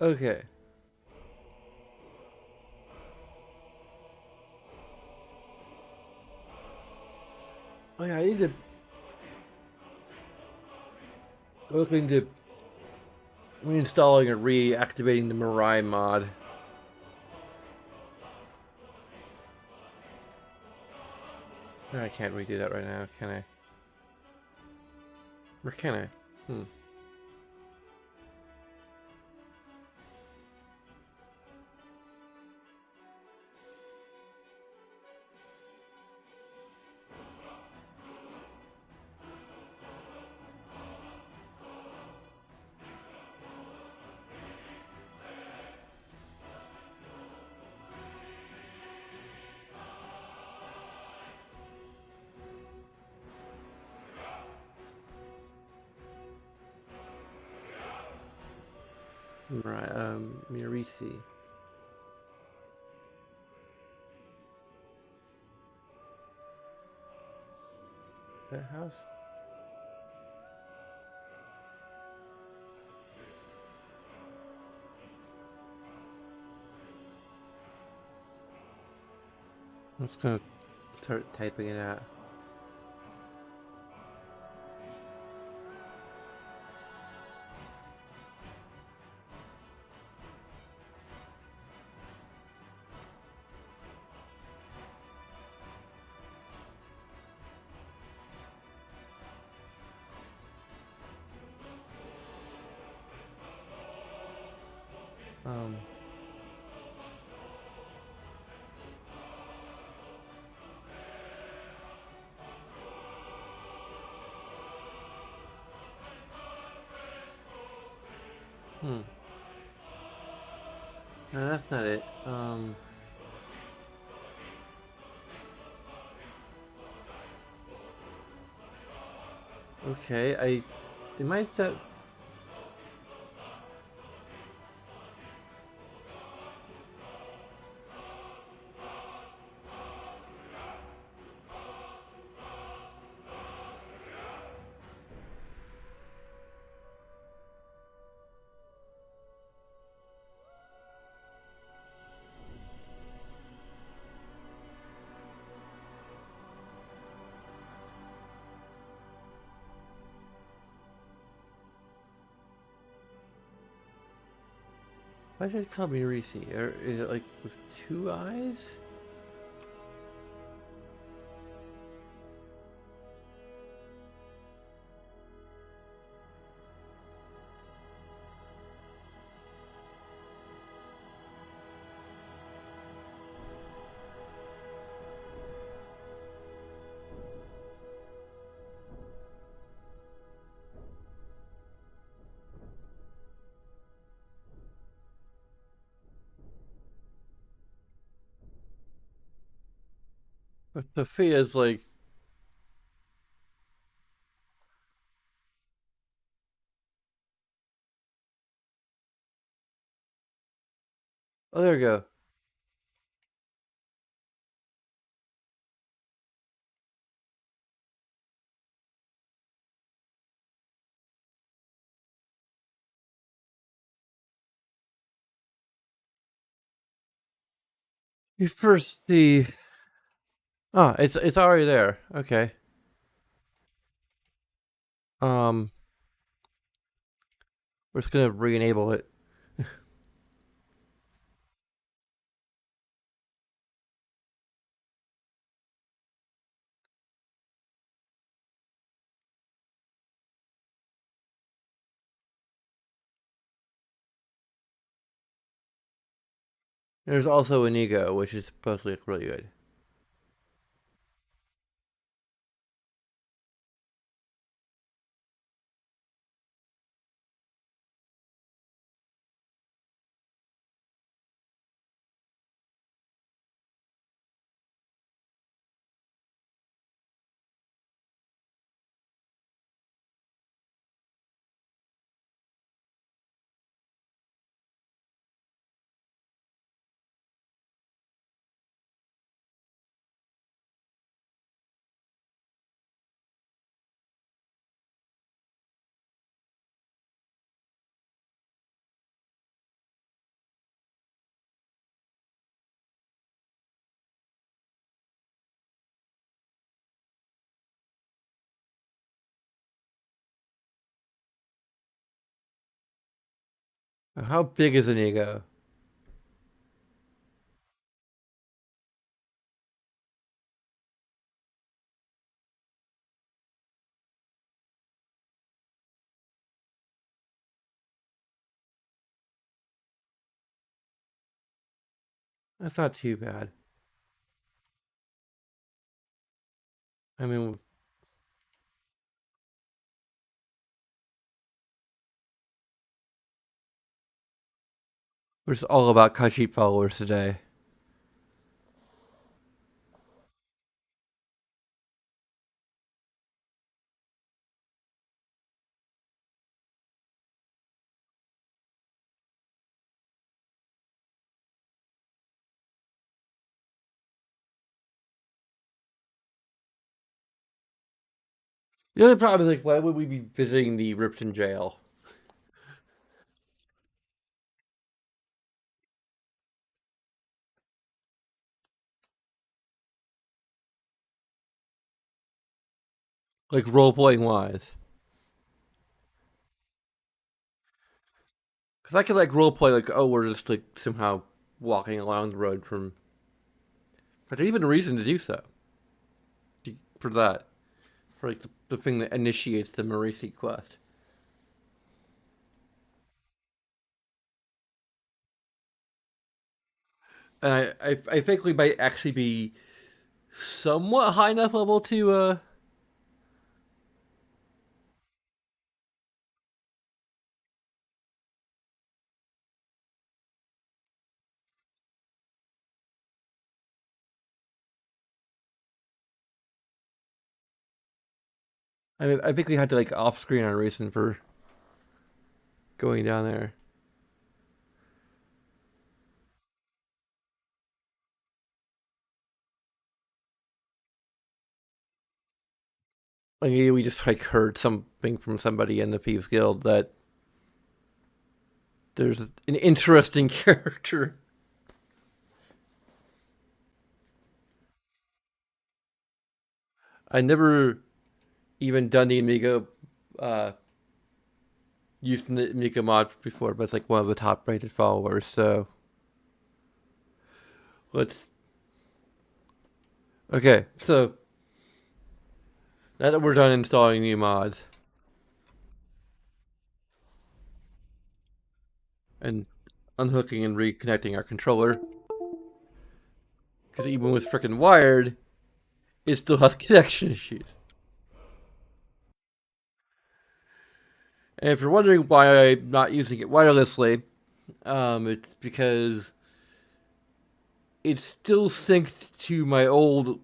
Okay. Oh yeah, I need to look into reinstalling or reactivating the Mirai mod. No, I can't redo that right now, can I? Or can I? Hmm. Right, Mirisi. That house? I'm just gonna start typing it out. Um, hmm. No, that's not it. Okay, it might that. Why should it call Mirisi? Or is it like with two eyes? But Sophia's like, oh, there we go. You first see. Oh, it's already there. Okay. Um, we're just gonna re-enable it. There's also Inigo, which is supposed to look really good. How big is an ego? That's not too bad. I mean, we're just all about cut sheep followers today. The only problem is like, why would we be visiting the Ripton jail? Like role playing wise, because I could like role play like, oh, we're just like somehow walking along the road from. But there's even a reason to do so. For that, for like the thing that initiates the Marisi quest. And I think we might actually be somewhat high enough level to I think we had to like off screen our reason for going down there. Like we just like heard something from somebody in the Thieves Guild that there's an interesting character. I never even done the Amigo using the Amigo mod before, but it's like one of the top rated followers. So let's okay. So now that we're done installing new mods and unhooking and reconnecting our controller, because even with freaking wired, it still has connection issues. And if you're wondering why I'm not using it wirelessly, it's because it's still synced to my old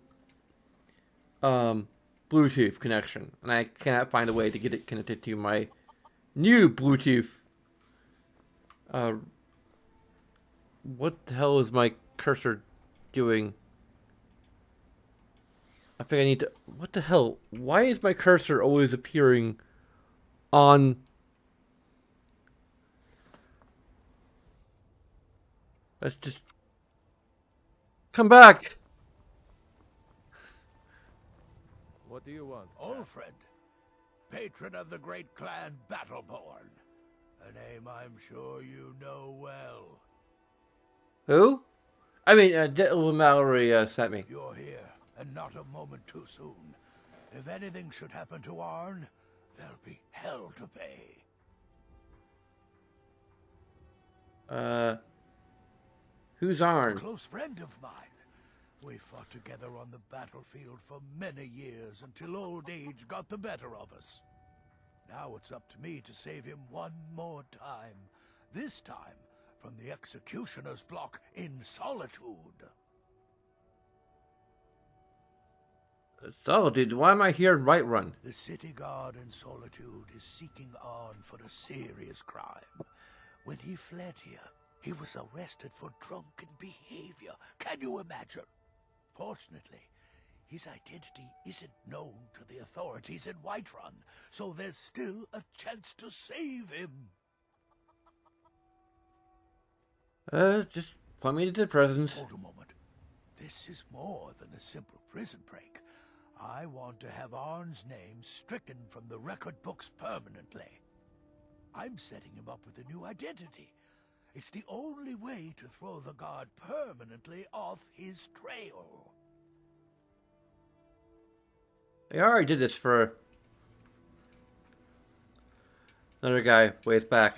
um, Bluetooth connection, and I cannot find a way to get it connected to my new Bluetooth. Uh, what the hell is my cursor doing? I think I need to. What the hell? Why is my cursor always appearing on? Let's just come back. What do you want? Ulfred, patron of the great clan Battleborn. A name I'm sure you know well. Who? I mean, Mallory sent me. You're here, and not a moment too soon. If anything should happen to Arn, there'll be hell to pay. Who's A Arn? close friend of mine. We fought together on the battlefield for many years until old age got the better of us. Now it's up to me to save him one more time. This time from the executioner's block in Solitude. Solitude. Why am I here in Whiterun? The city guard in Solitude is seeking Arn for a serious crime. When he fled here, he was arrested for drunken behavior. Can you imagine? Fortunately, his identity isn't known to the authorities in Whiterun, so there's still a chance to save him. Just point me to the prisons. Hold a moment. This is more than a simple prison break. I want to have Arn's name stricken from the record books permanently. I'm setting him up with a new identity, It's the only way to throw the guard permanently off his trail. I already did this for another guy ways back.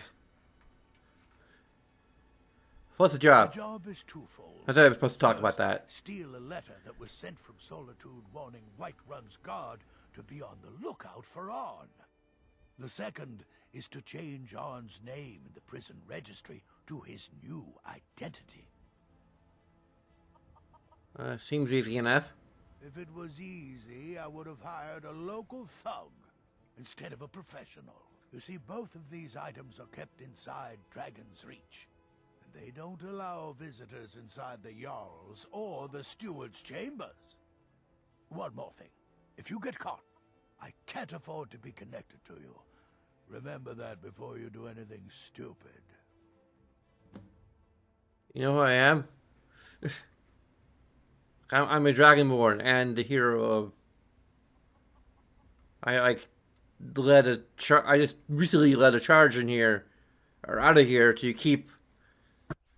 What's the job? The job is twofold. I thought I was supposed to talk about First, that. steal a letter that was sent from Solitude warning Whiterun's guard to be on the lookout for Arn. The second is to change Arn's name in the prison registry to his new identity. Seems easy enough. If it was easy, I would have hired a local thug instead of a professional. You see, both of these items are kept inside Dragon's Reach. And they don't allow visitors inside the Jarl's or the Steward's chambers. One more thing. If you get caught, I can't afford to be connected to you. Remember that before you do anything stupid. You know who I am? I'm a Dragonborn and the hero of. I just recently led a charge in here, or out of here, to keep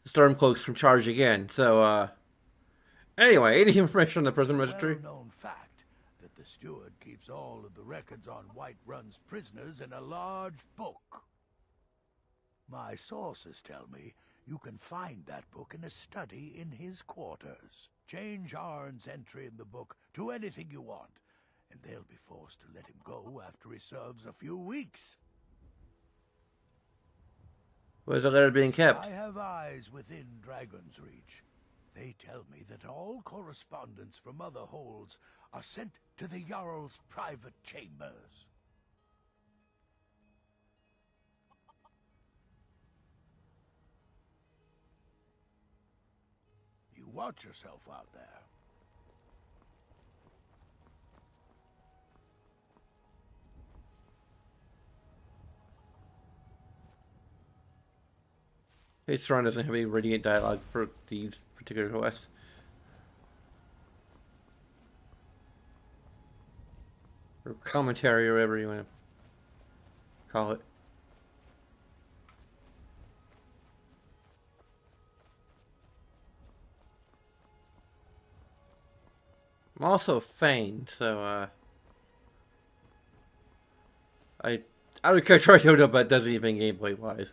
Stormcloaks from charging again. So, anyway, any information on the prison registry? Well-known fact that the Steward keeps all of the records on Whiterun's prisoners in a large book. My sources tell me you can find that book in a study in his quarters. Change Arn's entry in the book to anything you want, and they'll be forced to let him go after he serves a few weeks. Where's the letter being kept? I have eyes within Dragon's Reach. They tell me that all correspondence from other holds are sent to the Jarl's private chambers. You watch yourself out there. Hey, Thrawn doesn't have any radiant dialogue for these particular quests. Or commentary, or whatever you want to call it. I'm also Fane, so, I don't care what I don't know, but it doesn't even gameplay-wise.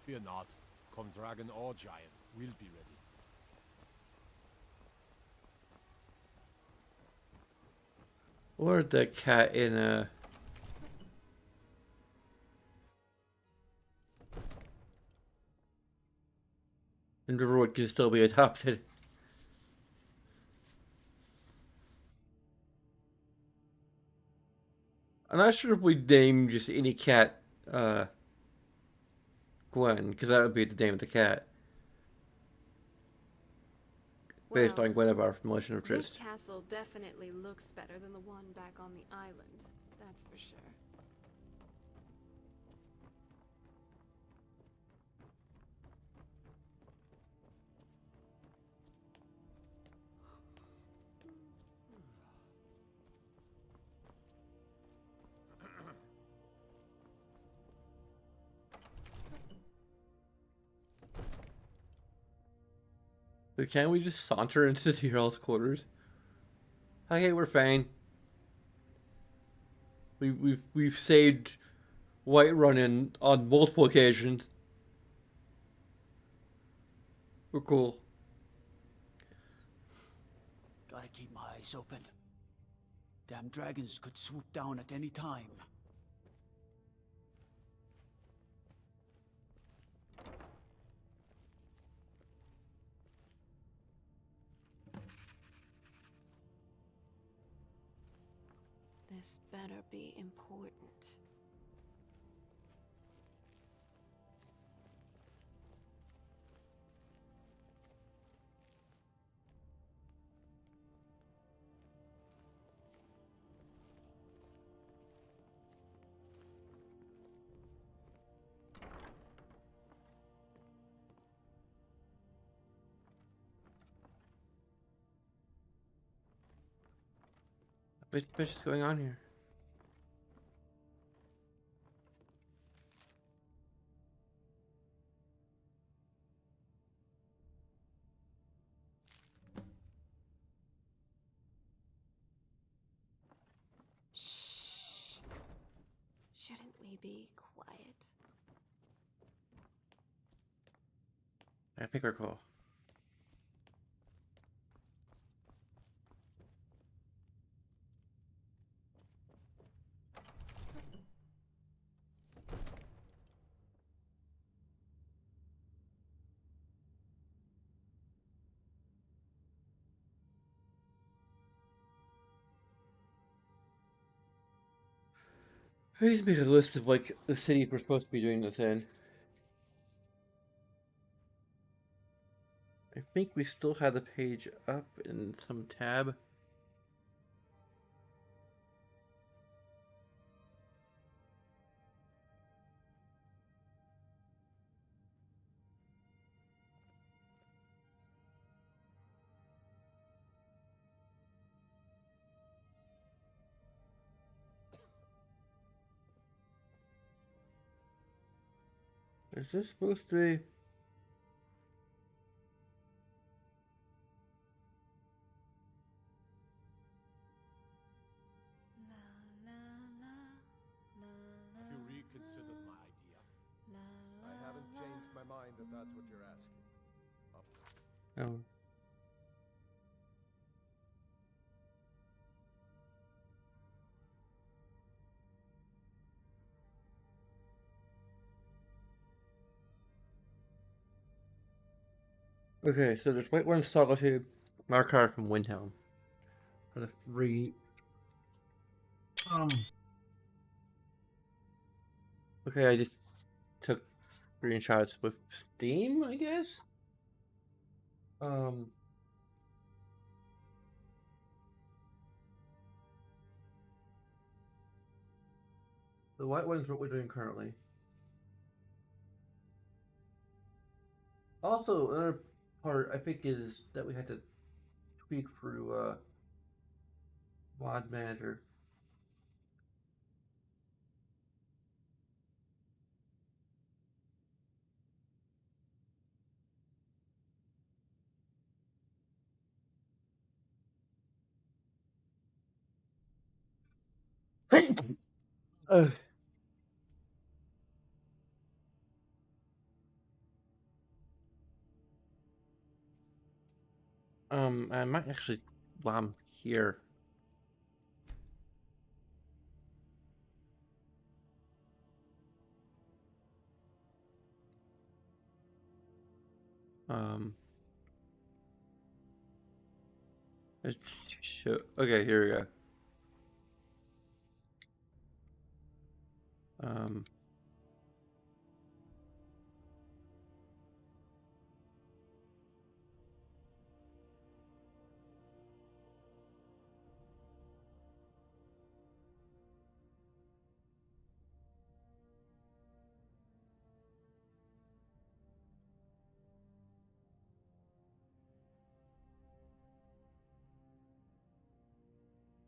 Fear not. Come dragon or giant, we'll be ready. Or the cat in Riverwood can still be adopted. I'm not sure if we name just any cat Gwen, because that would be the name of the cat. Based on Guinevere from Legend of This Trist. castle definitely looks better than the one back on the island, that's for sure. But can't we just saunter into the Earl's quarters? Okay, we're fine. We've saved Whiterun on multiple occasions. We're cool. Gotta keep my eyes open. Damn dragons could swoop down at any time. This better be important. What's just going on here? Shh. Shouldn't we be quiet? I think we're cool. I need to make a list of like the cities we're supposed to be doing this in. I think we still had the page up in some tab. Is this supposed to be? Have you reconsidered my idea? I haven't changed my mind if that's what you're asking. No. Okay, so there's White One Solitude, Markar from Windhelm. For the free. Okay, I just took screenshots with Steam, I guess. The White One's what we're doing currently. Also, another part I think is that we had to tweak through Mod Manager. uh, I might actually, while I'm here, okay, here we go. Um,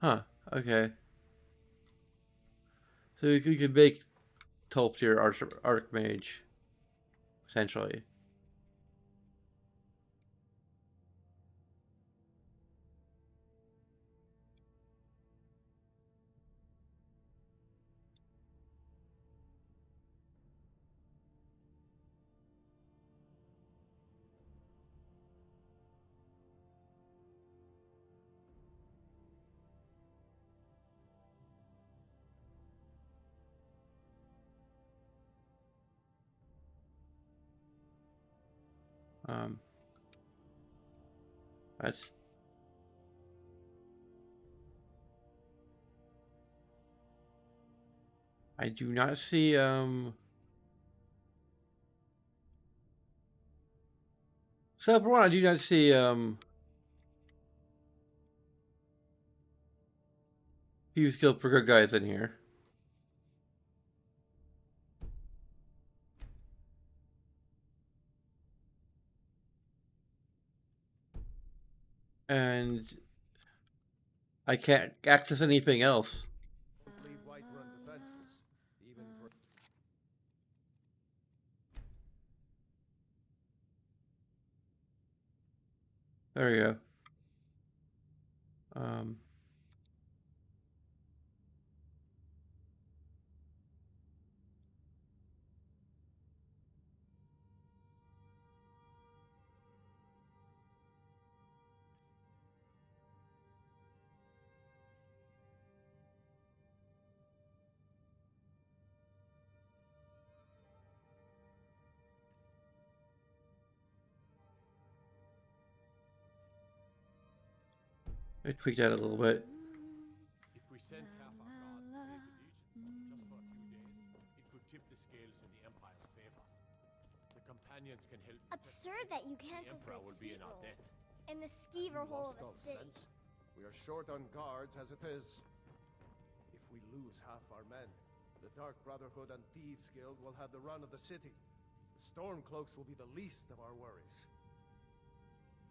huh, okay. So we could make 12th tier Archmage, essentially. Um, that's I do not see So for one, I do not see Hughes Guild for Good Guys in here. And I can't access anything else. Don't leave Whiterun defenseless, even for... There we go. I tweaked that a little bit. If we sent half our guards to aid the legions, just for a few days, it could tip the scales in the Empire's favor. The companions can help. Absurd that you can't The cook Emperor good will be in our sweet debt. rolls in the skeever hole of a Lost all city. sense. We are short on guards as it is. If we lose half our men, the Dark Brotherhood and Thieves Guild will have the run of the city. The Stormcloaks will be the least of our worries.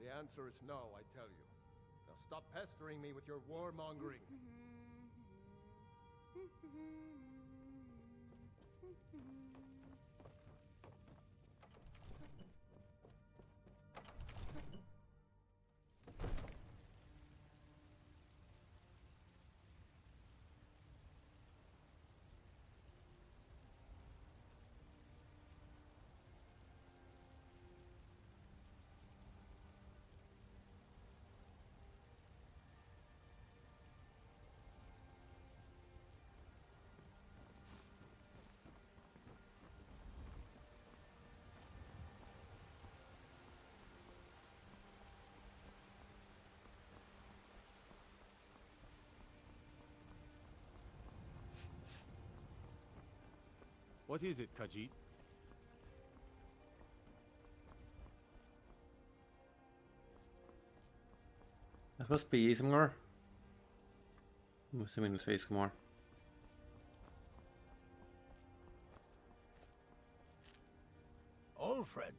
The answer is no, I tell you. Now stop pestering me with your warmongering. What is it, Khajiit? That must be Ismar. I'm assuming it's Ismar. Old friend,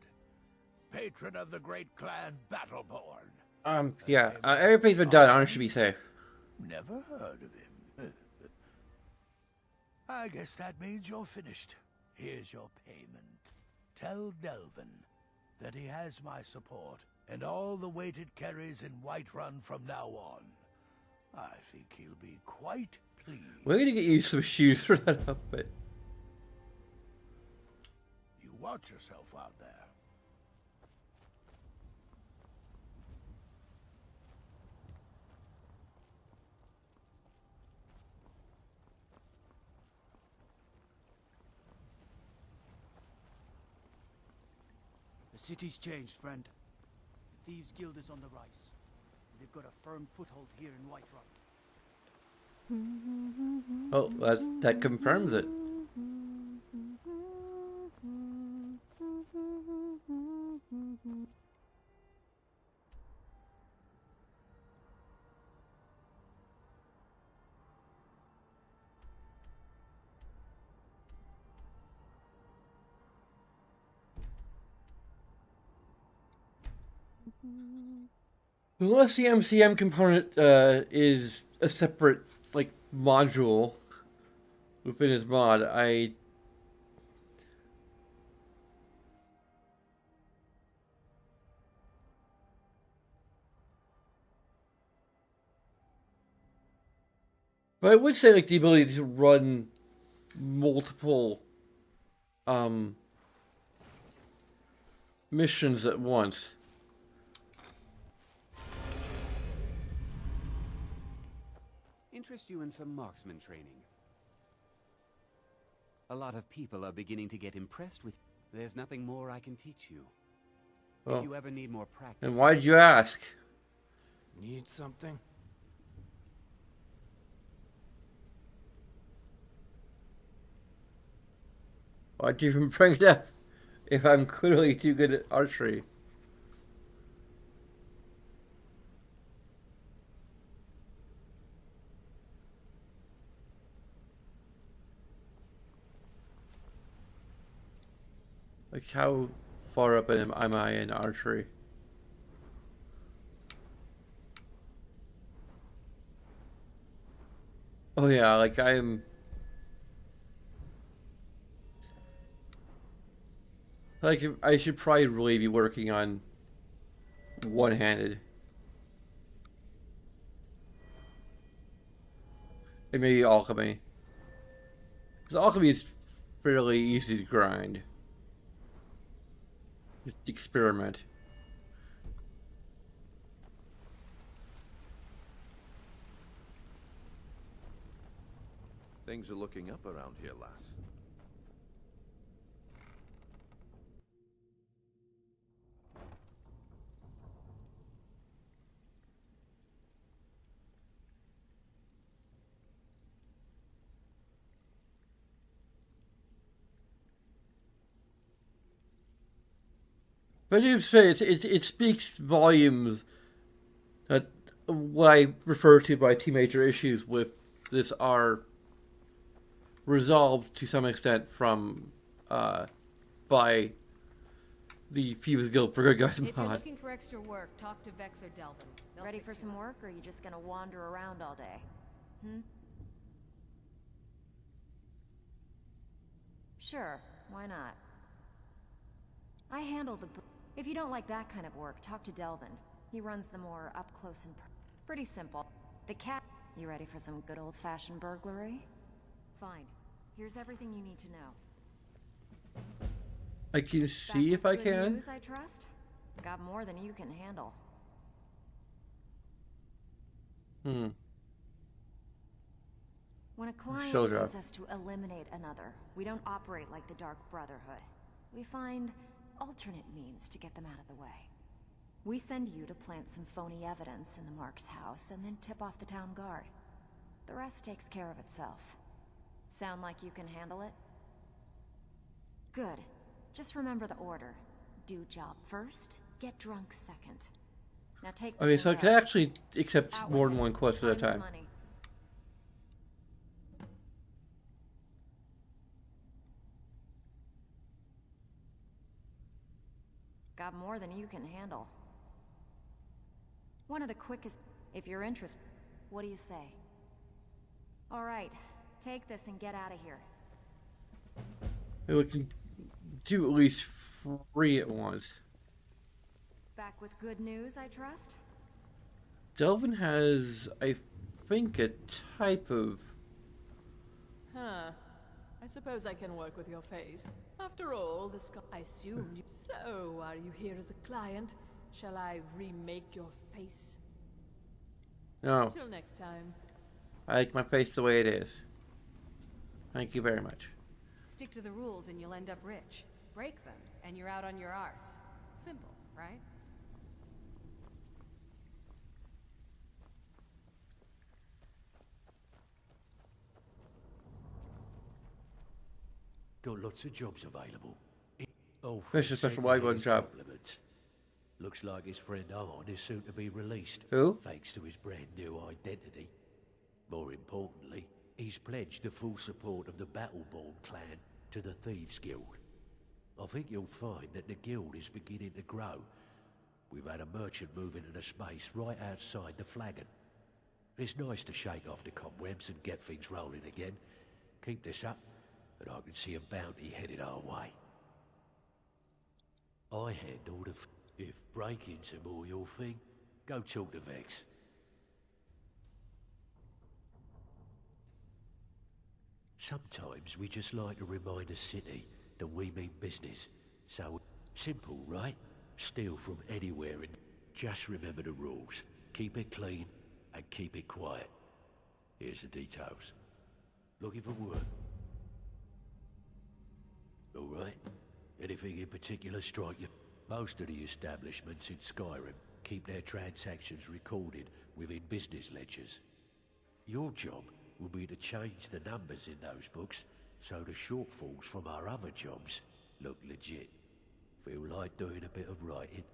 patron of the great clan Battleborn. Yeah, everything's been done. I should be safe. Never heard of him. I guess that means you're finished. Here's your payment. Tell Delvin that he has my support and all the weight it carries in Whiterun from now on. I think he'll be quite pleased. We're gonna get you some shoes for that outfit. You watch yourself out there. The city's changed, friend. The Thieves Guild is on the rise. And they've got a firm foothold here in Whiterun. Oh, that confirms it. Unless the MCM component is a separate like module within his mod, but I would say like the ability to run multiple missions at once. Interest you in some marksman training. A lot of people are beginning to get impressed with. There's nothing more I can teach you. Well, If you ever need more practice. and why'd you ask? Need something? Why'd you even bring it up if I'm clearly too good at archery? Like, how far up am I in archery? Oh yeah, like I'm. Like I should probably really be working on one-handed. And maybe alchemy. Because alchemy is fairly easy to grind. Just experiment. Things are looking up around here, lass. But I do say it speaks volumes that what I refer to by two major issues with this are resolved to some extent from by the Fuse Guild for Good Guys If you're mod. looking for extra work, talk to Vex or Delvin. They'll Ready fix for you some up. work, or are you just gonna wander around all day? Hmm? Sure, why not? I handle the... If you don't like that kind of work, talk to Delvin. He runs the more up-close and... Pretty simple. The cat... You ready for some good old-fashioned burglary? Fine. Here's everything you need to know. I can see if I Good can. news, I trust? Got more than you can handle. When a client Soldier. wants us to eliminate another, we don't operate like the Dark Brotherhood. We find alternate means to get them out of the way. We send you to plant some phony evidence in the Mark's house and then tip off the town guard. The rest takes care of itself. Sound like you can handle it? Good. Just remember the order. Do job first, get drunk second. Now take this Okay, so I away. can actually accept Out more with than it. one quest at a Time is time. money. Got more than you can handle. One of the quickest... If you're interested, what do you say? All right, take this and get out of here. Maybe we can do at least 3 at once. Back with good news, I trust? Delvin has, I think, a type of... Huh. I suppose I can work with your face. After all, this I assumed you... So, are you here as a client? Shall I remake your face? No, Till next time. I like my face the way it is. Thank you very much. Stick to the rules and you'll end up rich. Break them, and you're out on your arse. Simple, right? Got lots of jobs available. Oh, Special whiteboard job. compliments. Looks like his friend Arn is soon to be released. Who? Thanks to his brand new identity. More importantly, he's pledged the full support of the Battleborn clan to the Thieves Guild. I think you'll find that the guild is beginning to grow. We've had a merchant move into the space right outside the flagon. It's nice to shake off the cobwebs and get things rolling again. Keep this up, and I can see a bounty headed our way. I handle the... If break-ins are more your thing, go talk to Vex. Sometimes we just like to remind the city that we mean business. So, simple, right? Steal from anywhere and just remember the rules. Keep it clean and keep it quiet. Here's the details. Looking for work? All right. Anything in particular strike you? Most of the establishments in Skyrim keep their transactions recorded within business ledgers. Your job will be to change the numbers in those books so the shortfalls from our other jobs look legit. Feel like doing a bit of writing?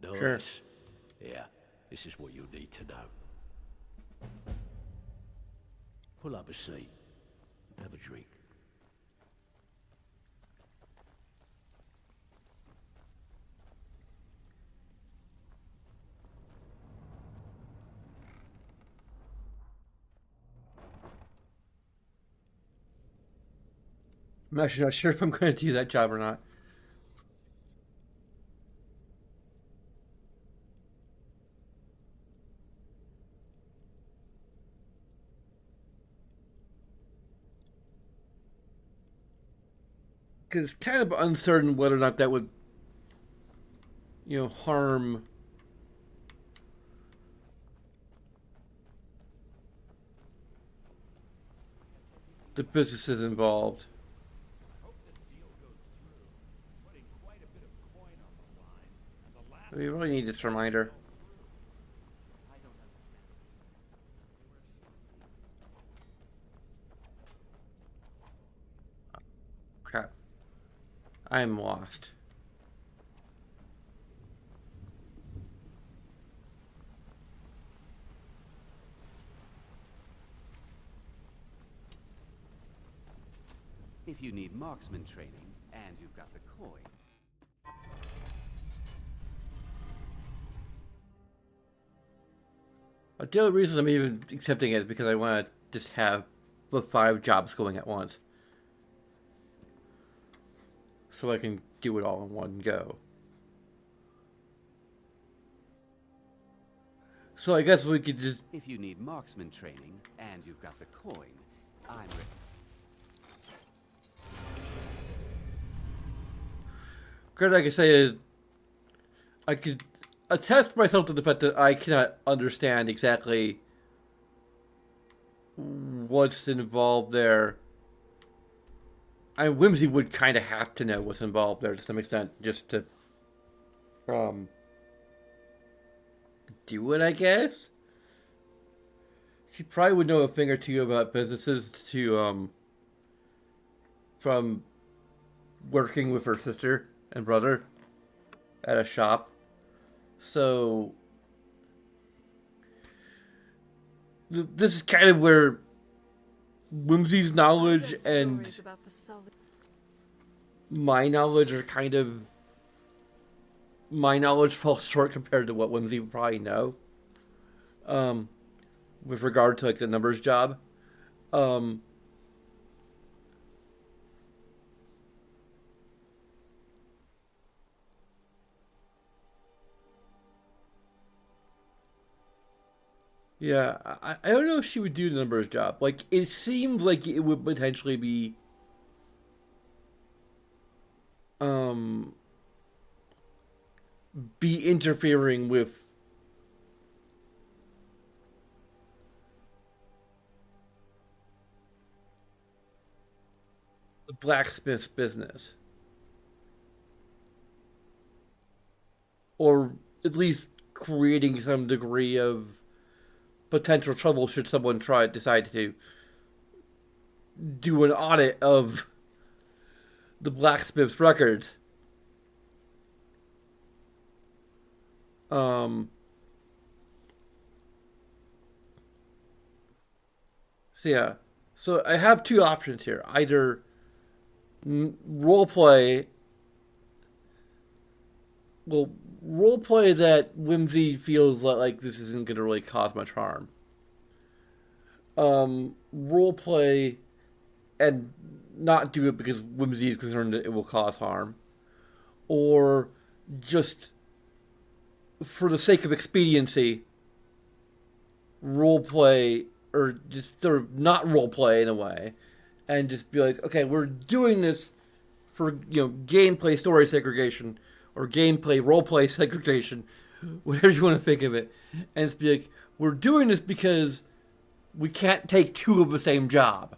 Nice. Sure. Yeah, this is what you need to know. Pull up a seat. Have a drink. I'm actually not sure if I'm going to do that job or not. Because it's kind of uncertain whether or not that would, harm the businesses involved. We really need this reminder. Crap. I am lost. If you need marksman training, and you've got the coin. The only reason I'm even accepting it is because I want to just have the 5 jobs going at once. So I can do it all in one go. So I guess we could just... If you need marksman training, and you've got the coin, I'm ready. Granted, I could say I could attest myself to the fact that I cannot understand exactly what's involved there. Whimsy would kind of have to know what's involved there to some extent, just to do it, I guess. She probably would know a thing or two about businesses from working with her sister and brother at a shop. So this is kind of where Whimsy's knowledge and my knowledge are kind of... My knowledge falls short compared to what Whimsy would probably know. With regard to, like, the numbers job. Yeah, I don't know if she would do the numbers job. Like, it seems like it would potentially be... be interfering with the blacksmith's business. Or at least creating some degree of potential trouble should someone decide to do an audit of the blacksmith's records. So yeah. So I have 2 options here. Either roleplay that Whimsy feels like this isn't going to really cause much harm. Roleplay and not do it because Whimsy is concerned that it will cause harm. Or just, for the sake of expediency, roleplay, or just sort of not roleplay in a way, and just be like, okay, we're doing this for, gameplay story segregation, or gameplay roleplay segregation, whatever you want to think of it, and just be like, we're doing this because we can't take 2 of the same job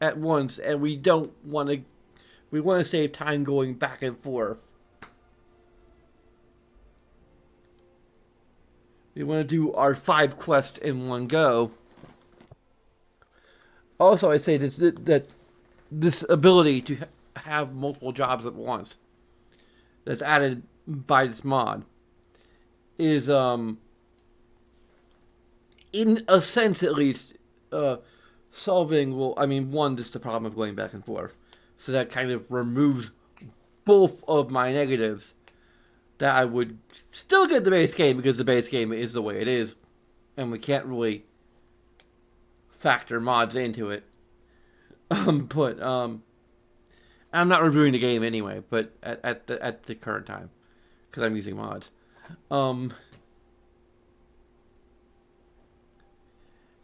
at once, and we want to save time going back and forth. We want to do our 5 quests in one go. Also, I say that this ability to have multiple jobs at once that's added by this mod is, in a sense at least, solving, one, just the problem of going back and forth. So that kind of removes both of my negatives that I would still get the base game, because the base game is the way it is, and we can't really factor mods into it. But I'm not reviewing the game anyway. But at the current time, because I'm using mods. And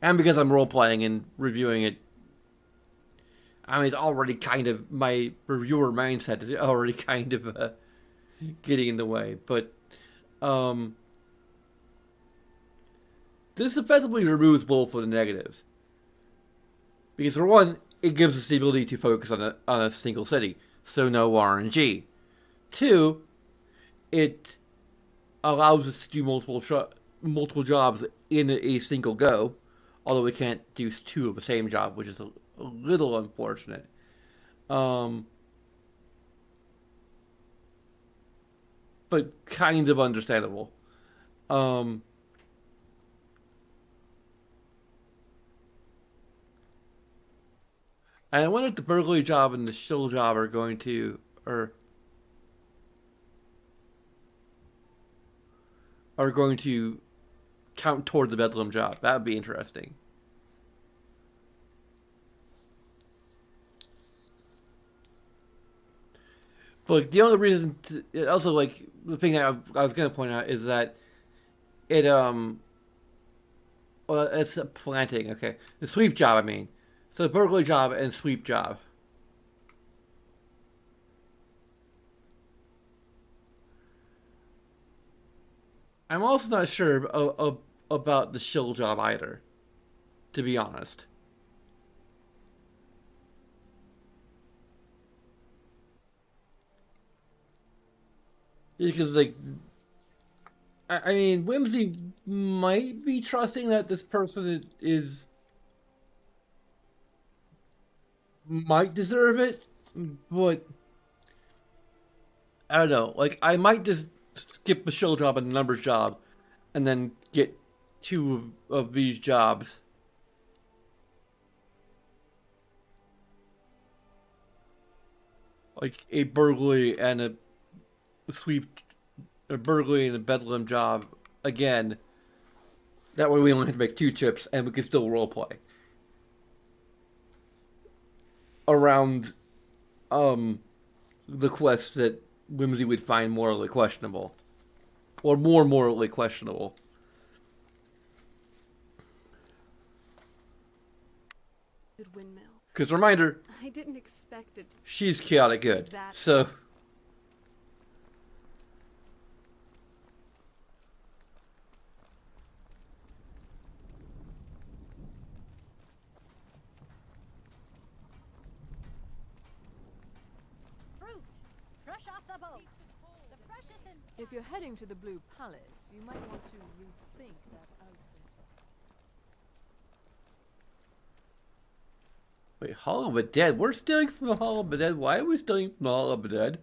because I'm role playing and reviewing it, I mean, it's already kind of, my reviewer mindset is already kind of getting in the way. But this effectively removes both of the negatives. Because for one, it gives us the ability to focus on a single city, so no RNG. Two, it allows us to do multiple jobs in a single go, although we can't do two of the same job, which is a little unfortunate. But kind of understandable. And I wonder if the burglary job and the shill job are going to, are going to count toward the Bedlam job. That would be interesting. But the only reason, also, like, the thing that I was going to point out is that it, well, it's a planting, okay. The sweep job, I mean. So the burglary job and sweep job. I'm also not sure about the shill job either, to be honest. Because, like, I mean, Whimsy might be trusting that this person might deserve it, but I don't know. Like, I might just skip the shill job and the numbers job, and then get two of these jobs. Like a burglary and a sweep, a burglary and a bedlam job again. That way we only have to make 2 chips and we can still roleplay around the quest that Whimsy would find morally questionable. Or more morally questionable. Good windmill. Because reminder, I didn't expect it. She's chaotic good. So If you're heading to the Blue Palace, you might want to rethink that outfit. wait, Hall of the Dead? We're stealing from the Hall of the Dead? Why are we stealing from the Hall of the Dead?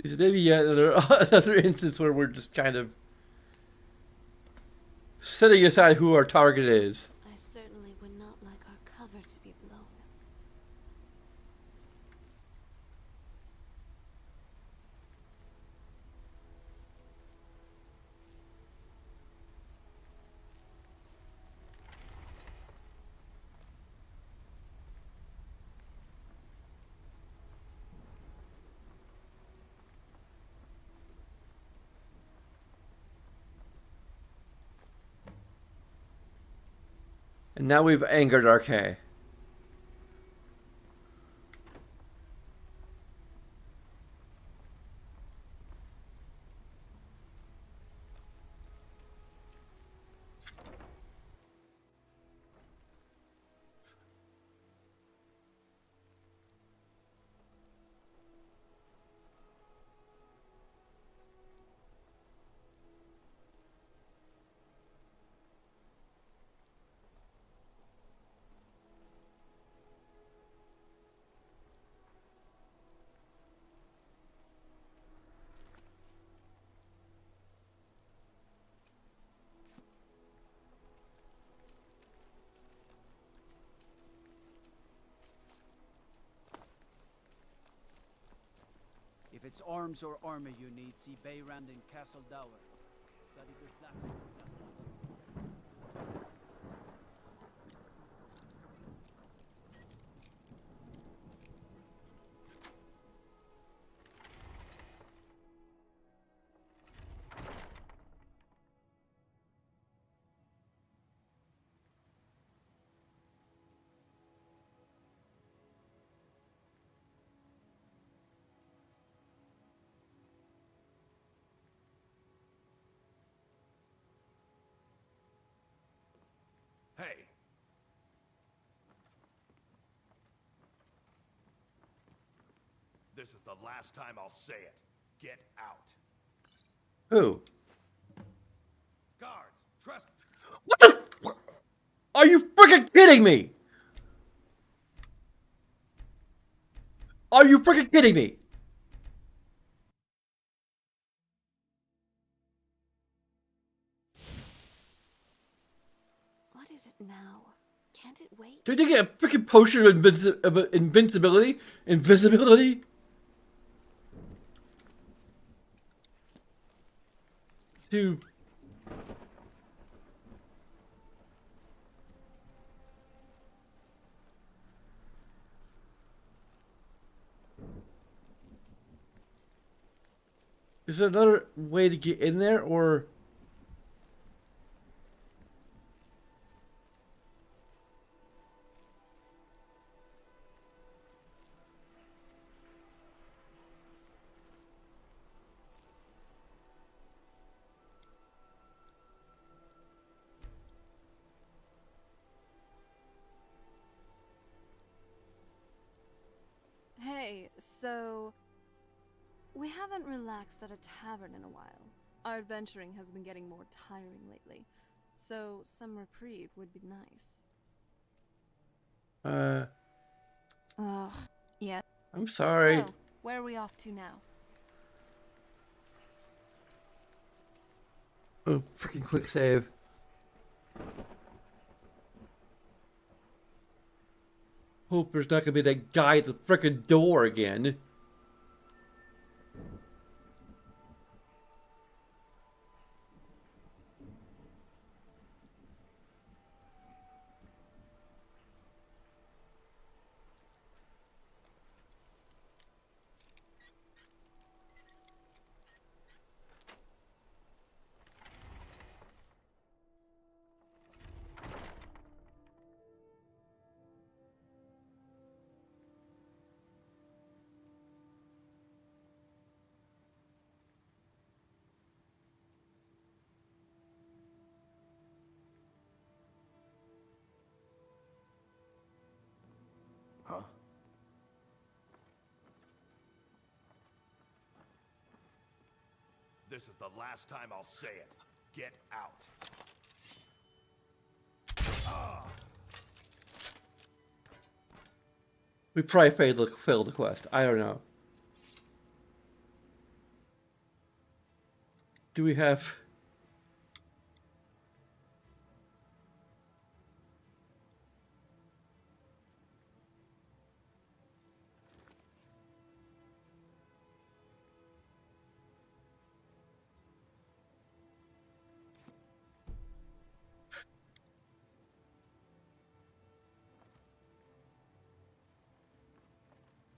Is maybe yet another instance where we're just kind of setting aside who our target is. I certainly would not like our cover to be blown. And now we've angered Arcay. it's arms or armor you need, see Bayrand in Castle Dower. Got a good blacksmith. Hey! This is the last time I'll say it. Get out. Who? Guards, trust. What the? Are you freaking kidding me? Are you freaking kidding me? What is it now? Can't it wait? Did they get a freaking potion of invincibility? Invisibility? To... Is there another way to get in there, or... Hey, so... We haven't relaxed at a tavern in a while. Our adventuring has been getting more tiring lately, so some reprieve would be nice. Ugh, yeah. I'm sorry. So, where are we off to now? Oh, freaking quick save. Hope there's not gonna be that guy at the freaking door again. Huh? This is the last time I'll say it. Get out. We probably failed the quest. I don't know. Do we have...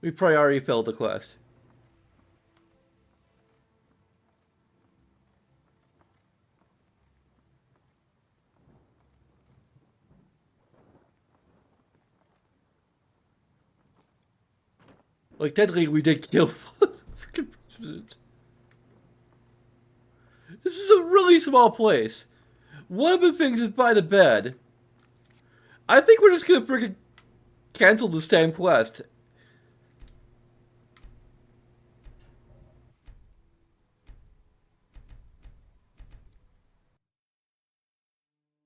We probably already failed the quest. Like, technically, we did kill the freaking president. This is a really small place. One of the things is by the bed. I think we're just gonna freaking cancel this damn quest.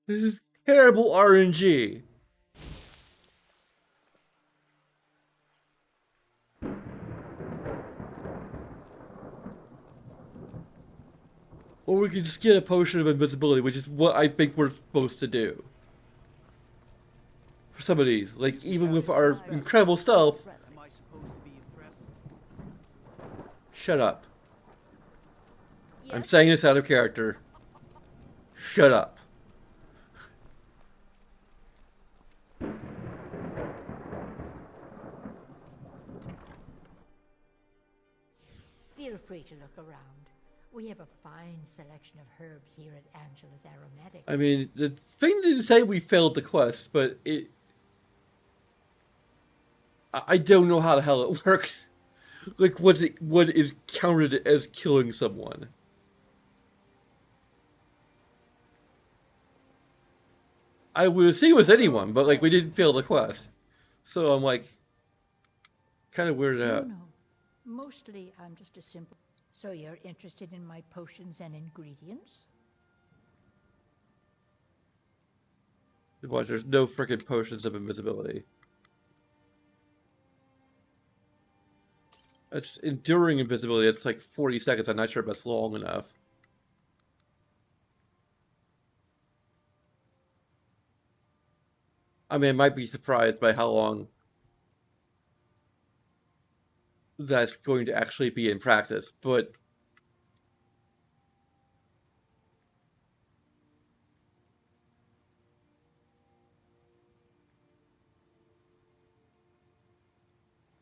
This is terrible RNG. Or we could just get a potion of invisibility, which is what I think we're supposed to do. For some of these. Like, even with our incredible stealth. Am I supposed to be impressed? Shut up. Yes? I'm saying this out of character. Shut up. Feel free to look around. We have a fine selection of herbs here at Angela's Aromatics. I mean, the thing didn't say we failed the quest, but it... I don't know how the hell it works. Like, what is counted as killing someone? I would assume it was anyone, but, like, we didn't fail the quest. So I'm, like, kind of weirded out. No. Mostly, I'm just a simple... So you're interested in my potions and ingredients? Watch, there's no freaking potions of invisibility. That's enduring invisibility. That's like 40 seconds. I'm not sure if that's long enough. I mean, I might be surprised by how long that's going to actually be in practice, but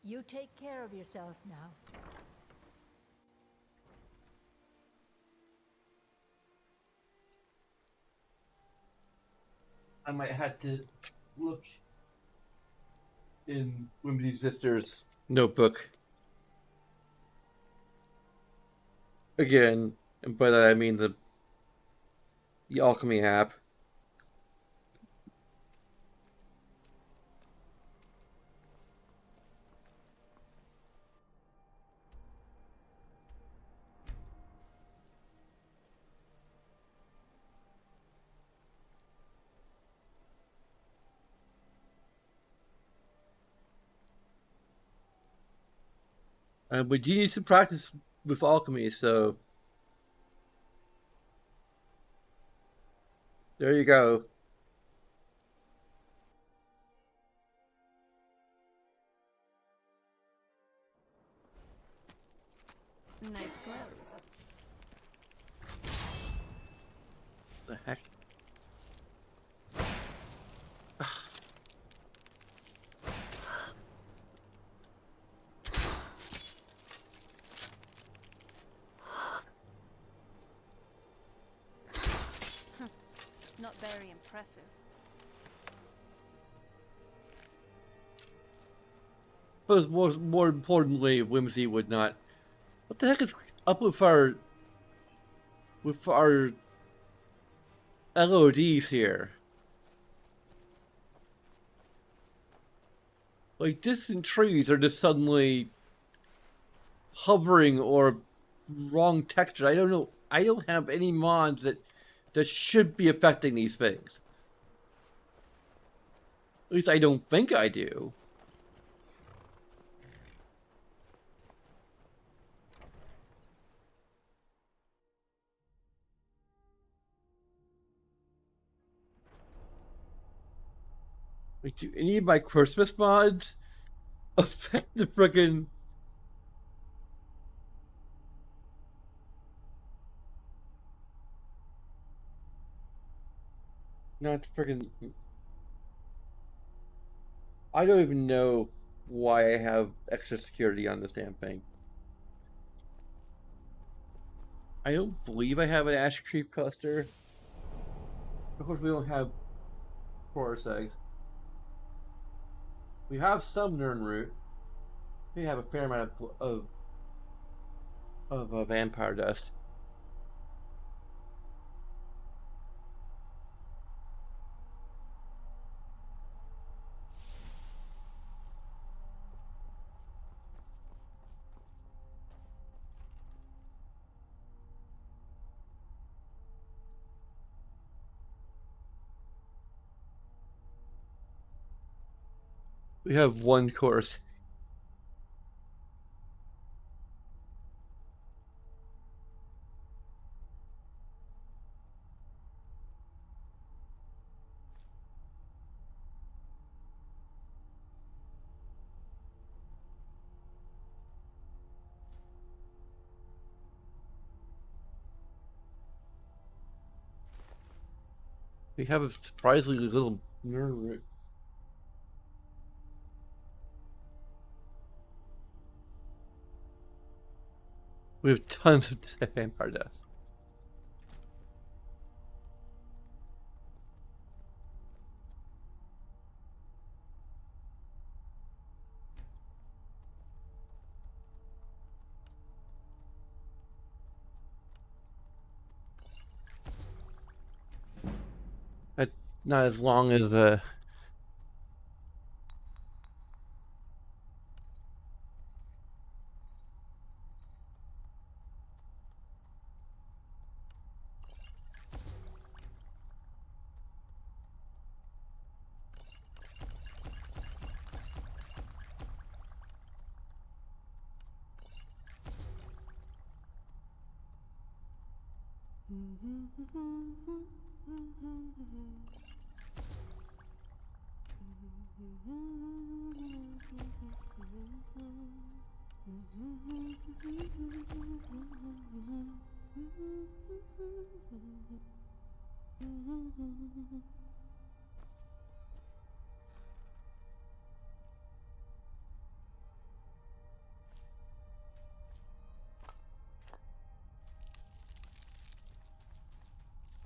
You take care of yourself now. I might have to look in Whimsy's sister's notebook again, and by that I mean the alchemy app. But you need to practice with alchemy, so there you go. Nice clothes. The heck? Not very impressive. But more importantly, Whimsy would not. What the heck is up with our LODs here? Like, distant trees are just suddenly hovering or wrong texture. I don't know. I don't have any mods that should be affecting these things. At least I don't think I do. Like, do any of my Christmas mods affect the frickin'... Not frickin'... I don't even know why I have extra security on this damn thing. I don't believe I have an Ash Creep cluster. Of course, we don't have Forest Eggs. We have some Nern Root. We have a fair amount of Vampire Dust. We have one course. We have a surprisingly little nerve root. We have tons of vampire deaths. Not as long as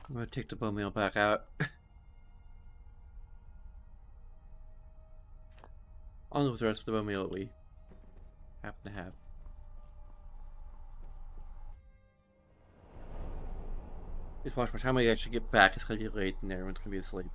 I'm gonna take the bone meal back out. On with the rest of the bone meal that we happen to have. Just watch by the time I actually get back, it's gonna be late and everyone's gonna be asleep.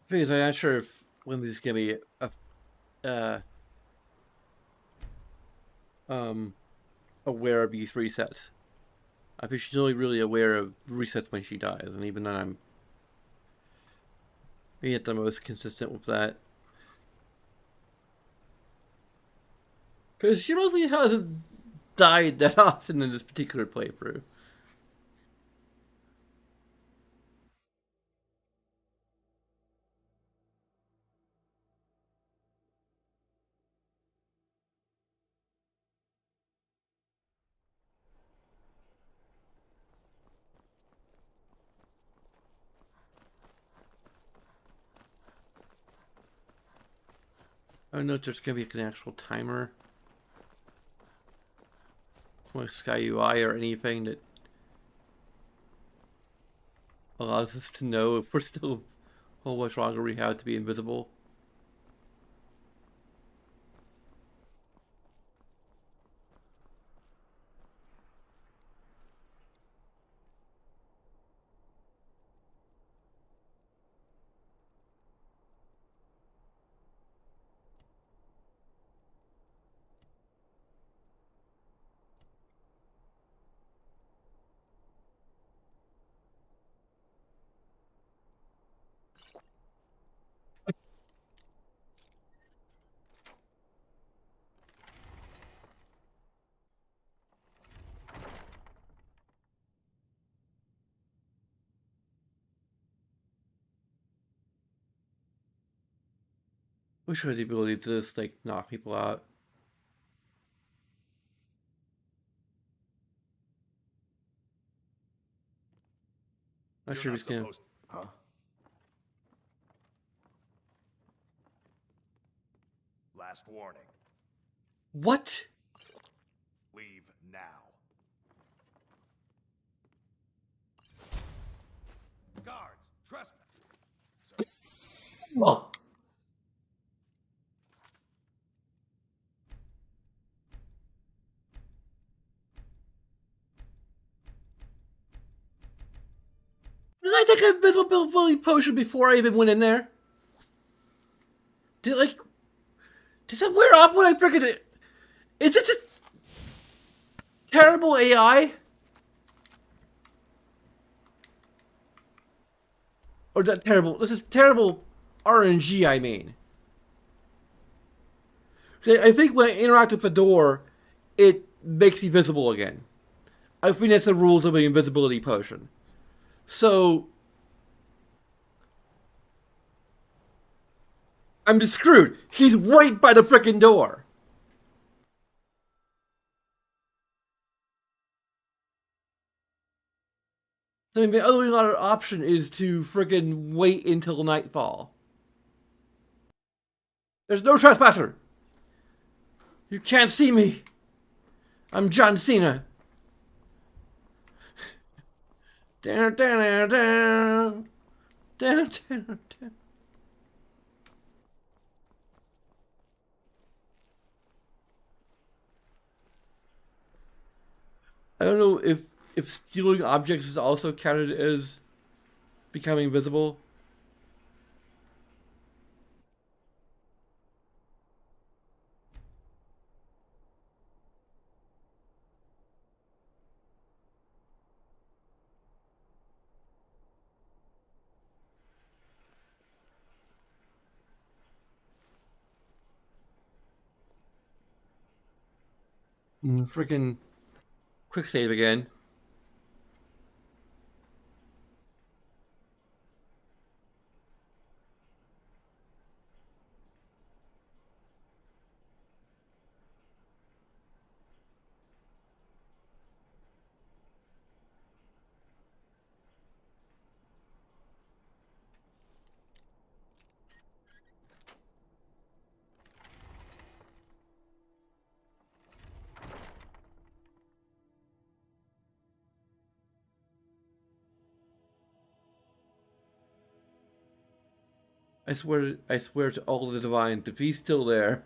Because I'm not sure if Whimsy's gonna be aware of these resets. I think she's only really aware of resets when she dies, and even then I'm being at the most consistent with that. Because she mostly hasn't died that often in this particular playthrough. I don't know if there's going to be an actual timer, like Sky UI or anything that allows us to know if we're still a whole bunch longer we have to be invisible. Wish I had the ability to just like knock people out. Not sure he's gonna. Huh? Last warning. What? Leave now. Guards, trespass. Well. Did I take a invisibility potion before I even went in there? Does it wear off when I freaking it? Is it just terrible AI? Or not terrible. This is terrible RNG, I mean. I think when I interact with the door, it makes me visible again. I think that's the rules of the invisibility potion. So I'm just screwed. He's right by the frickin' door. I mean, the only other option is to frickin' wait until nightfall. There's no trespasser. You can't see me. I'm John Cena. Down, down, down, down, down, down. I don't know if stealing objects is also counted as becoming visible. Freaking quick save again. I swear to all the divine, if he's still there.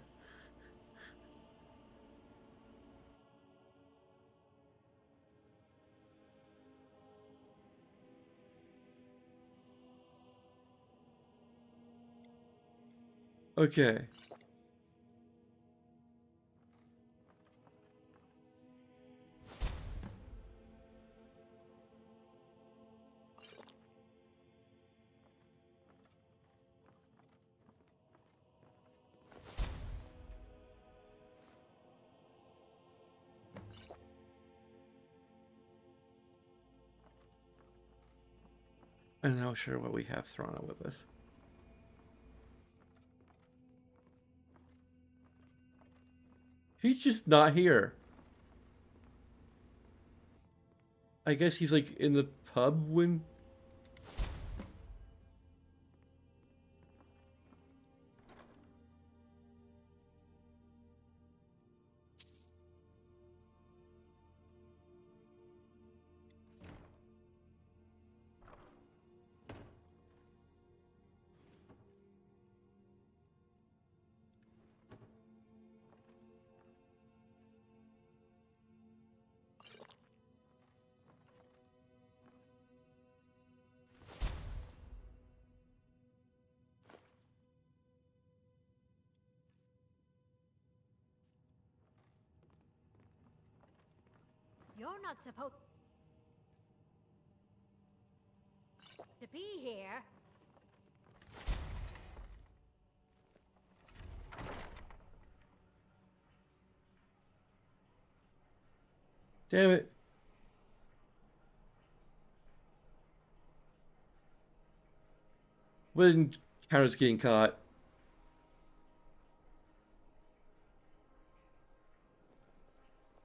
Okay. I'm not sure what we have thrown out with us. He's just not here. I guess he's like in the pub when... You're not supposed to be here. Damn it. When Kara's getting caught.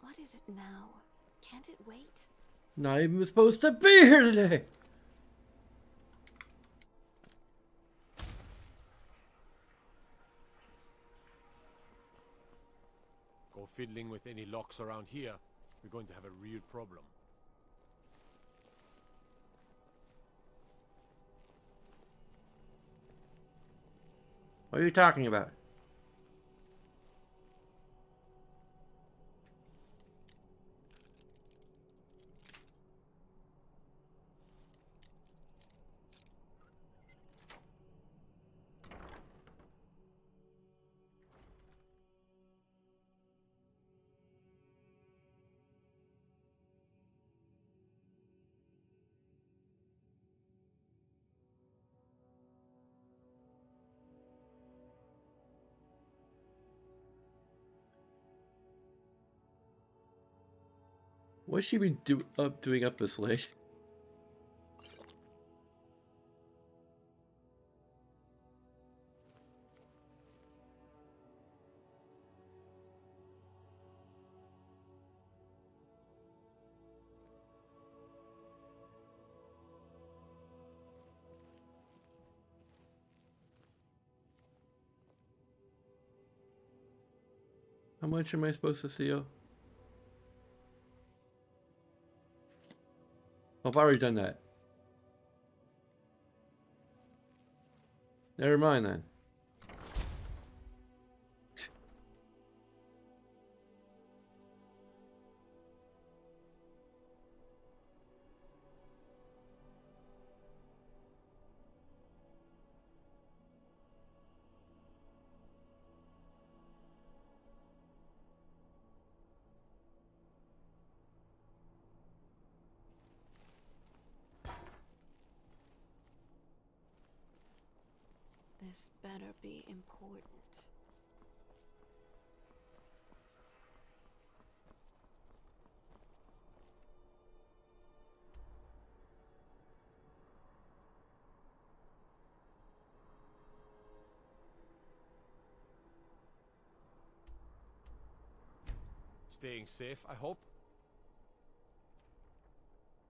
What is it now? Can't it wait? Not even supposed to be here today. Go fiddling with any locks around here, we're going to have a real problem. What are you talking about? What's she been doing up this late? How much am I supposed to steal? Oh, I've already done that. Never mind then. This better be important. Staying safe, I hope.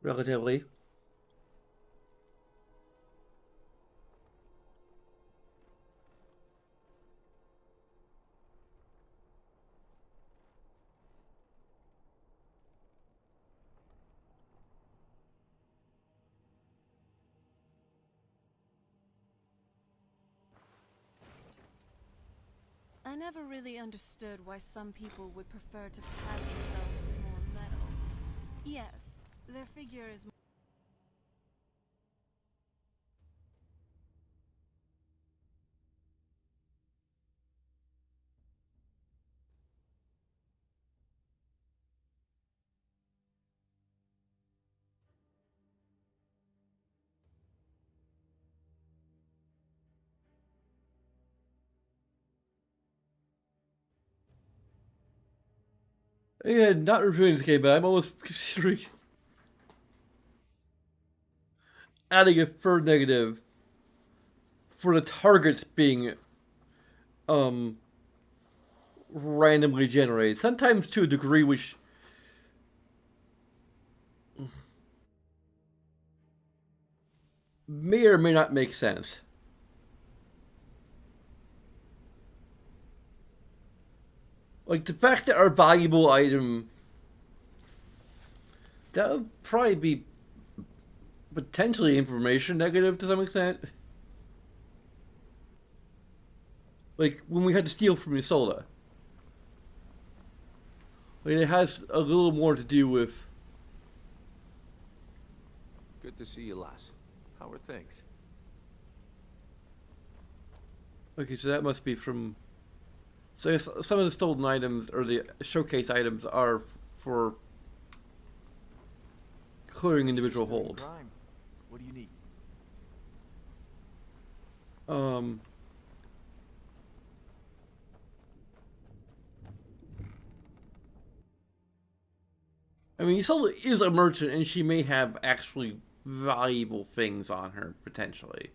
Relatively. I never really understood why some people would prefer to pad themselves with more metal. Yes, their figure is Yeah, not reviewing this game, but I'm almost considering adding a third negative for the targets being randomly generated. Sometimes to a degree which may or may not make sense. Like the fact that our valuable item, that would probably be potentially information negative to some extent. Like when we had to steal from Isolde. Like it has a little more to do with. Good to see you, lass. How are things? Okay, so that must be from. So I guess some of the stolen items or the showcase items are for clearing individual holds. What do you need? I mean, Isolde is a merchant, and she may have actually valuable things on her potentially.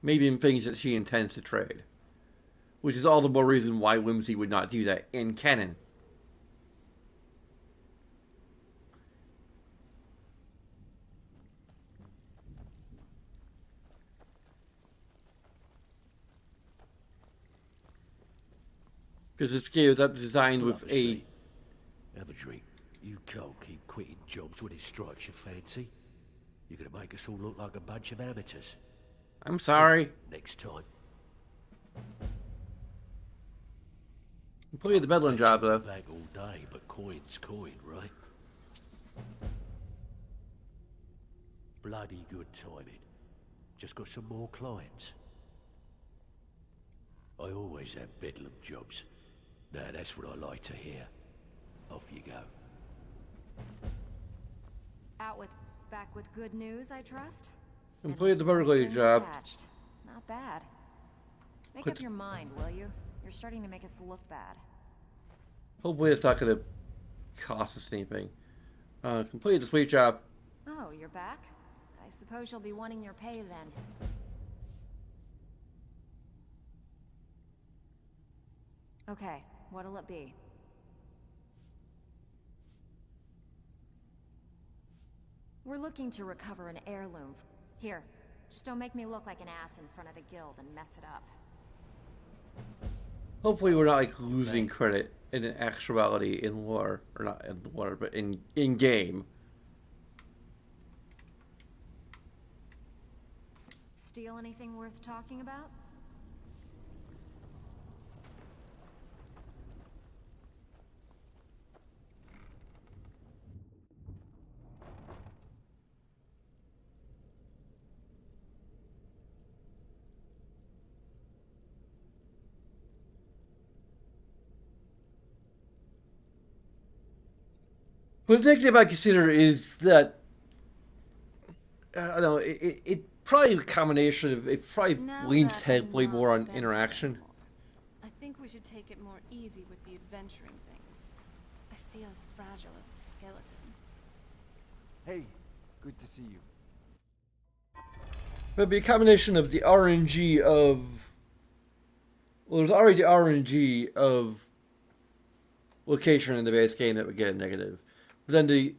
Maybe in things that she intends to trade. Which is all the more reason why Whimsy would not do that in canon. Because this game is not designed with a... Have a drink. You can't keep quitting jobs when it strikes your fancy. You're gonna make us all look like a bunch of amateurs. I'm sorry. Next time. Completed the Bedlam job, though. Back all day, but coin's coin, right? Bloody good timing. Just got some more clients. I always have bedlam jobs. Now that's what I like to hear. Off you go. Back with good news, I trust? Completed the burglary job. Attached. Not bad. Make up your mind, will you? You're starting to make us look bad. Hopefully it's not going to cost us anything. Complete the sweet job. Oh, you're back? I suppose you'll be wanting your pay then. Okay, what'll it be? We're looking to recover an heirloom. Here, just don't make me look like an ass in front of the guild and mess it up. Hopefully we're not like losing credit in actuality in lore, or not in lore, but in game. Steal anything worth talking about? But the negative I consider is that I don't know. It probably a combination of it probably leans heavily more on interaction. I think we should take it more easy with the adventuring things. I feel as fragile as a skeleton. Hey, good to see you. It'd be a combination of the RNG of. Well, there's already the RNG of location in the base game that would get a negative. But then the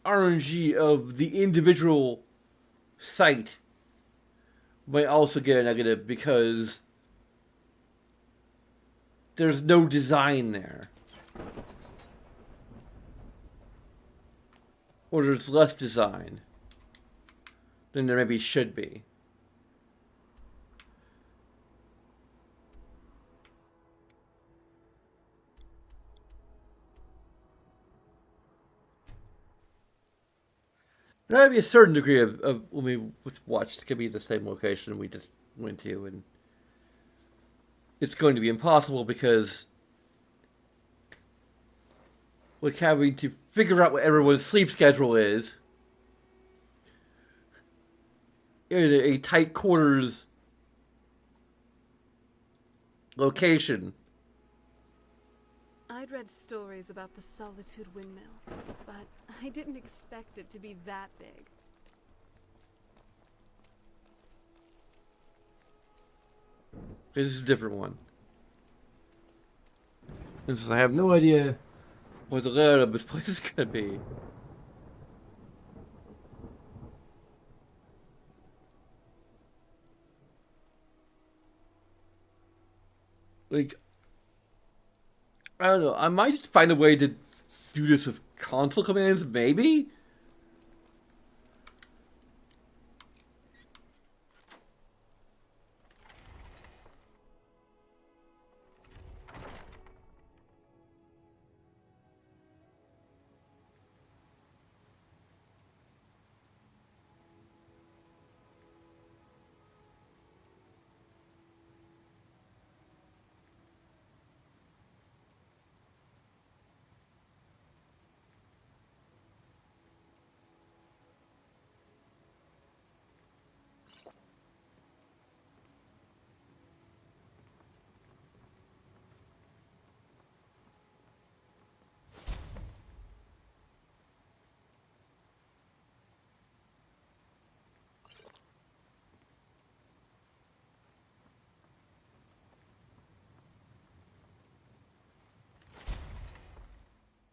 RNG of the individual site might also get a negative because there's no design there. Or there's less design than there maybe should be. There might be a certain degree of when we watched, it could be the same location we just went to, and it's going to be impossible because we're having to figure out what everyone's sleep schedule is in a tight quarters location. I'd read stories about the Solitude Windmill, but I didn't expect it to be that big. This is a different one. And since I have no idea what the layout of this place is going to be. Like, I don't know. I might just find a way to do this with console commands, maybe?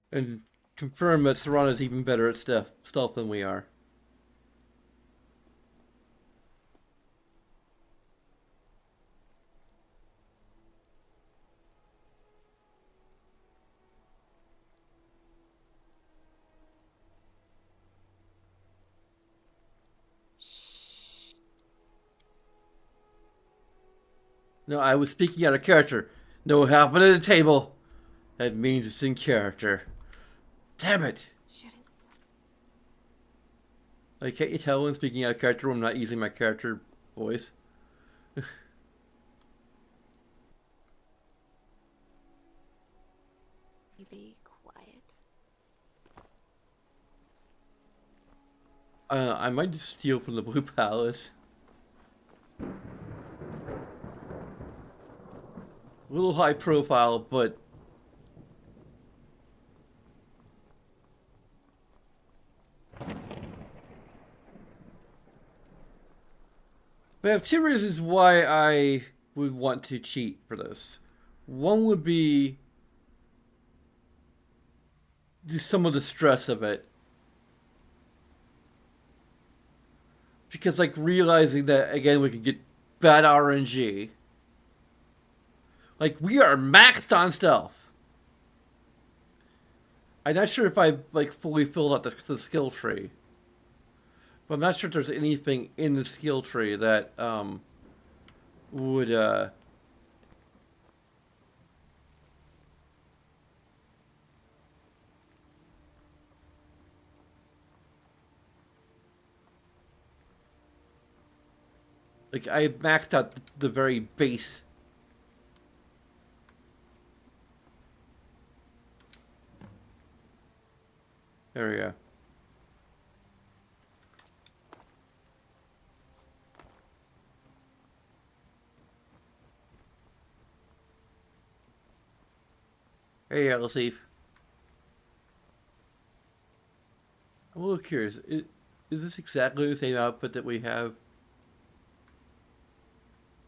And confirm that Serana's even better at stealth than we are. No, I was speaking out of character. No helping at the table. That means it's in character. Damn it! Like, can't you tell when speaking out of character when I'm not using my character voice? Be quiet. I might just steal from the Blue Palace. A little high profile, but I have two reasons why I would want to cheat for this. One would be just some of the stress of it. Because, like, realizing that, again, we could get bad RNG. Like, we are maxed on stealth. I'm not sure if I've, like, fully filled out the skill tree. But I'm not sure if there's anything in the skill tree that, would, like, I maxed out the very base. There we go. Hey, Latif. I'm a little curious. Is this exactly the same outfit that we have?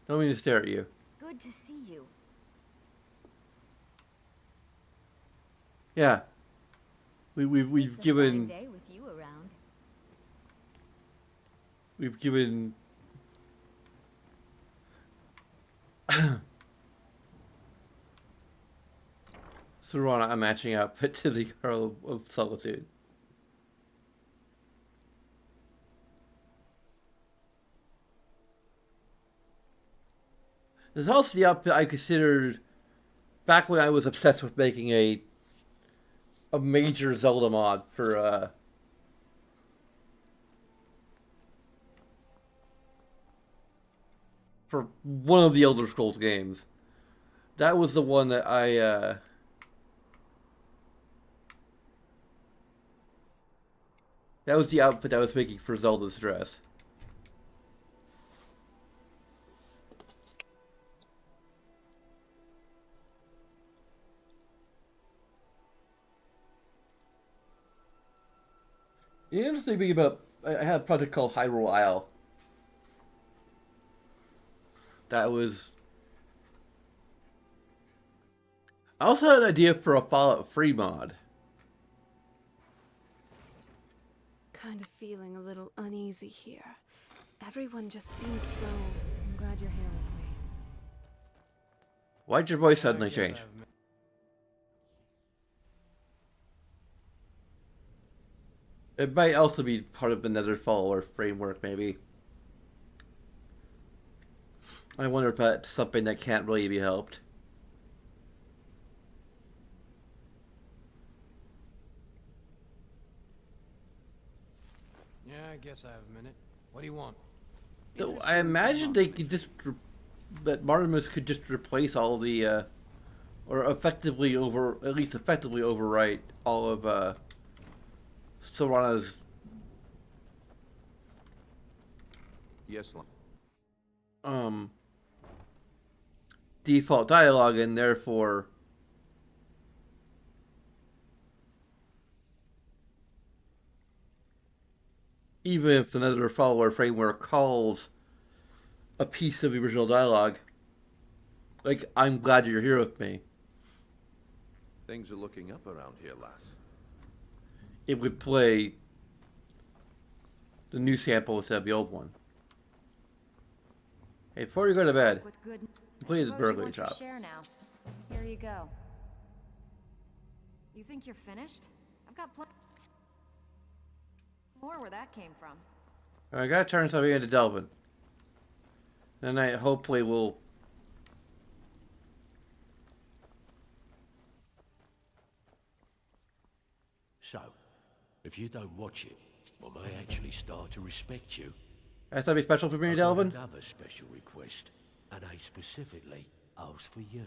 Don't mean to stare at you. Good to see you. Yeah. We've given. Day with you around. We've given. Serana a matching outfit to the Earl of Solitude. There's also the outfit I considered back when I was obsessed with making a major Zelda mod for one of the Elder Scrolls games. That was the one that that was the outfit I was making for Zelda's dress. The interesting thing about I had a project called Hyrule Isle. That was. I also had an idea for a Fallout 3 mod. Kind of feeling a little uneasy here. Everyone just seems so. I'm glad you're here with me. Why'd your voice suddenly change? It might also be part of another follower framework, maybe. I wonder if that's something that can't really be helped. Yeah, I guess I have a minute. What do you want? So I imagine they could just that Martimus could just replace all the or at least effectively overwrite all of Serana's Yes, default dialogue, and therefore even if another follower framework calls a piece of the original dialogue, like, I'm glad you're here with me, things are looking up around here, lass. it would play the new sample instead of the old one. Hey, before you go to bed, complete the burglary job. Share now. Here you go. You think you're finished? I've got plenty more where that came from. I gotta turn something into Delvin. Then I hopefully will. So, if you don't watch it, I may actually start to respect you. That's something special for me, I've got Delvin? another special request, and I specifically ask for you.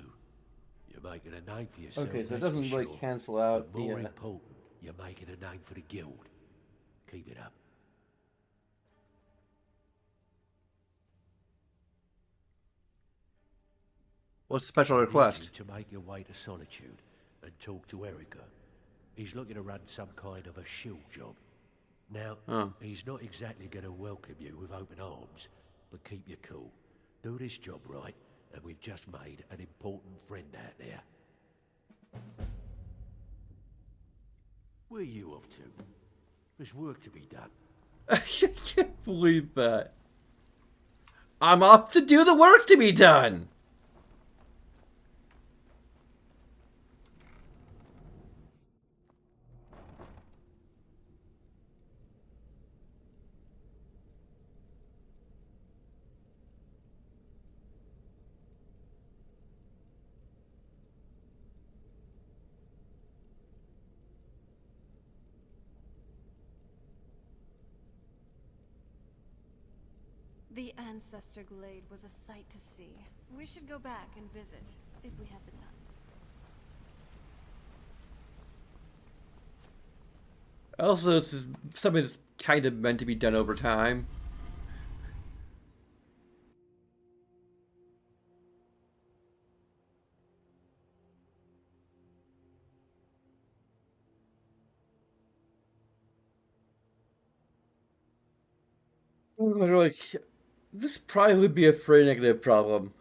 You're making a name for yourself. Okay, so it that's doesn't for like sure. cancel out But more the. important, you're making a name for the guild. Keep it up. What's the special request? I need you to make your way to Solitude and talk to Erica. He's looking to run some kind of a shield job. Now, he's not exactly going to welcome you with open arms. but keep your cool. Do this job right, and we've just made an important friend out there. Where are you off to? There's work to be done. I can't believe that. I'm off to do the work to be done. The Ancestor Glade was a sight to see. We should go back and visit, if we have the time. Also, this is something that's kind of meant to be done over time. Like, this probably would be a very negative problem.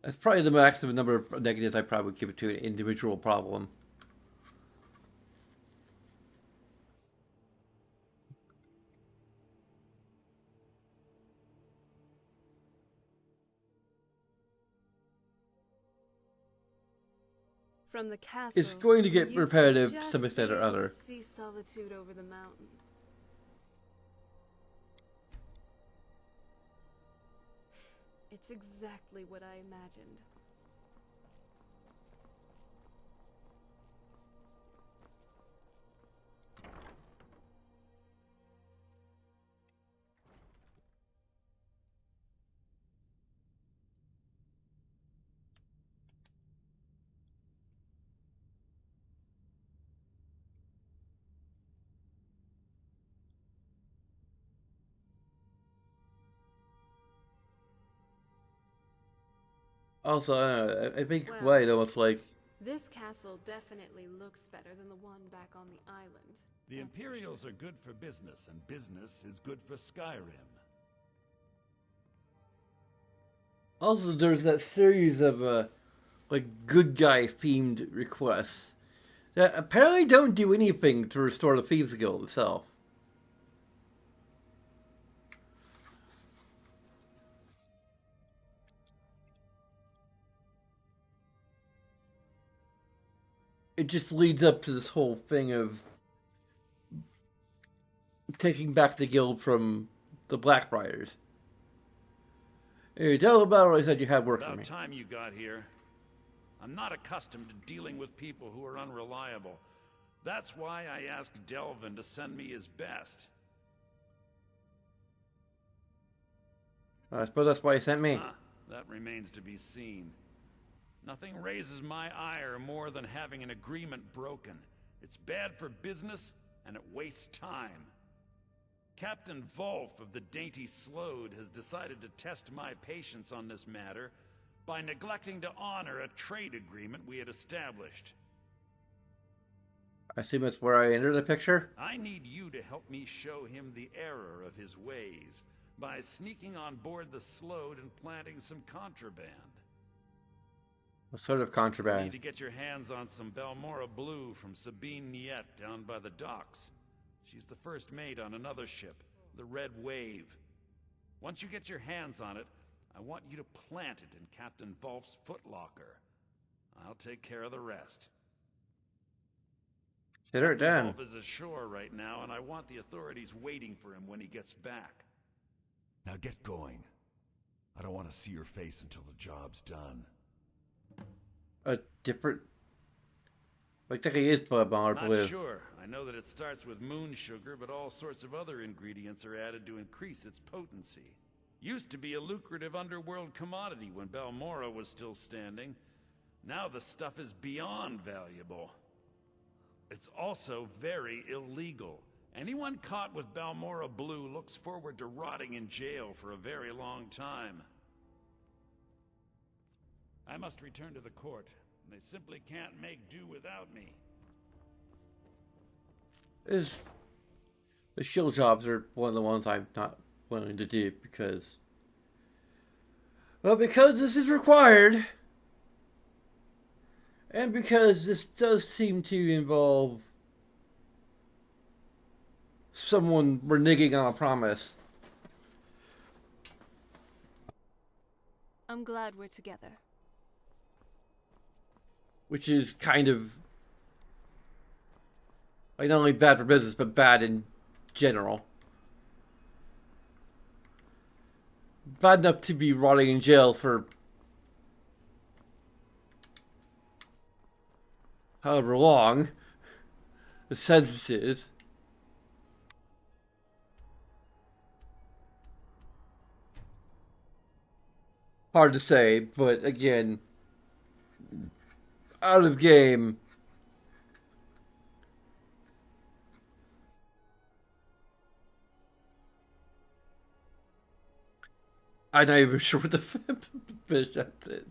That's probably the maximum number of negatives I probably would give it to an individual problem. From the castle, It's going to get you repetitive to just some extent be or able other. to see Solitude over the mountain. It's exactly what I imagined. Also, I think Well, White almost like this castle definitely looks better than the one back on the island. The Imperials are good for business, and business is good for Skyrim. also there's that series of like good guy themed requests that apparently don't do anything to restore the Thieves Guild itself. It just leads up to this whole thing of taking back the guild from the Blackbriars. Hey, tell about what I said you had work for me. About time you got here. I'm not accustomed to dealing with people who are unreliable. That's why I asked Delvin to send me his best. I suppose that's why he sent me. That remains to be seen. Nothing raises my ire more than having an agreement broken. It's bad for business, and it wastes time. Captain Volf of the Dainty Slode has decided to test my patience on this matter by neglecting to honor a trade agreement we had established. I assume that's where I entered the picture? I need you to help me show him the error of his ways by sneaking on board the Slode and planting some contraband. What sort of You contraband? need to get your hands on some Balmora Blue from Sabine Niet down by the docks. She's the first mate on another ship, the Red Wave. Once you get your hands on it, I want you to plant it in Captain Volf's footlocker. I'll take care of the rest. Get her done. Volf is ashore right now, and I want the authorities waiting for him when he gets back. Now get going. I don't want to see your face until the job's done. A different... Like, that he is Balmora Blue. Not sure. I know that it starts with moon sugar, but all sorts of other ingredients are added to increase its potency. Used to be a lucrative underworld commodity when Balmora was still standing. Now the stuff is beyond valuable. It's also very illegal. Anyone caught with Balmora Blue looks forward to rotting in jail for a very long time. I must return to the court. They simply can't make do without me. The shield jobs are one of the ones I'm not willing to do because this is required, and because this does seem to involve someone reneging on a promise. I'm glad we're together. Which is kind of like not only bad for business, but bad in general. Bad enough to be rotting in jail for however long the sentence is. Hard to say, but again, out of game. I'm not even sure what the fish that is.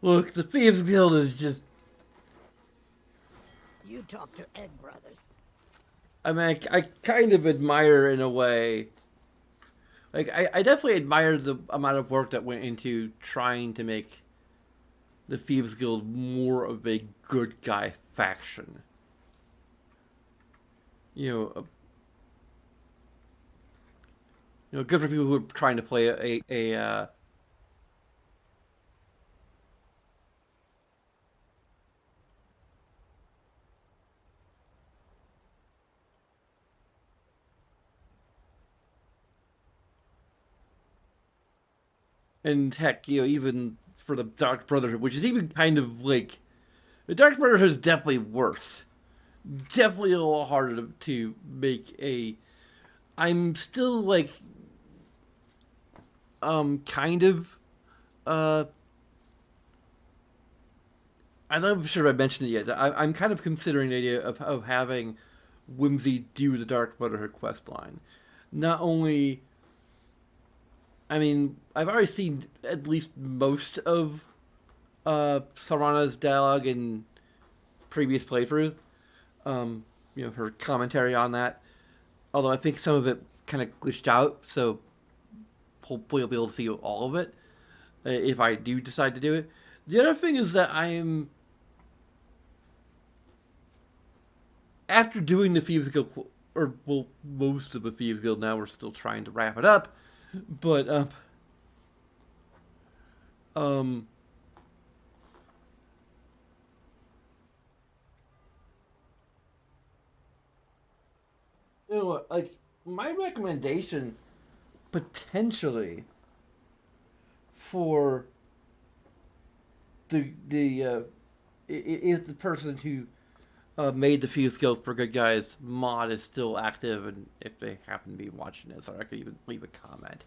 Look, the Thieves Guild is just... You talk to Egg Brothers. I mean, I kind of admire in a way. Like, I definitely admire the amount of work that went into trying to make the Thieves Guild more of a good guy faction. You know, good for people who are trying to play a and heck, you know, even for the Dark Brotherhood, which is even kind of like... The Dark Brotherhood is definitely worse. Definitely a little harder to make a... I'm still, like... kind of... I'm not sure if I mentioned it yet. I'm kind of considering the idea of having Whimsy do the Dark Brotherhood quest line. Not only... I mean, I've already seen at least most of Sarana's dialogue in previous playthroughs. You know, her commentary on that. Although I think some of it kind of glitched out, so hopefully I'll be able to see all of it if I do decide to do it. The other thing is that I'm... After doing the Thieves Guild, or well, most of the Thieves Guild now, we're still trying to wrap it up. But, you know what, like, my recommendation, potentially, for if the person who made the Thieves Guild for Good Guys mod is still active, and if they happen to be watching this, or I could even leave a comment.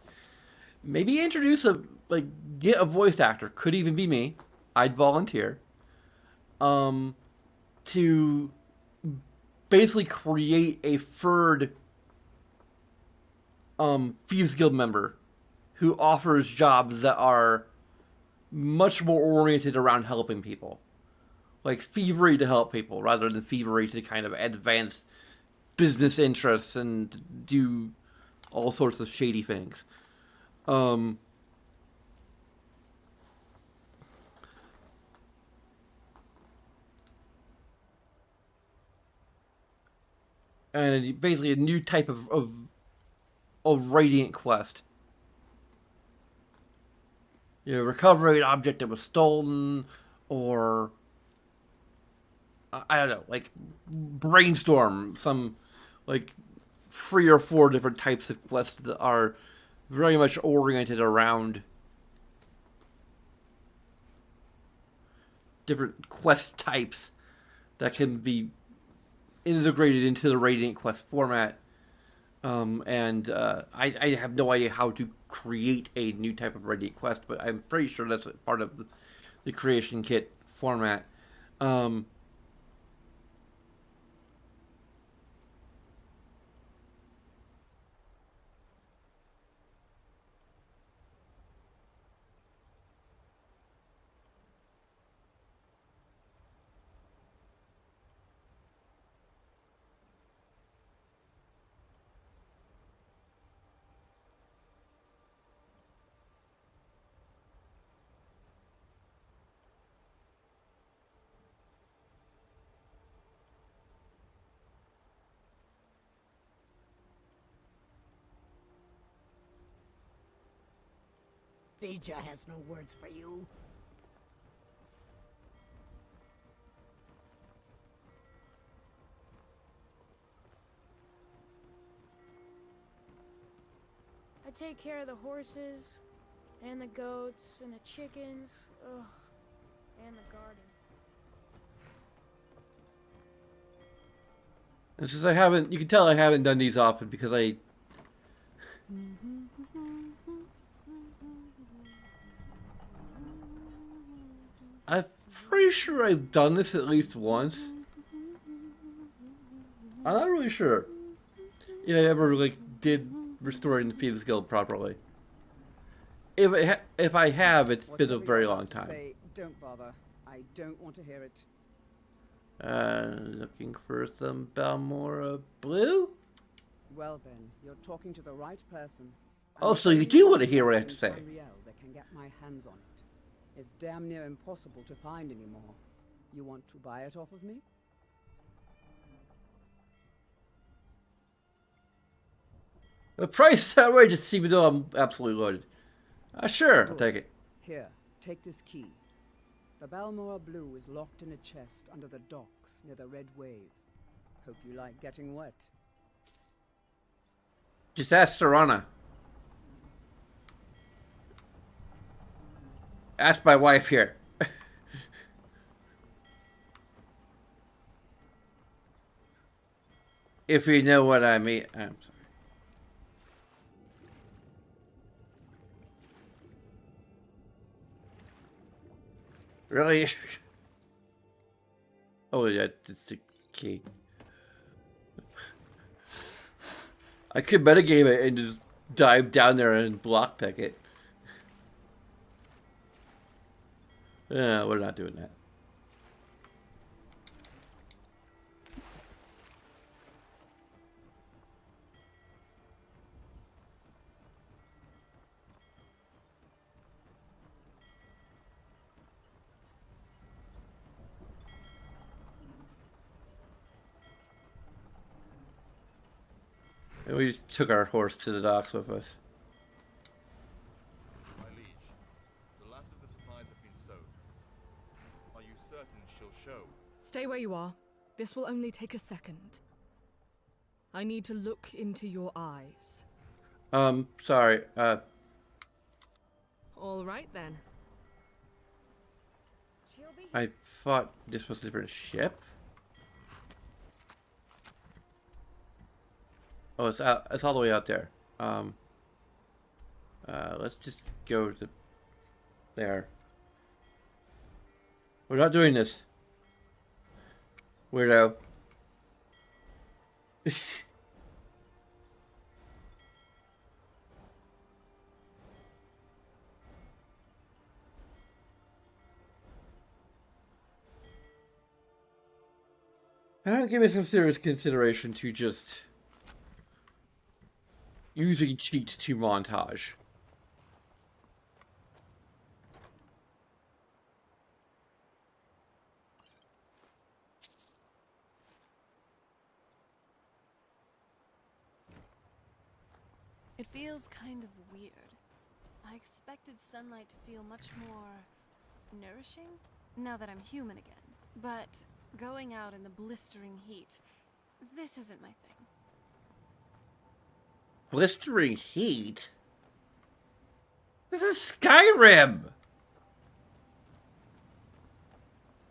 Maybe introduce get a voice actor, could even be me. I'd volunteer. To basically create a third Thieves Guild member who offers jobs that are much more oriented around helping people. Like thievery to help people rather than thievery to kind of advance business interests and do all sorts of shady things. And basically a new type of Radiant quest. You know, recover an object that was stolen, or I don't know, like brainstorm some like 3 or 4 different types of quests that are very much oriented around different quest types that can be integrated into the Radiant quest format. I have no idea how to create a new type of ready quest, but I'm pretty sure that's part of the creation kit format. Deja has no words for you. I take care of the horses, and the goats, and the chickens, ugh, and the garden. And since I haven't, you can tell I haven't done these often because I'm pretty sure I've done this at least once. I'm not really sure if I ever did Restoring the Thieves Guild properly. If I have, it's been a very long time. Say, don't bother. I don't want to hear it. Looking for some Balmora Blue? Well then, you're talking to the right person. Oh, so you do want to hear what I have to say. That can get my hands on it. It's damn near impossible to find anymore. You want to buy it off of me? The price is outrageous, even though I'm absolutely loaded. Sure, I'll take it. Here, take this key. The Balmora Blue is locked in a chest under the docks near the Red Wave. Hope you like getting wet. Just ask Serana. Ask my wife here. If you know what I mean. I'm sorry. Really? Oh, yeah, it's the key. I could metagame it and just dive down there and block pick it. We're not doing that. And we just took our horse to the docks with us. My liege, the last of the supplies have been stowed. Are you certain she'll show? Stay where you are. This will only take a second. I need to look into your eyes. Sorry, All right then. I thought this was a different ship. Oh, it's out. It's all the way out there. Let's just go to there. We're not doing this. Weirdo. Give me some serious consideration to just using cheats to montage. It feels kind of weird. I expected sunlight to feel much more nourishing now that I'm human again. But going out in the blistering heat, this isn't my thing. Blistering heat? This is Skyrim!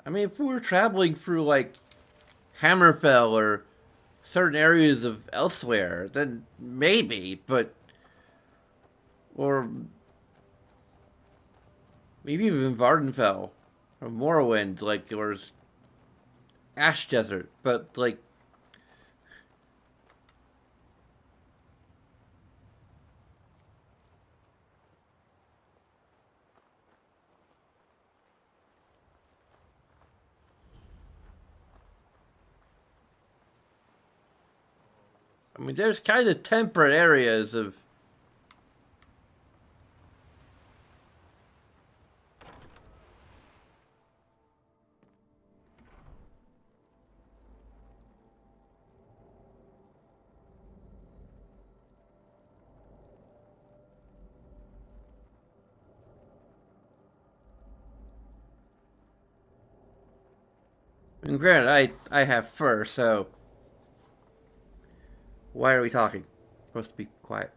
I mean, if we were traveling through, like, Hammerfell or certain areas of elsewhere, then maybe, but or maybe even Vardenfell or Morrowind, like, or Ash Desert, but like. I mean, there's kind of temperate areas of. I mean, granted, I have fur, so why are we talking? We're supposed to be quiet.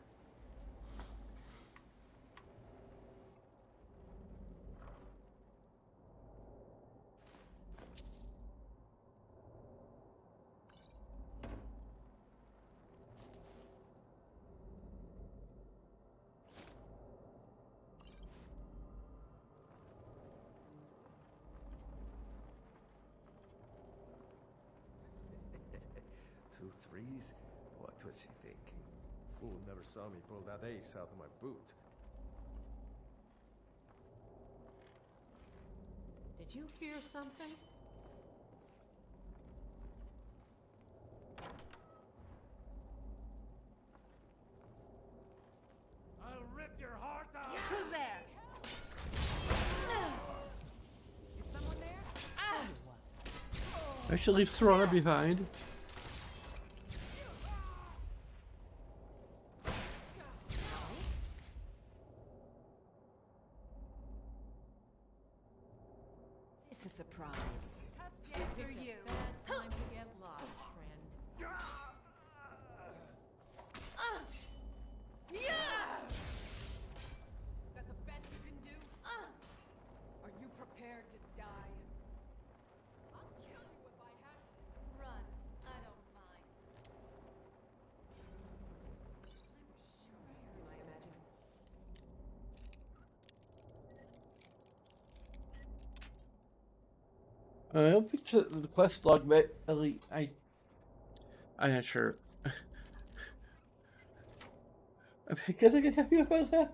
Two threes? What was he thinking? Fool never saw me pull that ace out of my boot. Did you hear something? I'll rip your heart out! Who's there? Is someone there? I should leave Serana behind. It's a surprise. Tough day for you. Bad time to get lost, friend. That the best you can do? Are you prepared to die? I'll kill you if I have to. Run. I don't mind. Am I imagining? I don't think the quest log met Ellie. I'm not sure. I guess I can help you about that.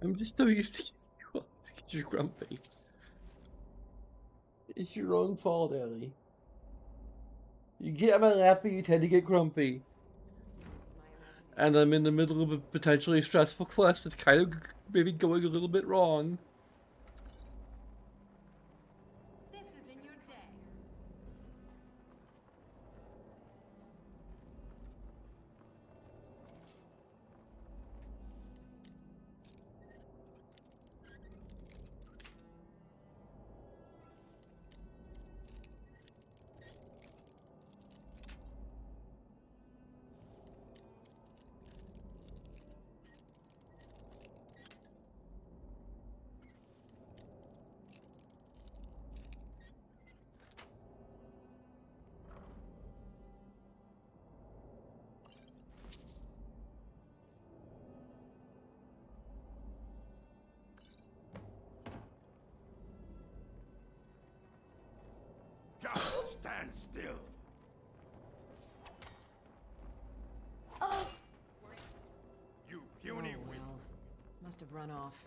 I'm just so used to you because you're grumpy. It's your own fault, Ellie. You get on my lap and you tend to get grumpy. And I'm in the middle of a potentially stressful quest that's kind of maybe going a little bit wrong. This isn't your day. Just stand still. You puny Oh, well. Must have run off.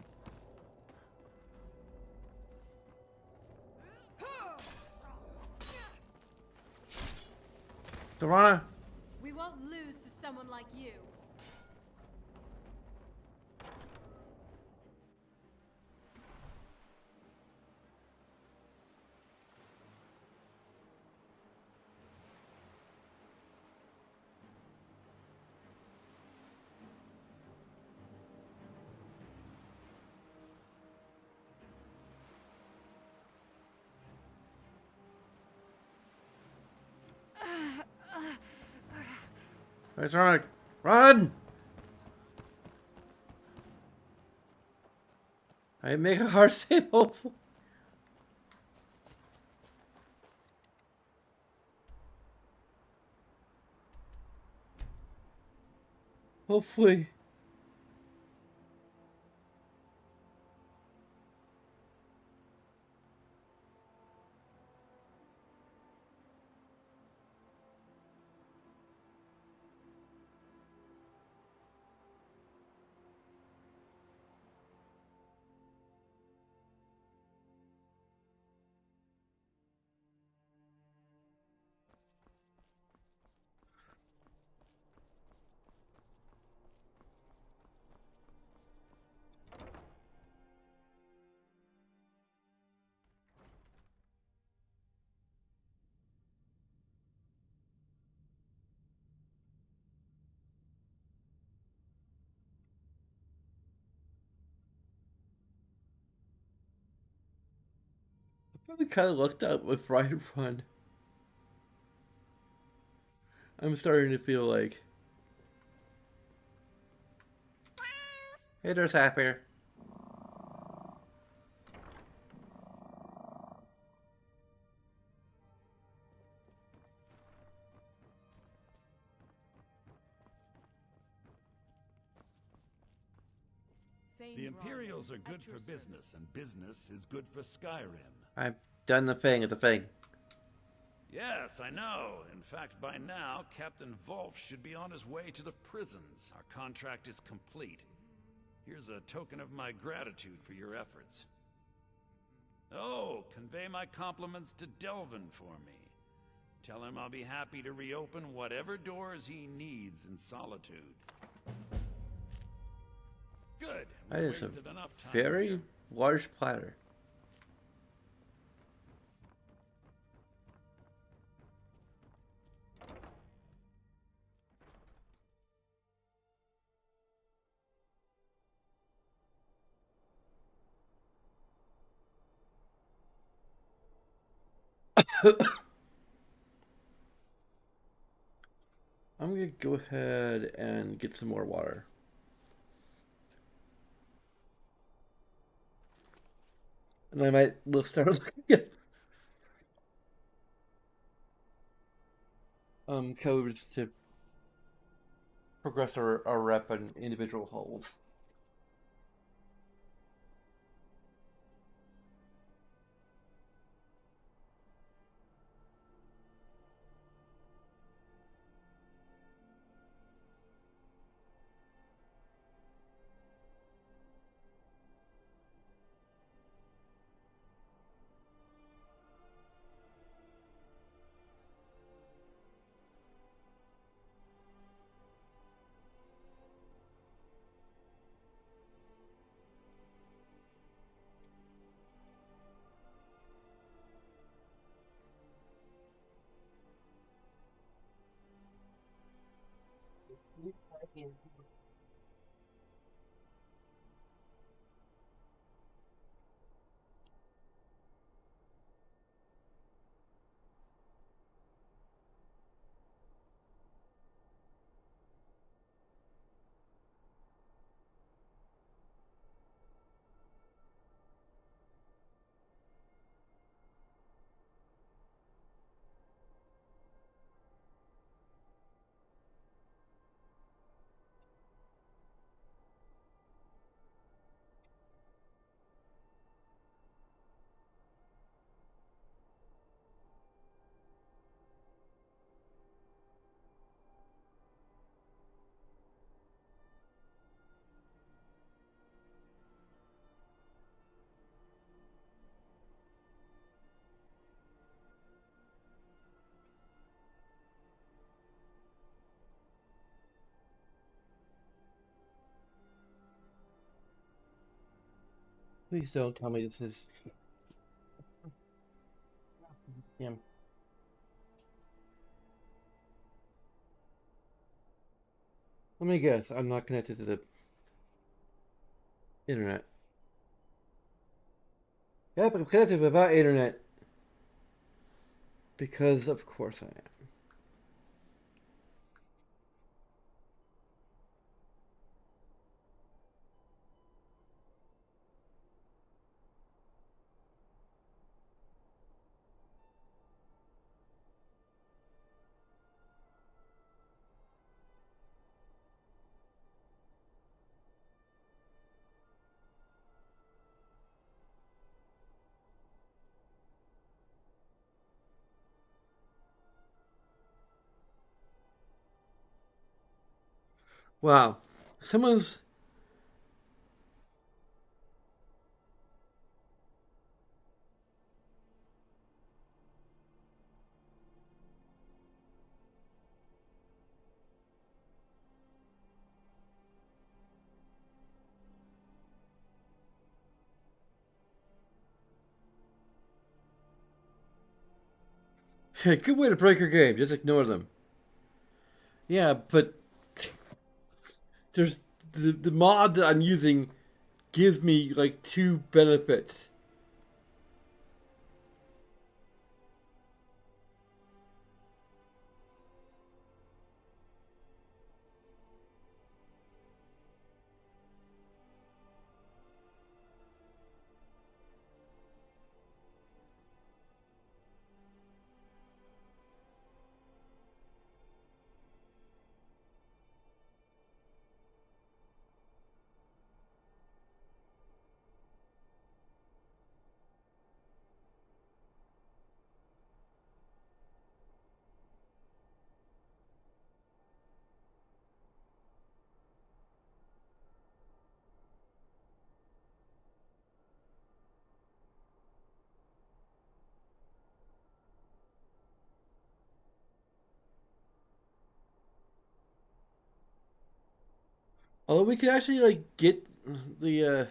Serana! We won't lose to someone like you. Hey, Serana! Run! I make a hard save hopeful. Hopefully. I probably kind of looked up with right in front. I'm starting to feel like. Hey, there's Happier. The Imperials are good for business, and business is good for Skyrim. I've done the thing. It's a thing. Yes, I know. In fact, by now, Captain Wolf should be on his way to the prisons. Our contract is complete. Here's a token of my gratitude for your efforts. Oh, convey my compliments to Delvin for me. Tell him I'll be happy to reopen whatever doors he needs in Solitude. Good. That is a wasted enough time very here. large platter. I'm gonna go ahead and get some more water. And I might start looking at codes to progress our rep and individual holds. Please don't tell me this is him. Let me guess, I'm not connected to the internet. Yep, I'm connected without internet. Because of course I am. Wow. Someone's... Good way to break your game. Just ignore them. Yeah, but there's the mod that I'm using gives me like 2 benefits. Although we could actually like get the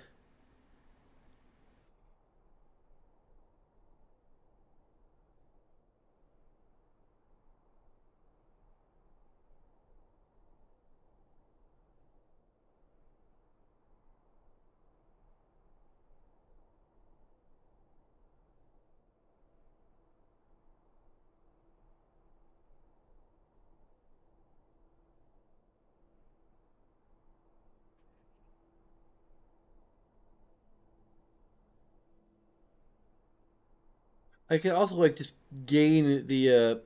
I can also like just gain the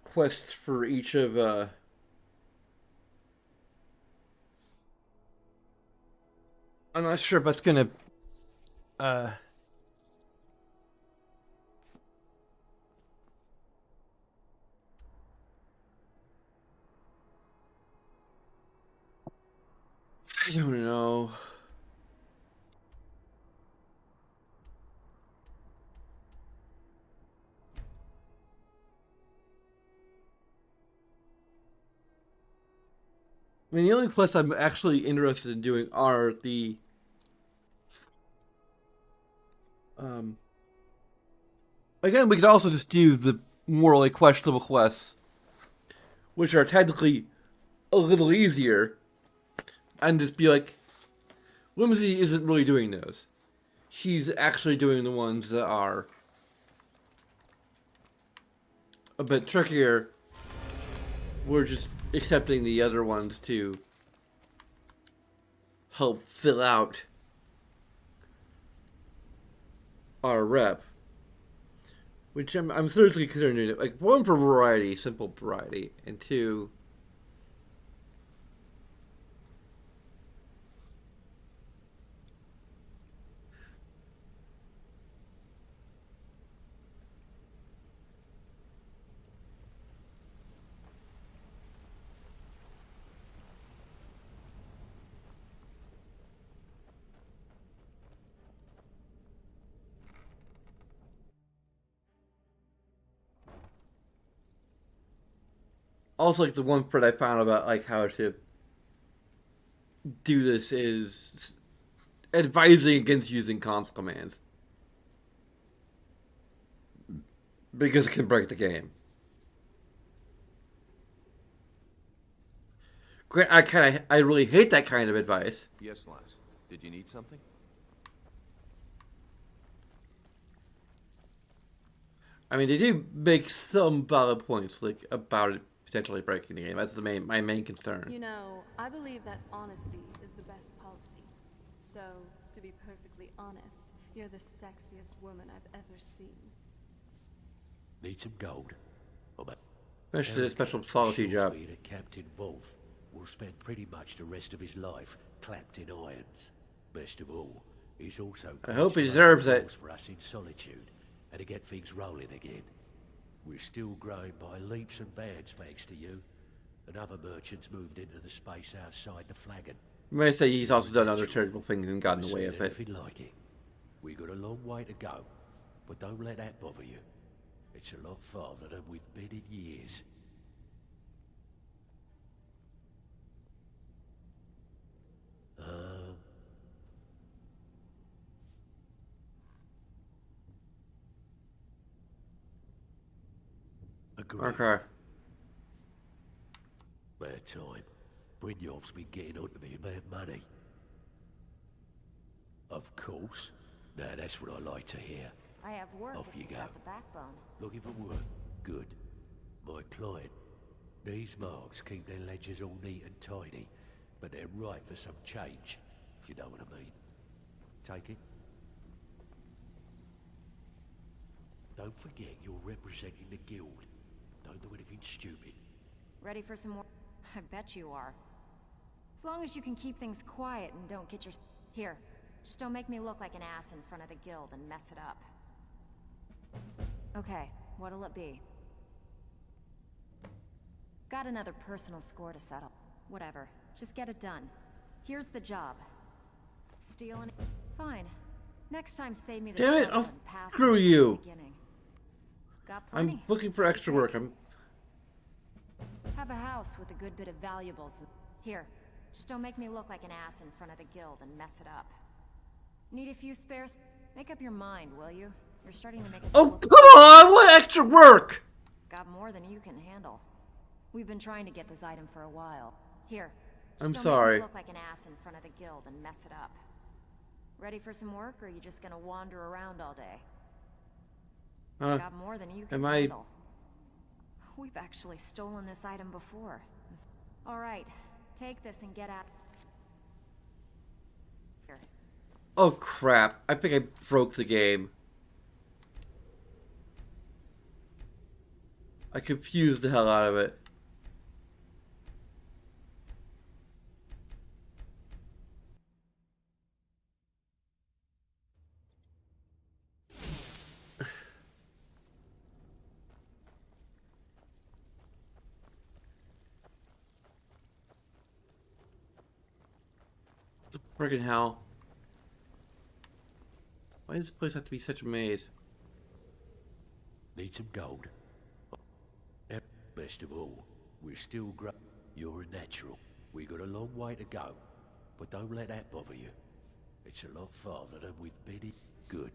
quests for each of I'm not sure if that's gonna uh I don't know. I mean, the only quests I'm actually interested in doing are the again, we could also just do the morally questionable quests, which are technically a little easier, and just be like, Whimsy isn't really doing those. She's actually doing the ones that are a bit trickier. We're just accepting the other ones to help fill out our rep. Which I'm seriously considering doing it. Like, 1 for variety, simple variety, and 2... Also, like, the one part I found about, like, how to do this is advising against using const commands. Because it can break the game. I really hate that kind of advice. Yes, lass. Did you need something? I mean, they do make some valid points, like, about it potentially breaking the game. That's my main concern. You know, I believe that honesty is the best policy. So, to be perfectly honest, you're the sexiest woman I've ever seen. Need some gold? Especially the special solitude job. Me that Captain Wolf will spend pretty much the rest of his life clapped in irons. Best of all, he's also I hope he deserves it. for us in solitude and to get things rolling again. We're still growing by leaps and bounds thanks to you. And other merchants moved into the space outside the flagon. You may say he's also done other terrible things and gotten away with it. Anything like it. We got a long way to go, but don't let that bother you. It's a lot farther than we've been in years. Agreed. Okay. Bad time. Brynjolf's been getting on to me about money. Of course. Now that's what I like to hear. I have work Off if you you've go. got the backbone. Looking for work. Good. My client. These marks keep their ledgers all neat and tidy, but they're right for some change, if you know what I mean. Take it. Don't forget you're representing the guild. Don't do anything stupid. Ready for some more? I bet you are. As long as you can keep things quiet and don't get your... Here, just don't make me look like an ass in front of the guild and mess it up. Okay, what'll it be? Got another personal score to settle. Whatever, just get it done. Here's the job. Steal an... Fine. Next time save me the Damn it! trouble Oh, and pass screw on at the you! beginning. Got plenty. I'm looking for extra work. Have a house with a good bit of valuables. Here, just don't make me look like an ass in front of the guild and mess it up. Need a few spares? Make up your mind, will you? You're starting to make us Oh, look... come on! What extra work? Got more than you can handle. We've been trying to get this item for a while. Here, just I'm don't sorry. make me look like an ass in front of the guild and mess it up. Ready for some work, or are you just gonna wander around all day? Got more than you can handle. We've actually stolen this item before. All right, take this and get out. Here. Oh crap! I think I broke the game. I confused the hell out of it. Friggin' hell. Why does this place have to be such a maze? Need some gold. Best of all, we're still growing. You're a natural. We got a long way to go, but don't let that bother you. It's a lot farther than we've been in. Good.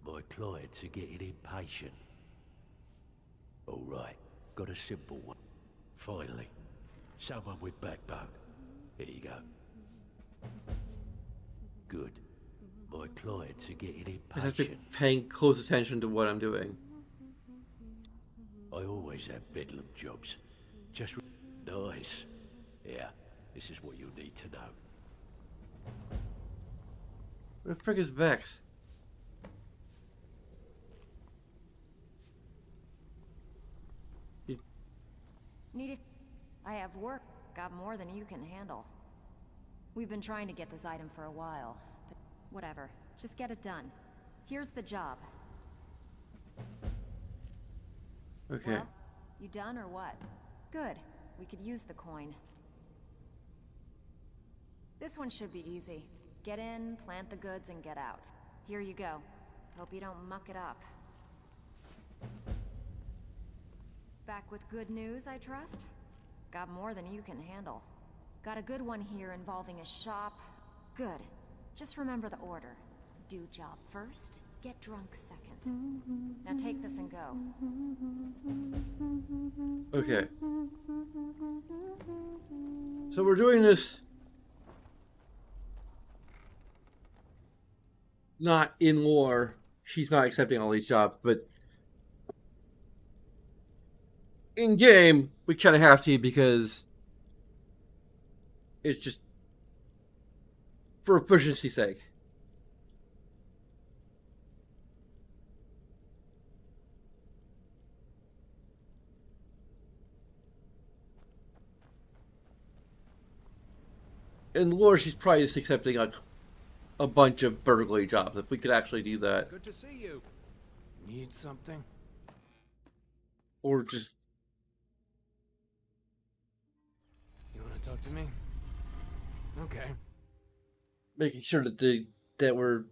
My clients are getting impatient. All right, got a simple one. Finally, someone with backbone. Here you go. Good. My clients are getting I have to be impatient. paying close attention to what I'm doing. I always have bedlam jobs. Just nice. Yeah, this is what you need to know. Where the frick is Vex? Need it? I have work. Got more than you can handle. We've been trying to get this item for a while, but whatever. Just get it done. Here's the job. Okay. Well, you done or what? Good. We could use the coin. This one should be easy. Get in, plant the goods, and get out. Here you go. Hope you don't muck it up. Back with good news, I trust? Got more than you can handle. Got a good one here involving a shop. Good. Just remember the order. Do job first, get drunk second. Now take this and go. Okay. So we're doing this not in lore. She's not accepting all these jobs, but in game we kind of have to because it's just for efficiency's sake. In lore, she's probably just accepting a bunch of burglary jobs. If we could actually do that. Good to see you. Need something? Or just... You want to talk to me? Okay. making sure that we're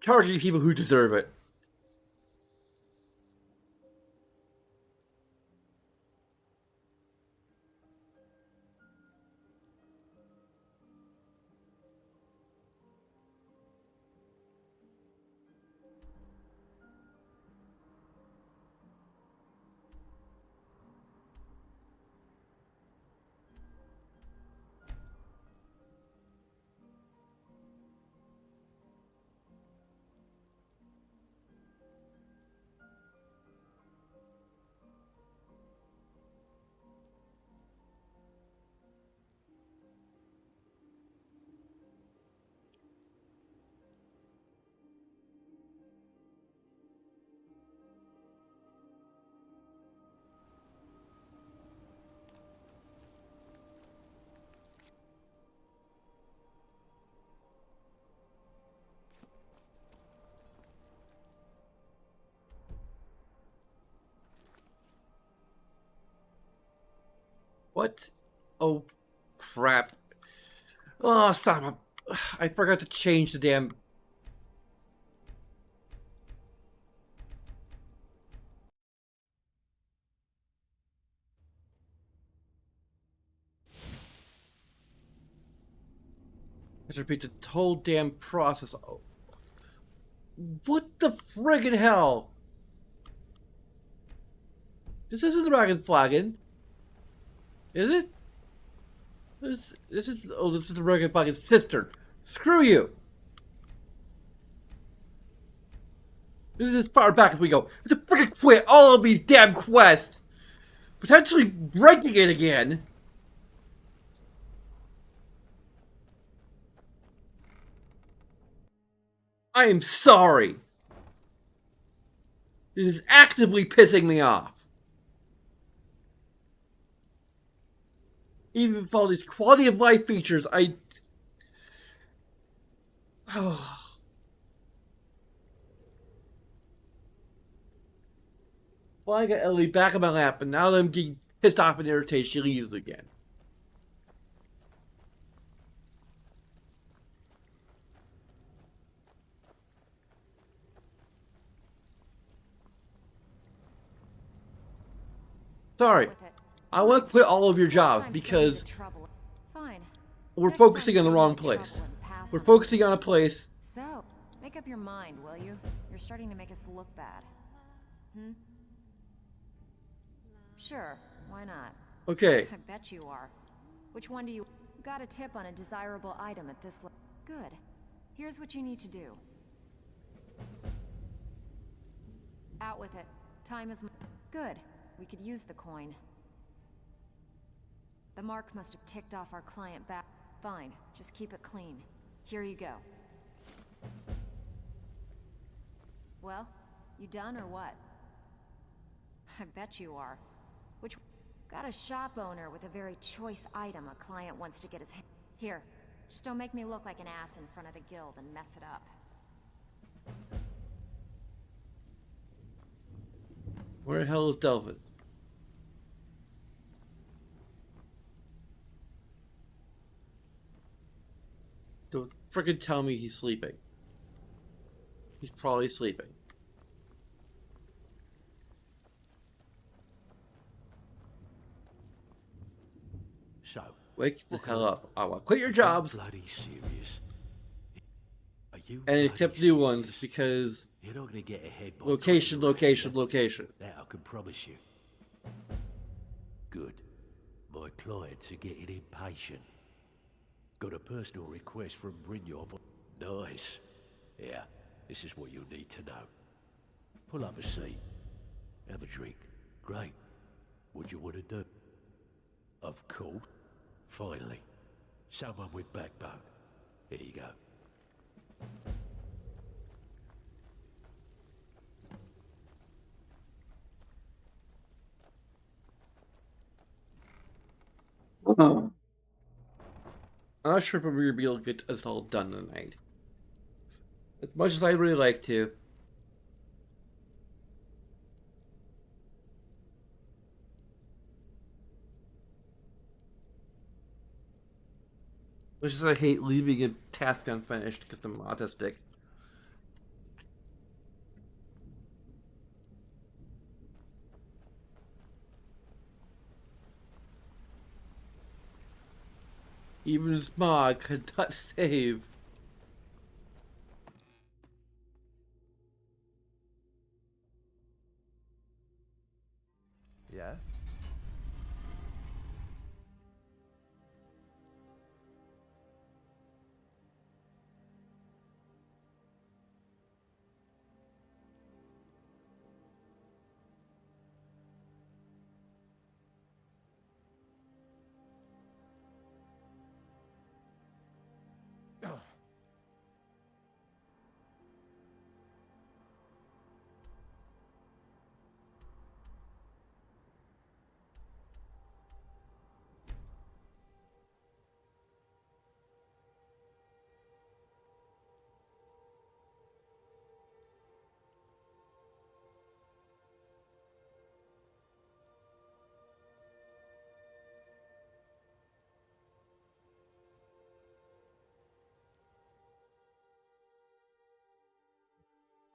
targeting people who deserve it. What? Oh, crap. Oh, stop. I forgot to change the damn... Let's repeat the whole damn process. Oh. What the friggin' hell? This isn't the Dragon Flagon. Is it? This is... Oh, this is the Dragon Flagon's sister. Screw you! This is as far back as we go. We have to freaking quit all of these damn quests! Potentially breaking it again! I am sorry! This is actively pissing me off. Even with all these quality of life features, well, I got Ellie back in my lap, and now that I'm getting pissed off and irritated, she leaves again. Sorry. I want to quit all of your jobs because we're focusing on the wrong place. We're focusing on a place. So, make up your mind, will you? You're starting to make us look bad. Sure, why not? Okay. I bet you are. Which one do you... Got a tip on a desirable item at this Good. Here's what you need to do. Out with it. Time is... Good. We could use the coin. The mark must have ticked off our client back. Fine, just keep it clean. Here you go. Well, you done or what? I bet you are. Which... Got a shop owner with a very choice item a client wants to get his hand... Here, just don't make me look like an ass in front of the guild and mess it up. Where the hell is Delvin? Don't frickin' tell me he's sleeping. He's probably sleeping. So, wake the hell up. I want to quit your jobs. Bloody serious. Are you and accept new ones because you're not going to get ahead by location. That I can promise you. Good. My clients are getting impatient. Got a personal request from Brynjolf. Nice. Yeah, this is what you need to know. Pull up a seat. Have a drink. Great. What do you want to do? Of course. Finally. Someone with backbone. Here you go. I'm not sure if we're going to be able to get this all done tonight. As much as I'd really like to. Which is I hate leaving a task unfinished because I'm autistic. Even Smog could not save. Yeah?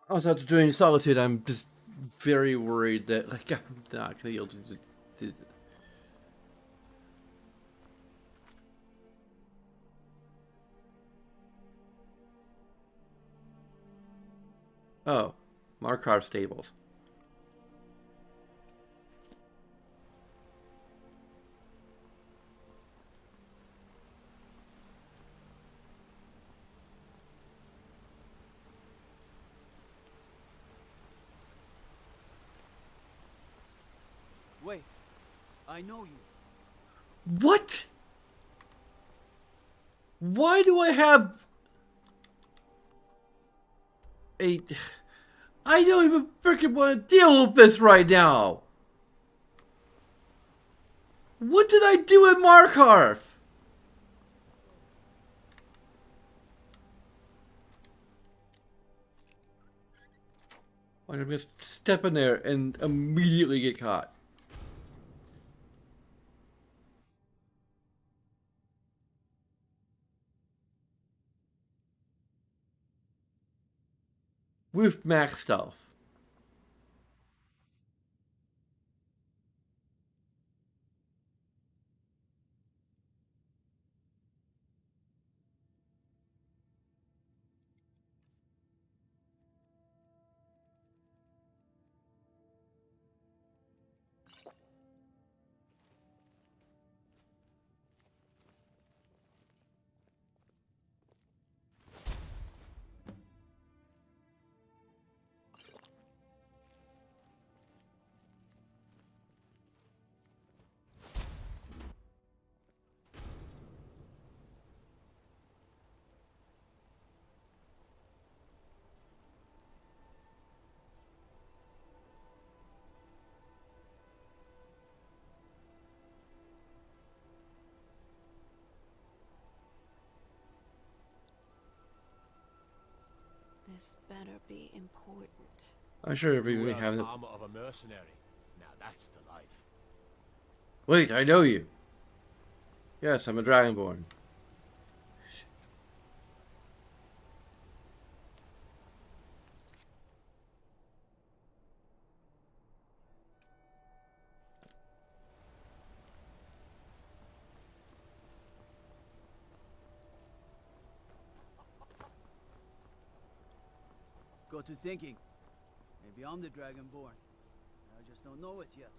Also, after doing Solitude, I'm just very worried that like I'm not gonna be able to do. Oh, Markarth stables. Wait, I know you. What? Why do I have a... I don't even freaking want to deal with this right now. What did I do in Markarth? I'm just step in there and immediately get caught. With max stuff. This better be important. I'm sure You everybody wear have the it. armor of a mercenary. Now that's the life. Wait, I know you. Yes, I'm a Dragonborn. Got to thinking. Maybe I'm the Dragonborn. I just don't know it yet.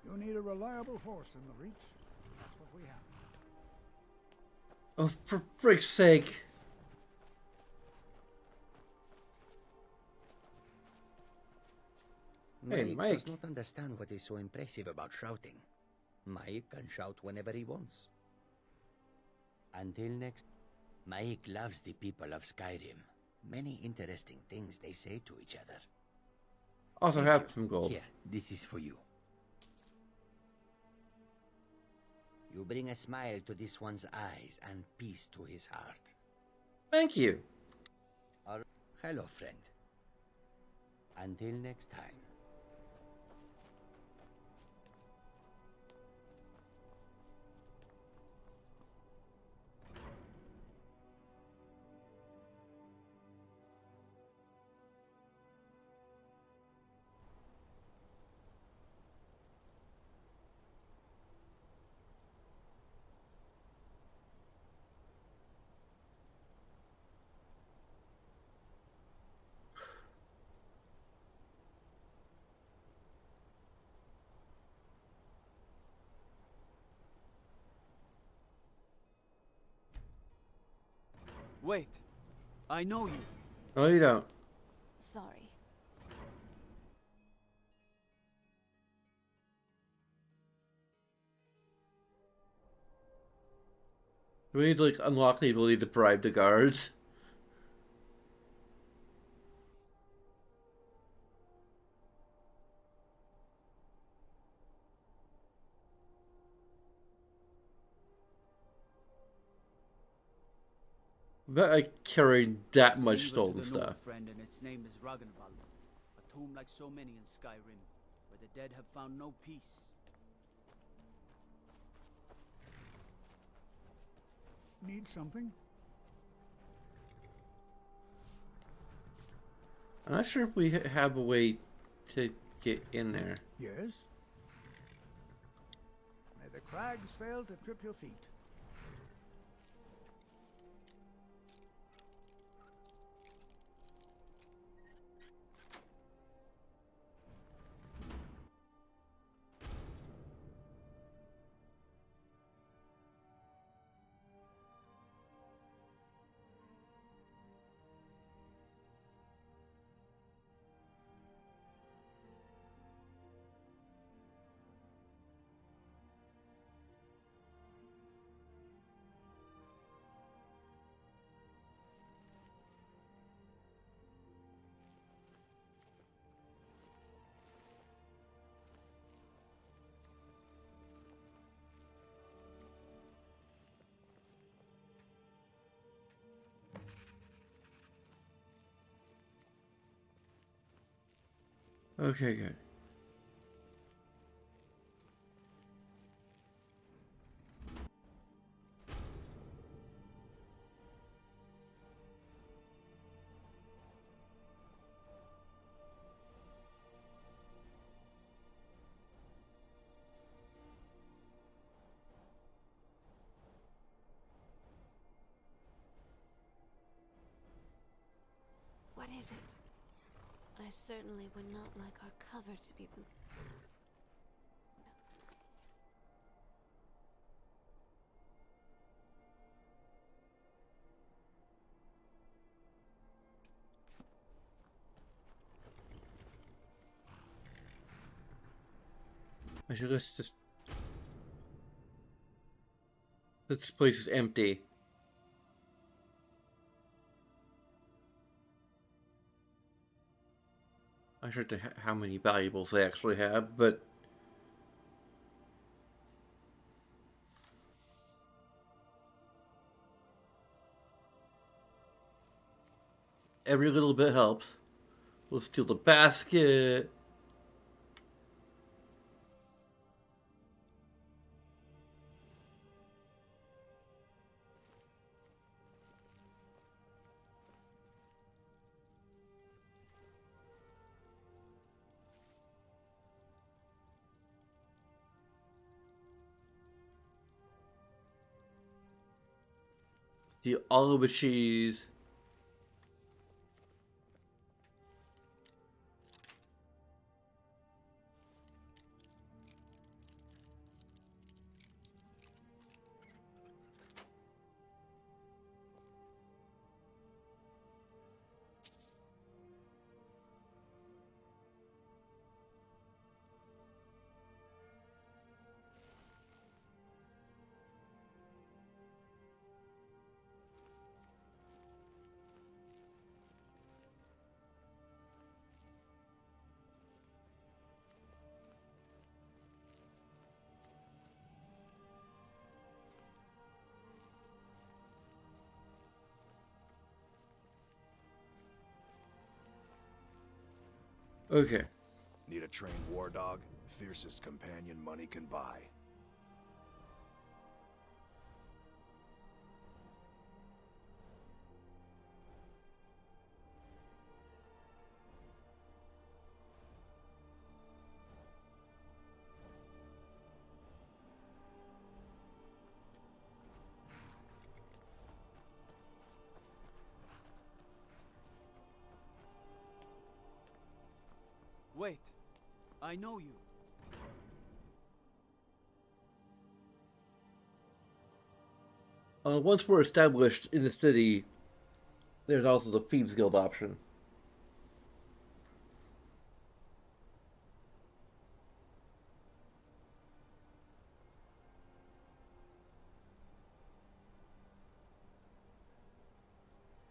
You need a reliable horse in the Reach. That's what we have. Oh, for frick's sake. Hey, Mike Mike. does not understand what is so impressive about shouting. Mike can shout whenever he wants. Until next... Mike loves the people of Skyrim. Many interesting things they say to each other. Also Thank have you. some gold. Here, this is for you. You bring a smile to this one's eyes and peace to his heart. Thank you. Hello, friend. Until next time. Wait. I know you. No, you don't. Sorry. We need to like unlock the ability to bribe the guards. Bet I carried that much River stolen to the stuff. north, friend, and its name is Ragnvald. A tomb like so many in Skyrim, where the dead have found no peace. Need something? I'm not sure if we have a way to get in there. Yes. May the crags fail to trip your feet. Okay, good. What is it? I certainly would not like our cover to be blue. Actually, let's just... This place is empty. I'm not sure how many valuables they actually have, but... Every little bit helps. We'll steal the basket. Steal all of the cheese. Okay. Need a trained war dog? Fiercest companion money can buy. Wait. I know you. Once we're established in the city, there's also the Thieves Guild option.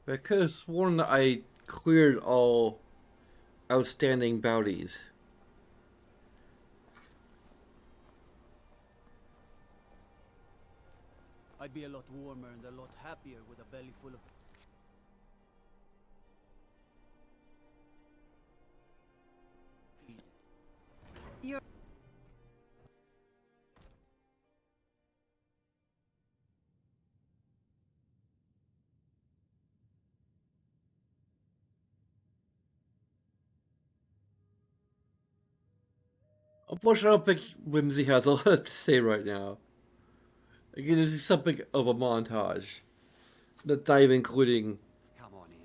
I could have sworn that I cleared all outstanding bounties. I'd be a lot warmer and a lot happier with a belly full of... You're... Unfortunately, I don't think Whimsy has a lot to say right now. Again, this is something of a montage. Not even including Come on in.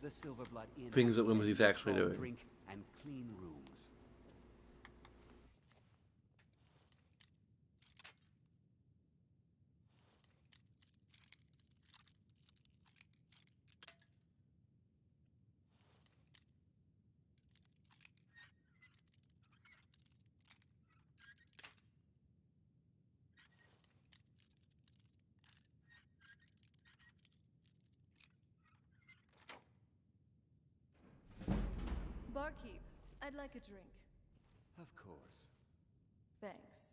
The Silverblood Inn things has that Whimsy's plenty of actually strong doing. drink and clean rooms. Barkeep, I'd like a drink. Of course. Thanks.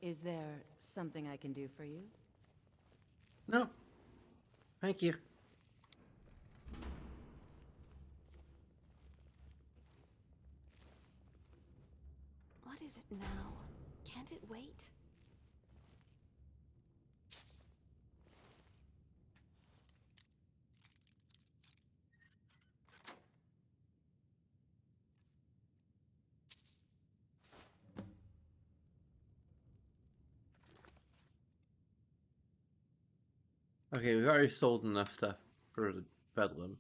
Is there something I can do for you? No. Thank you. What is it now? Can't it wait? Okay, we've already sold enough stuff for the Bedlam.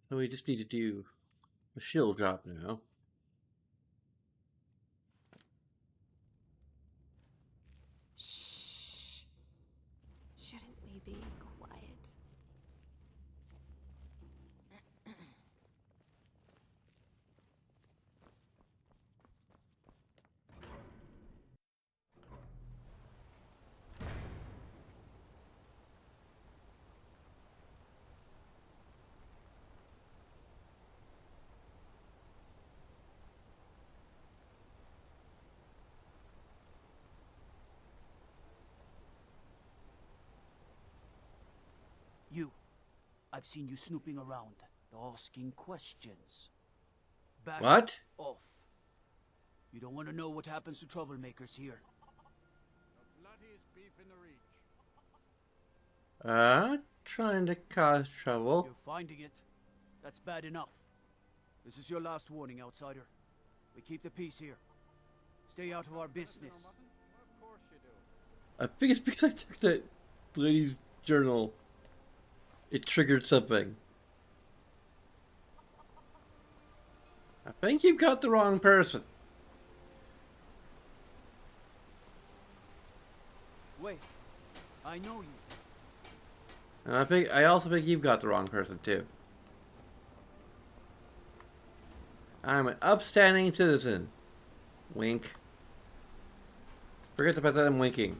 So we just need to do a shield drop now. Shh. Shouldn't we be quiet? You. I've seen you snooping around, asking questions. Back What? off. You don't want to know what happens to troublemakers here. The bloodiest beef in the reach. Trying to cause trouble. You're finding it. That's bad enough. This is your last warning, outsider. We keep the peace here. Stay out of our business. Of course you do. I think it's because I took that lady's journal. It triggered something. I think you've got the wrong person. Wait, I know you. And I also think you've got the wrong person too. I'm an upstanding citizen. Wink. Forget the fact that I'm winking.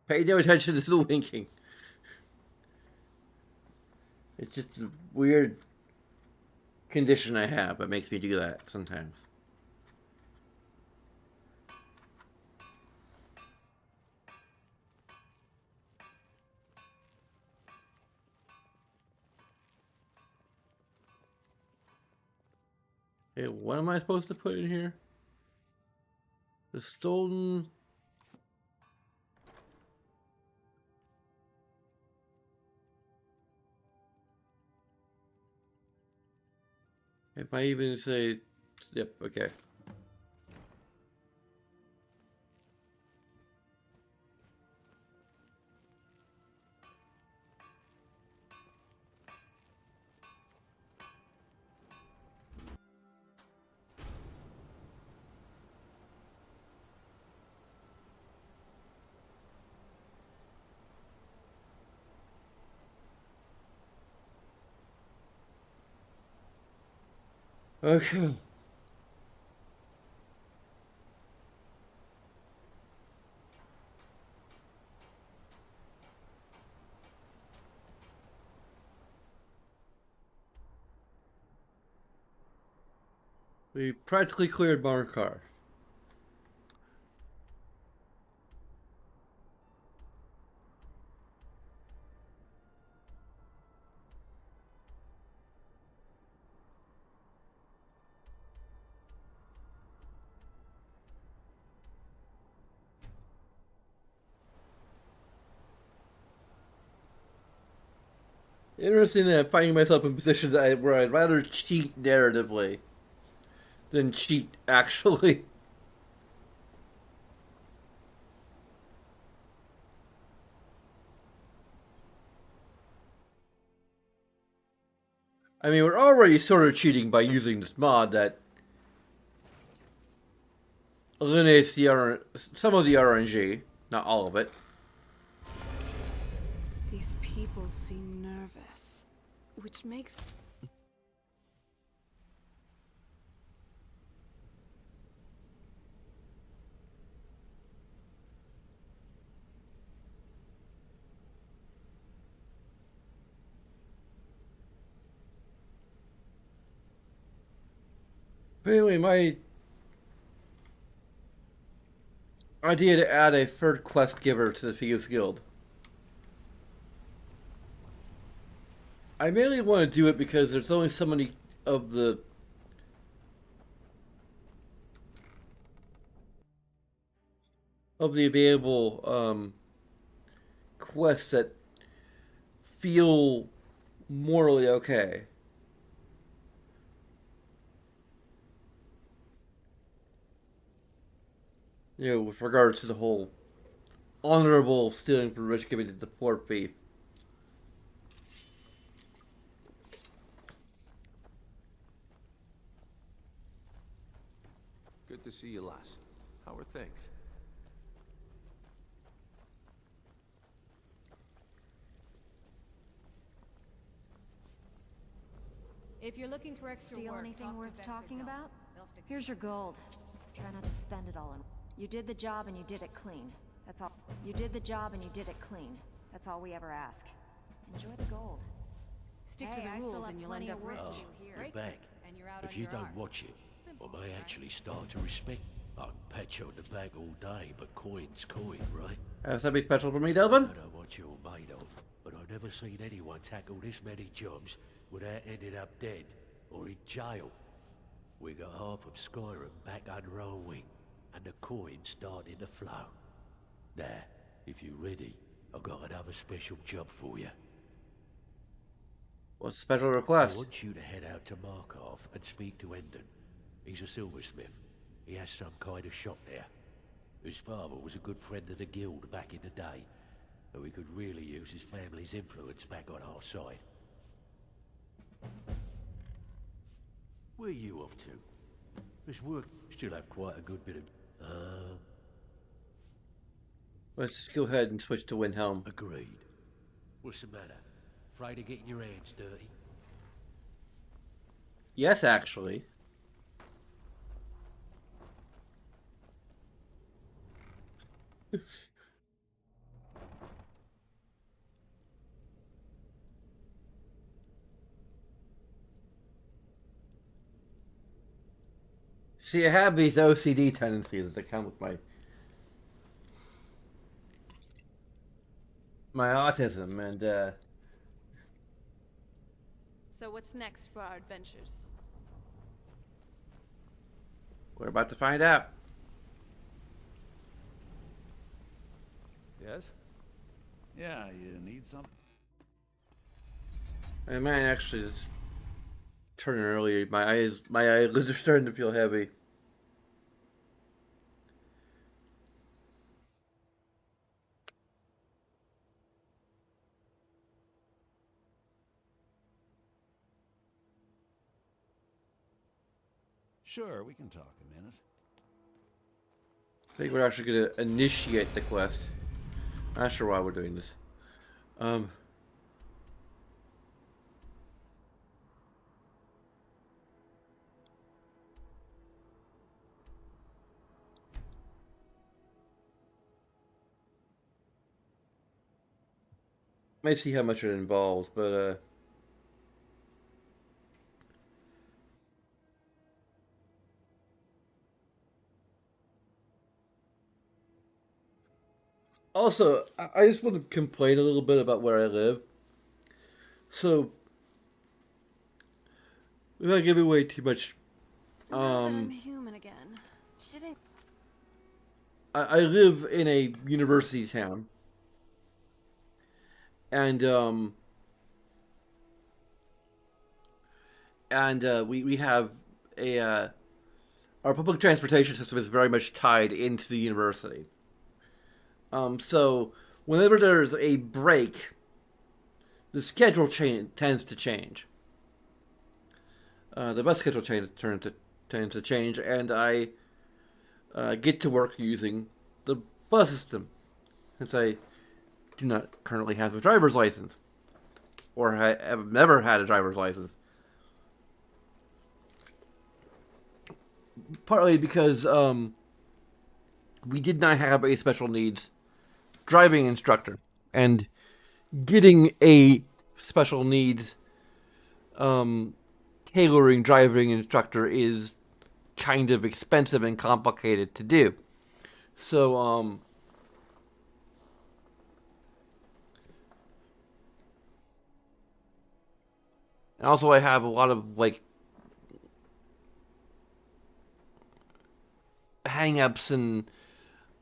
Pay no attention to the winking. It's just a weird condition I have that makes me do that sometimes. Okay, what am I supposed to put in here? The stolen... If I even say... Yep, okay. Okay. We practically cleared Markar. Interesting that I'm finding myself in positions where I'd rather cheat narratively than cheat actually. I mean, we're already sort of cheating by using this mod that eliminates some of the RNG, not all of it. These people seem nervous, which makes... Anyway, my idea to add a third quest giver to the Thieves Guild. I mainly want to do it because there's only so many of the available quests that feel morally okay. You know, with regards to the whole honorable stealing from rich giving to the poor thief. Good to see you, lass. How are things? If you're looking for extra Steal work, anything talk worth to talking Bexar about? They'll fix Here's your gold. Try not to spend it all in. You did the job and you did it clean. That's all. You did the job and you did it clean. That's all we ever ask. Enjoy the gold. Stick Hey, to I the still rules have and you'll plenty end up of work rich. to do here. You're back. And you're out If on you your don't arse. watch it, Simple, I may right? actually start to respect. I can pat you on the back all day, but coin's coin, right? Something special for me, Delvin? I don't know what you're made of, but I've never seen anyone tackle this many jobs without ending up dead or in jail. We got half of Skyrim back under our wing, and the coin's starting to flow. Now, if you're ready, I've got another special job for you. What's the special request? I want you to head out to Markov and speak to Endon. He's a silversmith. He has some kind of shop there. His father was a good friend of the guild back in the day, and we could really use his family's influence back on our side. Where are you off to? This work still have quite a good bit of... Let's just go ahead and switch to Windhelm. Agreed. What's the matter? Afraid of getting your hands dirty? Yes, actually. See, I have these OCD tendencies that come with my autism, and So what's next for our adventures? we're about to find out. Yes? Yeah, you need something? My mind actually just turning earlier. My eyelids are starting to feel heavy. Sure, we can talk a minute. I think we're actually going to initiate the quest. Not sure why we're doing this. Might see how much it involves, but also, I just want to complain a little bit about where I live. So, without giving away too much, Now that I'm human again. Shouldn't... I live in a university town, and we have a our public transportation system is very much tied into the university. So whenever there's a break, the schedule tends to change. The bus schedule tends to change, and I get to work using the bus system, since I do not currently have a driver's license, or have never had a driver's license. Partly because we did not have a special needs driving instructor, and getting a special needs tailoring driving instructor is kind of expensive and complicated to do. So and also I have a lot of hang-ups, and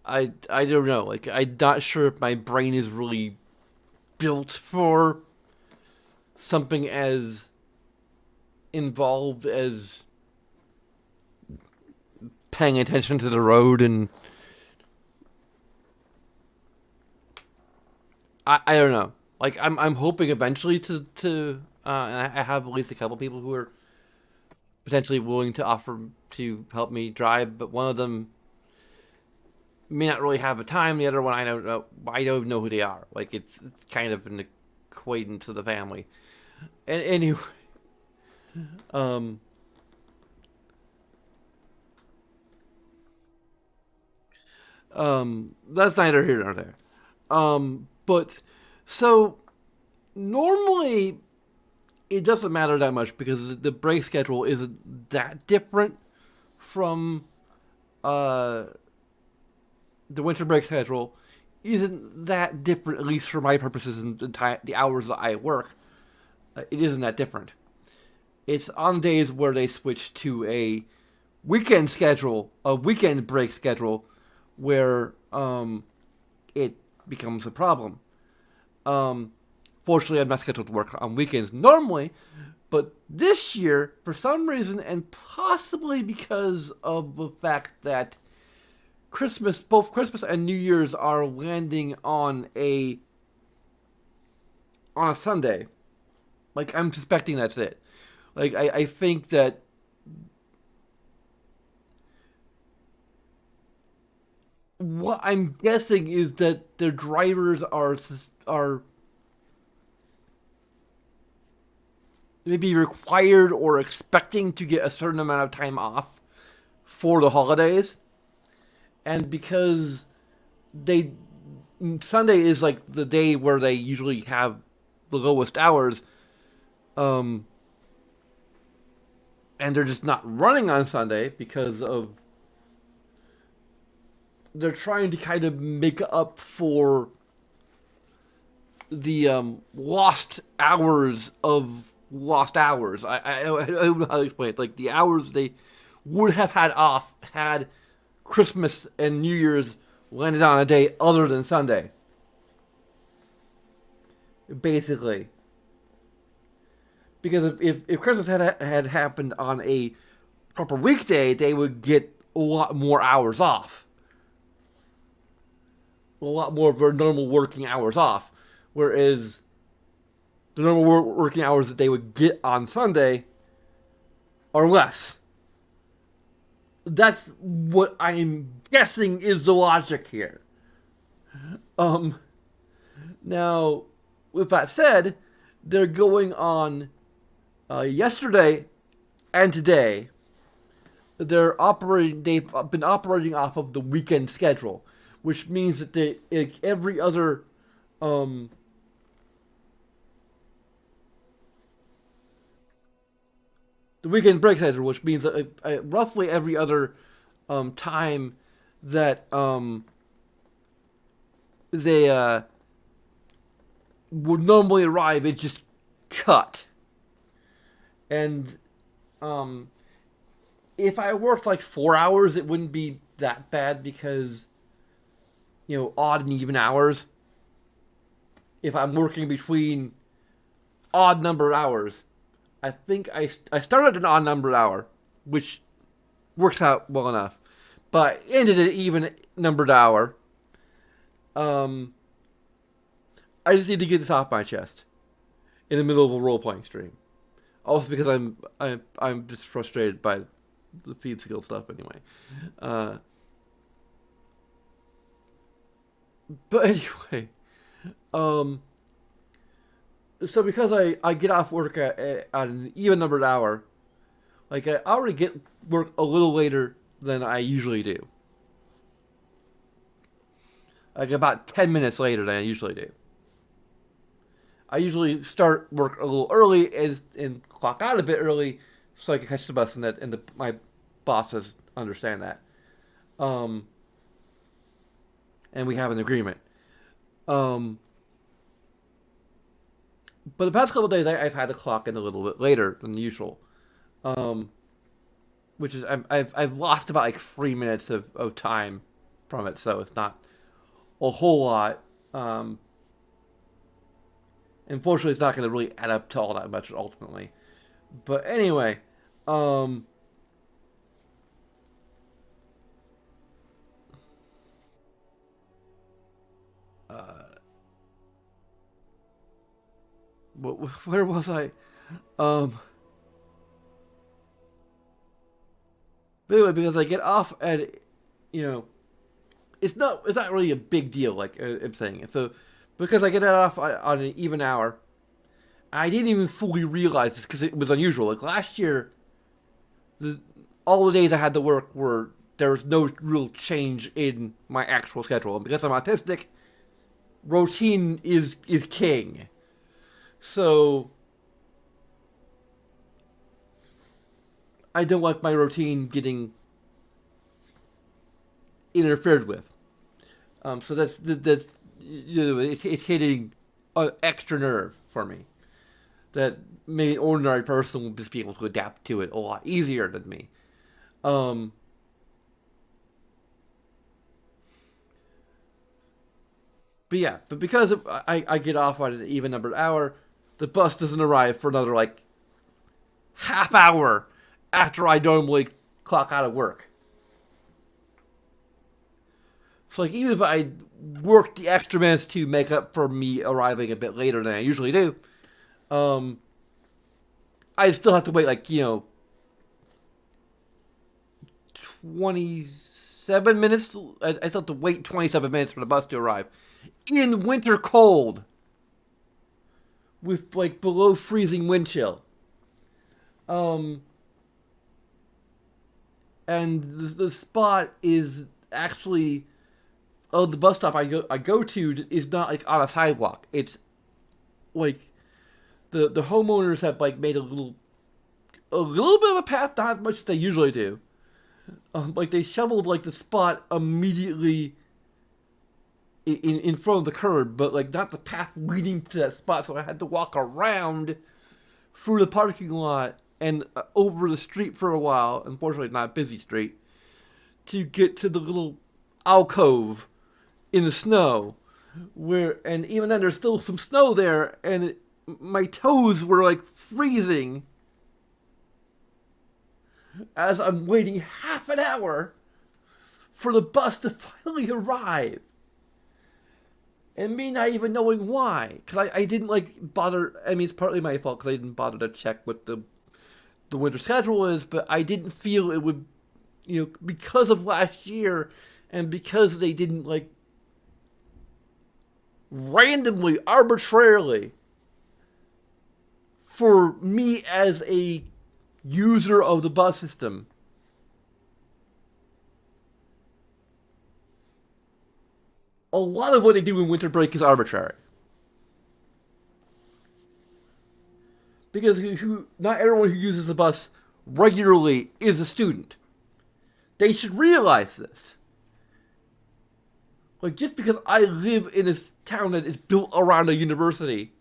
I don't know, I'm not sure if my brain is really built for something as involved as paying attention to the road, and I don't know. I'm hoping eventually to and I have at least a couple people who are potentially willing to offer to help me drive, but one of them may not really have a time. The other one, I don't know. I don't know who they are. It's kind of an acquaintance of the family. And anyway, that's neither here nor there. But so normally it doesn't matter that much because the break schedule isn't that different from the winter break schedule isn't that different, at least for my purposes and the hours that I work. It isn't that different. It's on days where they switch to a weekend schedule, a weekend break schedule, where it becomes a problem. Fortunately, I'm not scheduled to work on weekends normally, but this year, for some reason, and possibly because of the fact that both Christmas and New Year's are landing on a Sunday. Like, I'm suspecting that's it. Like, I think that what I'm guessing is that the drivers are maybe required or expecting to get a certain amount of time off for the holidays, and because Sunday is like the day where they usually have the lowest hours, and they're just not running on Sunday because they're trying to kind of make up for the lost hours of lost hours. I don't know how to explain it. Like, the hours they would have had off had Christmas and New Year's landed on a day other than Sunday. Basically. Because if Christmas had happened on a proper weekday, they would get a lot more hours off. A lot more of their normal working hours off. Whereas the normal working hours that they would get on Sunday are less. That's what I'm guessing is the logic here. Now, with that said, they're going on yesterday and today. They've been operating off of the weekend schedule, which means that every other the weekend break schedule, which means roughly every other time that they would normally arrive, it's just cut. And if I worked like 4 hours, it wouldn't be that bad because, odd and even hours. If I'm working between odd number hours, I think I started an odd numbered hour, which works out well enough, but ended an even numbered hour. I just need to get this off my chest in the middle of a role-playing stream. Also because I'm just frustrated by the Thieves Guild stuff anyway. But anyway, so because I get off work at an even numbered hour, like, I already get work a little later than I usually do. Like, about 10 minutes later than I usually do. I usually start work a little early and clock out a bit early so I can catch the bus, and my bosses understand that. And we have an agreement. But the past couple of days, I've had to clock in a little bit later than usual. Which is, I've lost about like 3 minutes of time from it, so it's not a whole lot. Unfortunately, it's not going to really add up to all that much ultimately. But anyway, where was I? But anyway, because I get off at, it's not really a big deal, like I'm saying. So, because I get off on an even hour, I didn't even fully realize this because it was unusual. Like, last year, all the days I had to work there was no real change in my actual schedule. And because I'm autistic, routine is king. So I don't like my routine getting interfered with. So that's it's hitting an extra nerve for me. That maybe an ordinary person will just be able to adapt to it a lot easier than me. But yeah, but because I get off on an even numbered hour, the bus doesn't arrive for another like half hour after I normally clock out of work. So like even if I worked the extra minutes to make up for me arriving a bit later than I usually do, I still have to wait 27 minutes. I still have to wait 27 minutes for the bus to arrive in winter cold with below freezing wind chill. And the spot is actually the bus stop I go to is not on a sidewalk. It's the homeowners have made a little bit of a path, not as much as they usually do. They shoveled the spot immediately in front of the curb, but not the path leading to that spot. So I had to walk around through the parking lot and over the street for a while. Unfortunately, not a busy street, to get to the little alcove in the snow, and even then there's still some snow there, and my toes were freezing as I'm waiting half an hour for the bus to finally arrive. And me not even knowing why. Because I didn't bother. I mean, it's partly my fault because I didn't bother to check what the winter schedule is, but I didn't feel it would, because of last year and because they didn't randomly, arbitrarily, for me as a user of the bus system, a lot of what they do in winter break is arbitrary. Because not everyone who uses the bus regularly is a student. They should realize this. Just because I live in this town that is built around a university,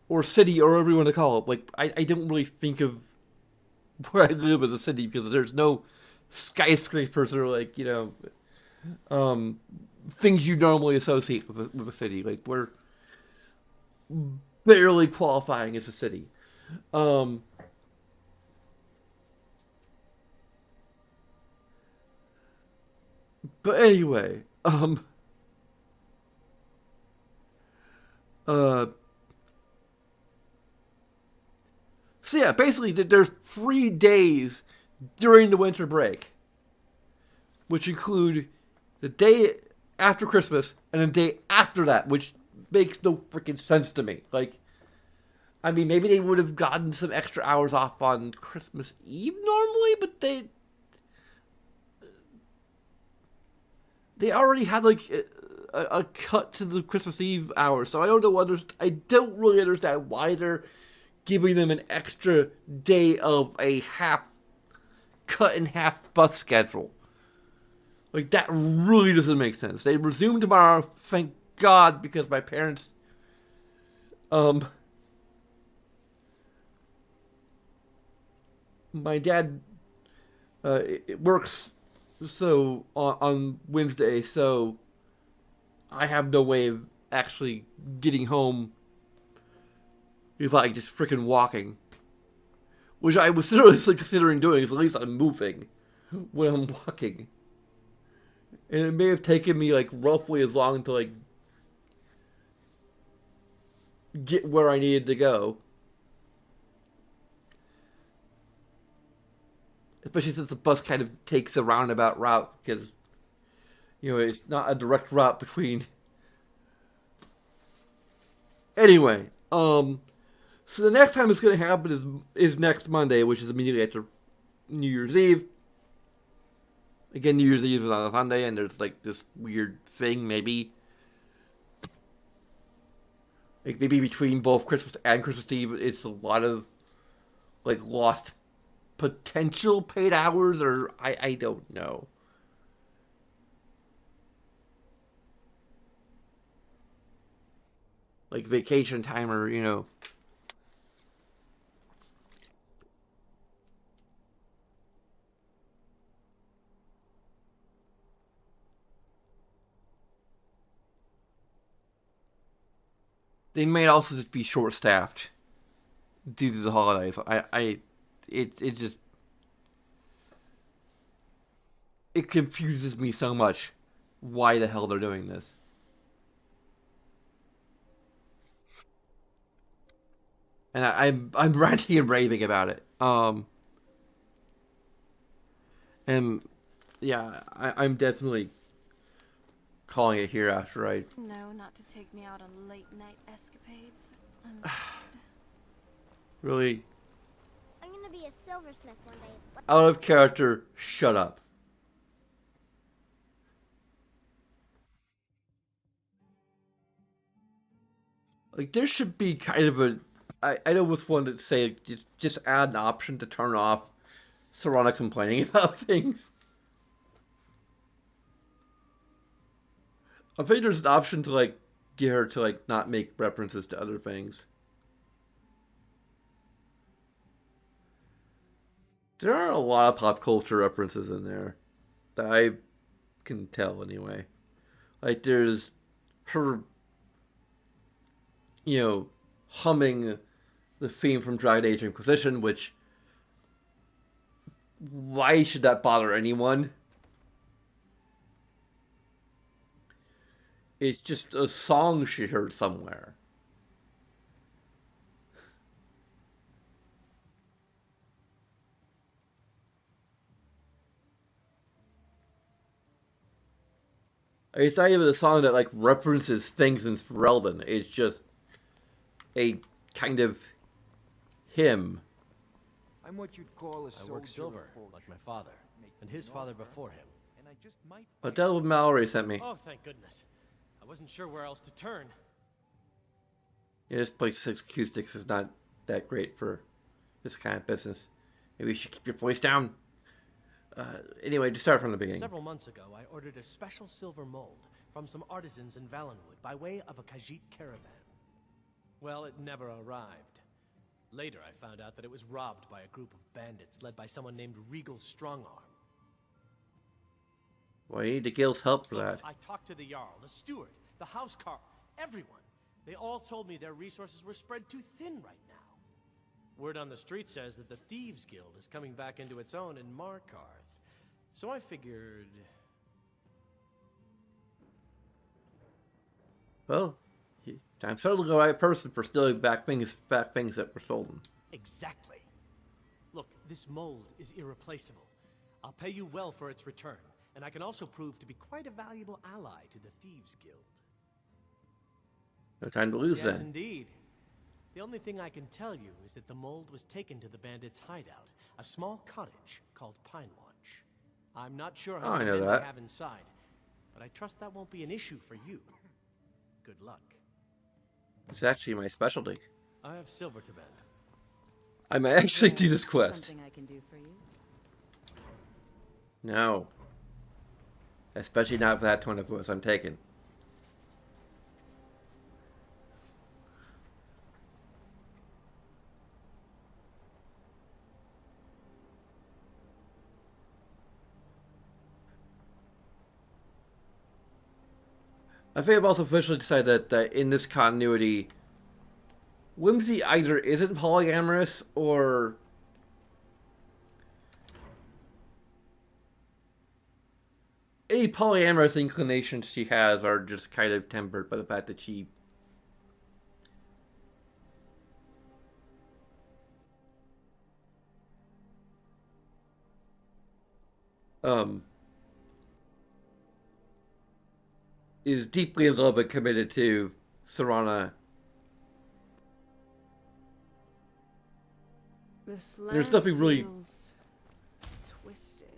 or city, or whatever you want to call it, I don't really think of where I live as a city because there's no skyscrapers or things you normally associate with a city. We're barely qualifying as a city. But anyway, so yeah, basically there's 3 days during the winter break, which include the day after Christmas and the day after that, which makes no freaking sense to me. I mean, maybe they would have gotten some extra hours off on Christmas Eve normally, but they already had a cut to the Christmas Eve hours, so I don't really understand why they're giving them an extra day of a cut in half bus schedule. That really doesn't make sense. They resume tomorrow, thank God, because my parents, my dad, it works on Wednesday, so I have no way of actually getting home if I just freaking walking. Which I was seriously considering doing, because at least I'm moving when I'm walking. And it may have taken me roughly as long to get where I needed to go. Especially since the bus kind of takes a roundabout route, because it's not a direct route between. Anyway, so the next time it's going to happen is next Monday, which is immediately after New Year's Eve. Again, New Year's Eve is on a Sunday, and there's this weird thing, maybe between both Christmas and Christmas Eve, it's a lot of lost potential paid hours, or I don't know. Vacation time, or they may also just be short-staffed due to the holidays. It just it confuses me so much why the hell they're doing this. And I'm ranting and raving about it. And yeah, I'm definitely calling it here after I. No, not to take me out on late night escapades. I'm tired. Really, I'm gonna be a silversmith one day. out of character, shut up. Like, there should be kind of a. I almost wanted to say, just add an option to turn off Serana complaining about things. I think there's an option to, like, get her to, like, not make references to other things. There are a lot of pop culture references in there that I can tell anyway. Like, there's her, you know, humming the theme from Dragon Age Inquisition, which, why should that bother anyone? It's just a song she heard somewhere. It's not even a song that, like, references things in Ferelden. It's just a kind of hymn. I'm what you'd call a soldier. I work silver, like my father, and his father before him. And I just might. Adele Mallory sent me. Oh, thank goodness. I wasn't sure where else to turn. Yeah, this place acoustics is not that great for this kind of business. Maybe you should keep your voice down. Anyway, to start from the beginning. Several months ago, I ordered a special silver mold from some artisans in Valenwood by way of a Khajiit caravan. Well, it never arrived. Later, I found out that it was robbed by a group of bandits led by someone named Regal Strongarm. Well, you need the guild's help for that. I talked to the Jarl, the steward, the housecarl, everyone. They all told me their resources were spread too thin right now. Word on the street says that the Thieves Guild is coming back into its own in Markarth. So I figured... Well, I'm certainly the right person for stealing back things that were stolen. Exactly. Look, this mold is irreplaceable. I'll pay you well for its return, and I can also prove to be quite a valuable ally to the Thieves Guild. No time to lose Yes, then. indeed. The only thing I can tell you is that the mold was taken to the bandits' hideout, a small cottage called Pine Launch. I'm not sure how many I know men that. they have inside, but I trust that won't be an issue for you. Good luck. It's actually my specialty. I have silver to bend. I may actually do this quest. Something I can do for you? No. Especially not for that tone of voice I'm taking. I think I've also officially decided that in this continuity, Whimsy either isn't polyamorous or any polyamorous inclinations she has are just kind of tempered by the fact that she is deeply in love and committed to Serana. This There's land nothing really feels twisted.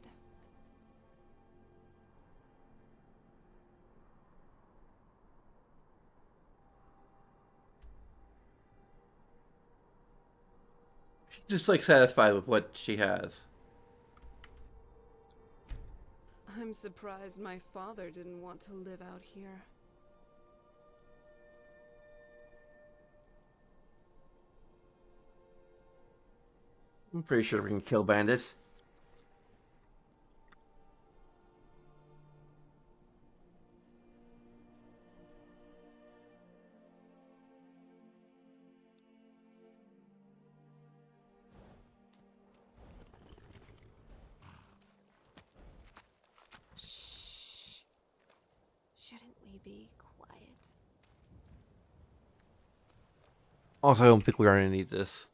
just like satisfied with what she has. I'm surprised my father didn't want to live out here. I'm pretty sure we can kill bandits. maybe quiet. Also, I don't think we're gonna need this.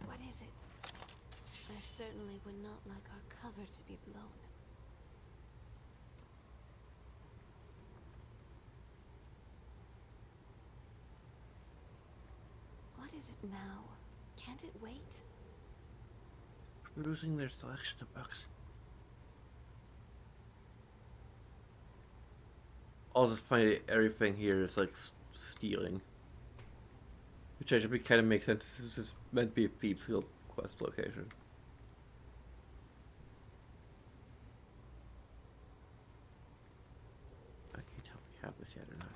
What is it? I certainly would not like our cover to be blown. What is it now? Can't it wait? Losing their selection of books. I'll just find everything here is like stealing. Which actually kind of makes sense. This is meant to be a Thieves Guild quest location. I can't tell if we have this yet or not.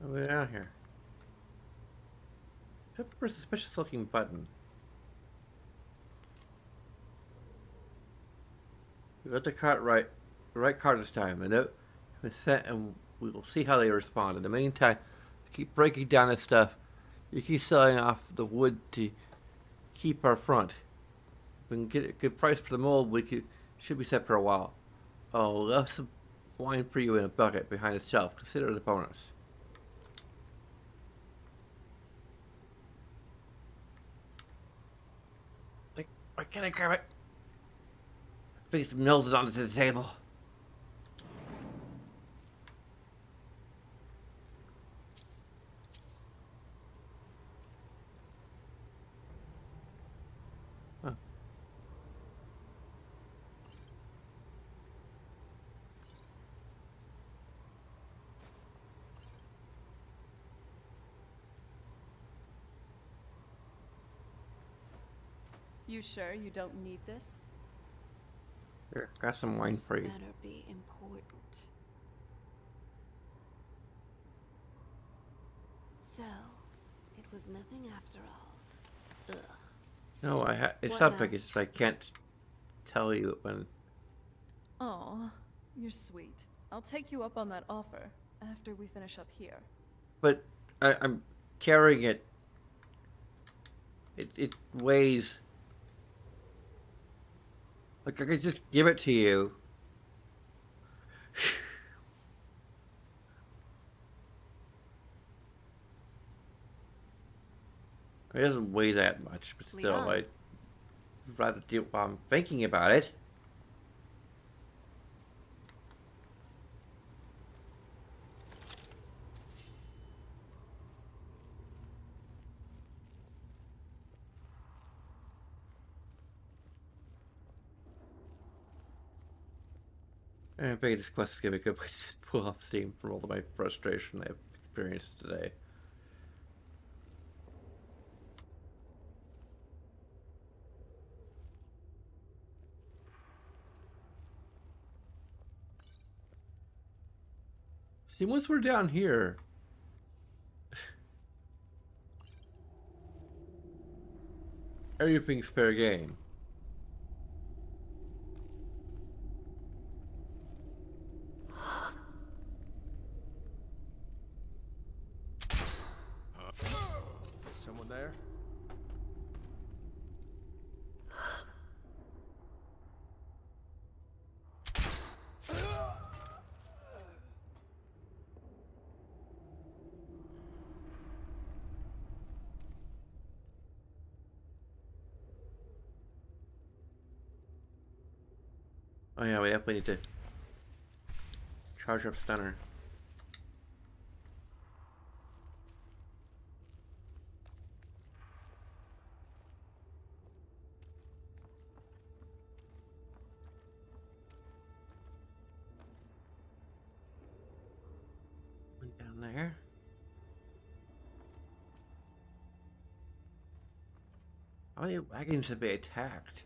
Way down here. Super suspicious looking button. We got the right card this time. A note was sent, and we will see how they respond. In the meantime, keep breaking down this stuff. You keep selling off the wood to keep our front. If we can get a good price for the mold, should be set for a while. Oh, left some wine for you in a bucket behind the shelf. Consider it a bonus. Why can't I grab it? I think it's melted onto the table. Huh. You sure you don't need this? Here, got some wine for you. This better be important. So, it was nothing after all. Ugh. No, it's What not now? big. It's just I can't tell you when. Aw, you're sweet. I'll take you up on that offer after we finish up here. But I'm carrying it. It weighs. Like I could just give it to you. It doesn't weigh that much, but still, Leon. I'd rather do it while I'm thinking about it. And I think this quest is going to be a good way to just pull off steam from all of my frustration I've experienced today. See, once we're down here, everything's fair game. Is someone there? Oh yeah, we definitely need to charge up stunner. One down there. How many wagons have they attacked?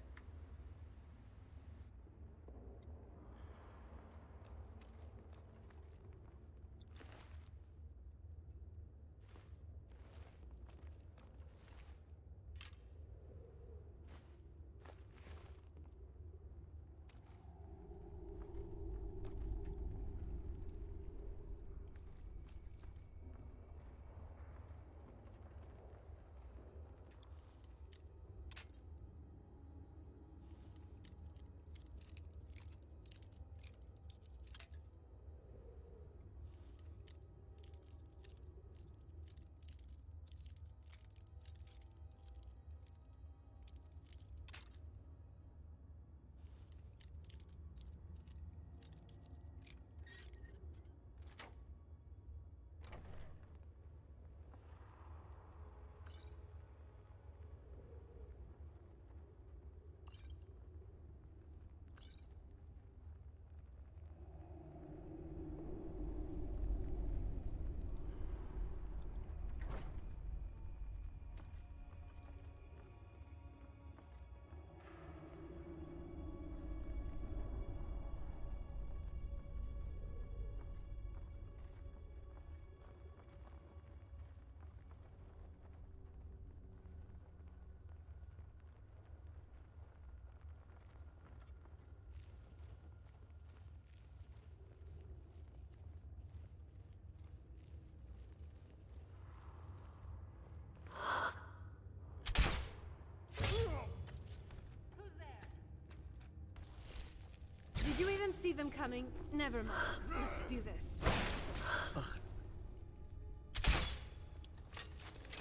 Did you even see them coming? Never mind. Let's do this.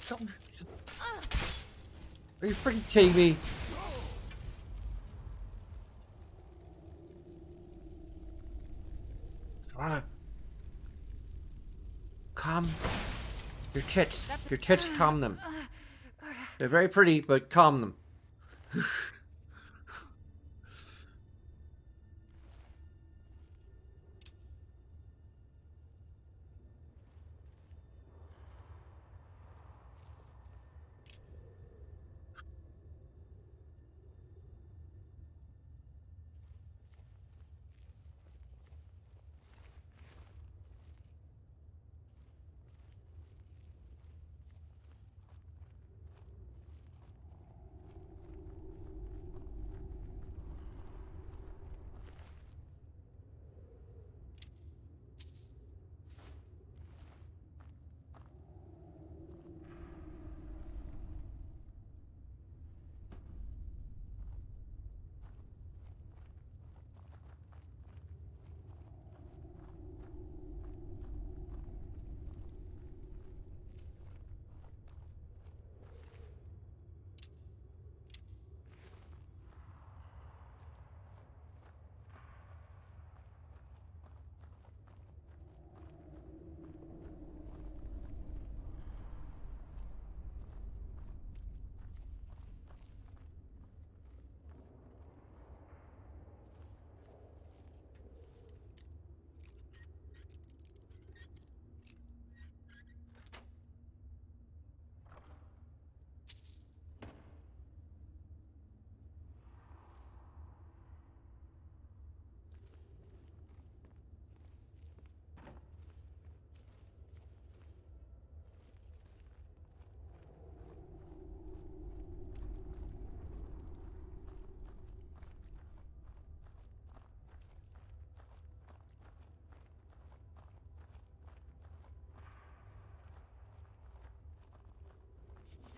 Don't. Are you freaking kidding me? Wanna calm your tits. Your tits, calm them. They're very pretty, but calm them.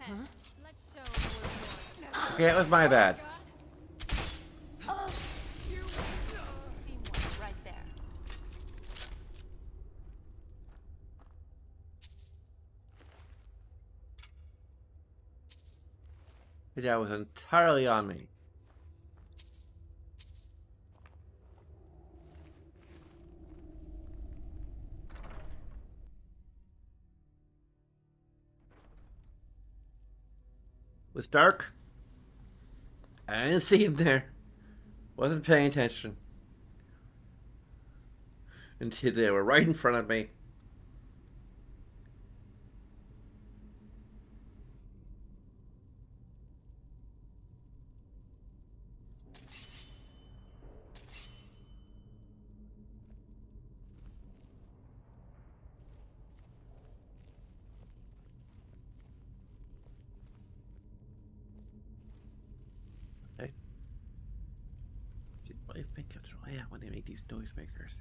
Huh? Let's show them a little more. Okay, that was my bad. Teamwork right there. That was entirely on me. was dark. I didn't see him there. Wasn't paying attention. Until they were right in front of me. What do you think it's really at when they make these noisemakers?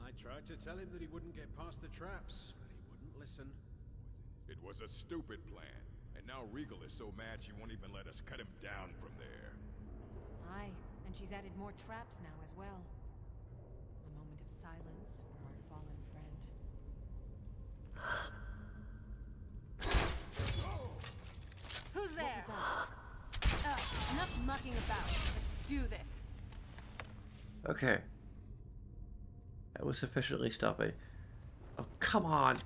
I tried to tell him that he wouldn't get past the traps, but he wouldn't listen. It was a stupid plan, and now Regal is so mad she won't even let us cut him down from there. Aye, and she's added more traps now as well. A moment of silence for our fallen friend. Who's there? Enough mucking about. Let's do this. Okay. That was sufficiently stopping. Oh, come on.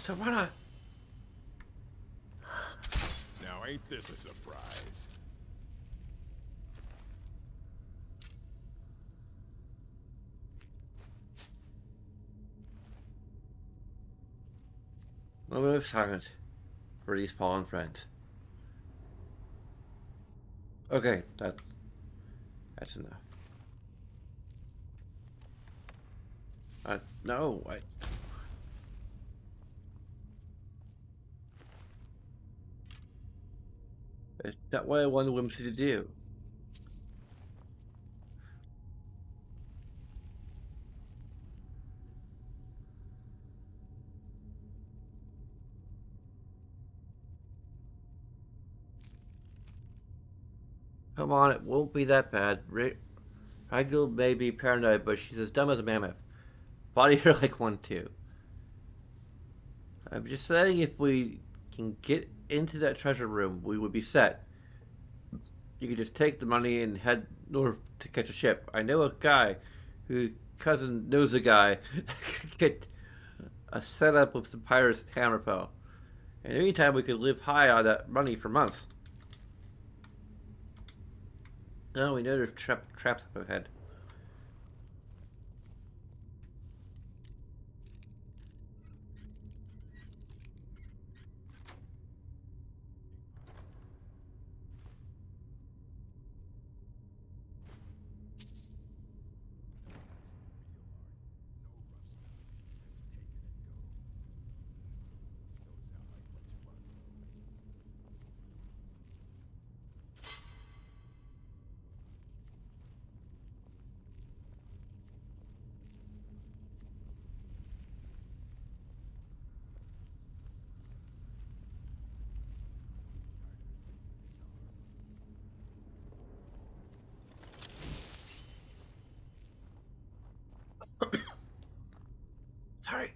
Serana! Now ain't this a surprise? Moment of silence for these fallen friends. Okay, that's enough. No, it's not what I wanted Whimsy to do. Come on, it won't be that bad. Rigel may be paranoid, but she's as dumb as a mammoth. Body her like one too. I'm just saying if we can get into that treasure room, we would be set. You could just take the money and head north to catch a ship. I know a guy whose cousin knows a guy could get a setup with some pirates at Hammerfell. In the meantime, we could live high on that money for months. No, we know there's traps up ahead. Sorry.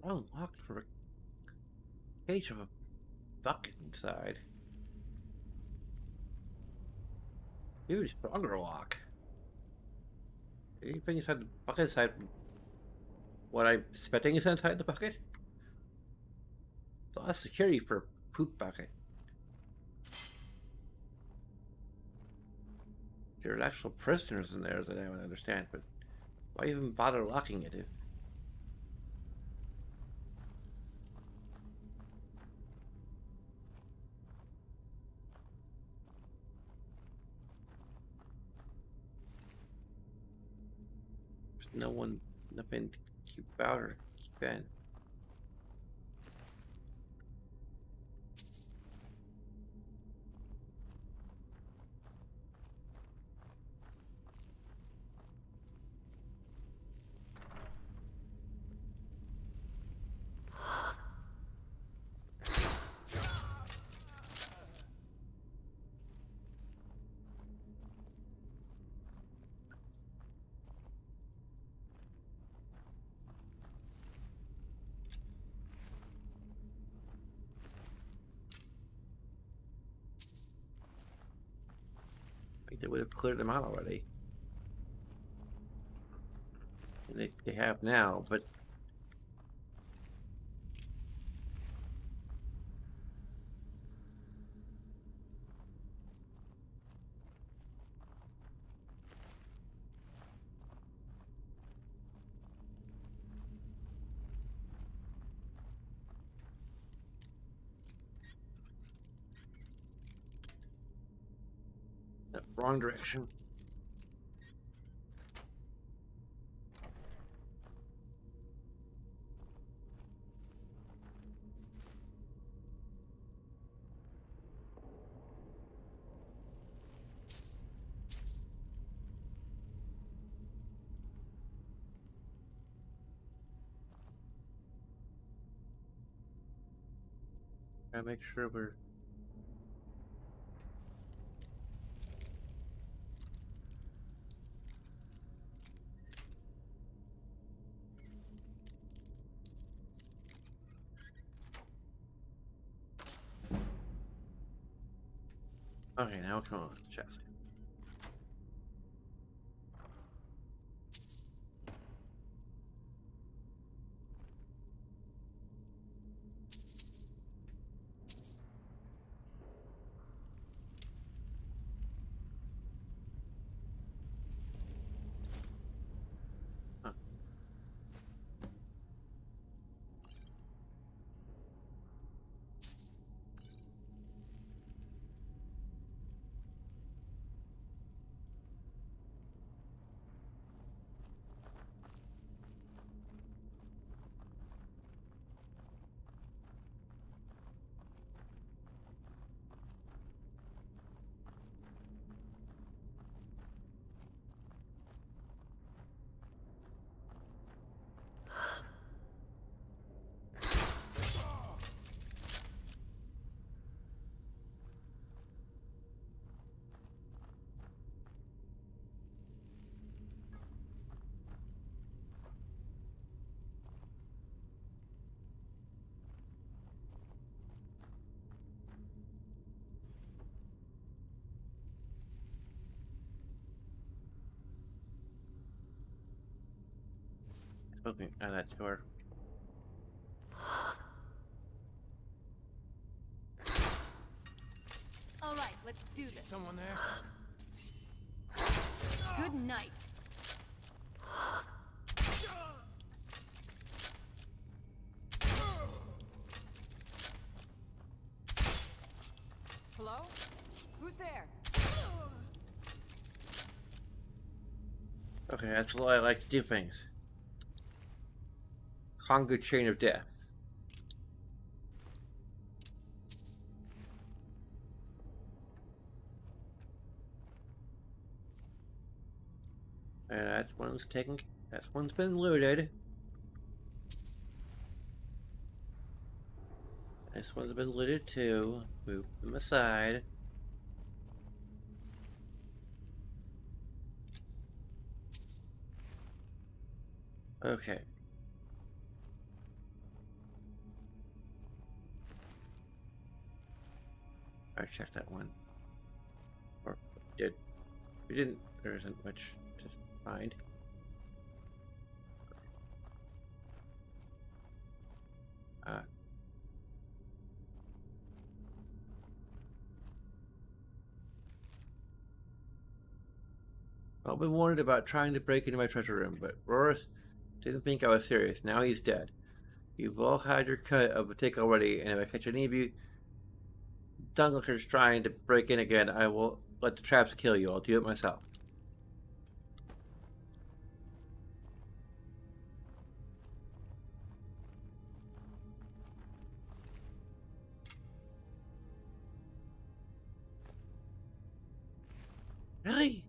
Unlocked for a cage of a bucket inside. Even stronger lock. Anything inside the bucket inside what I'm expecting is inside the bucket? It's a lot of security for a poop bucket. There are actual prisoners in there that I don't understand, but why even bother locking it if nothing to keep out or keep in. they would have cleared them out already. And they have now, but wrong direction. Gotta make sure we're okay. Now come on, chest. Okay, and that door. All right, let's do this. Someone there? Good night. Hello? Who's there? Okay, that's why I like to do things. Conga chain of death. And that's one's taken. That's one's been looted. This one's been looted too. Move them aside. Okay. I checked that one. Or did. We didn't. There isn't much to find. I've been warned about trying to break into my treasure room, but Roris didn't think I was serious. Now he's dead. You've all had your cut of the take already, and if I catch any of you Dunlookers trying to break in again, I will let the traps kill you. I'll do it myself. Really?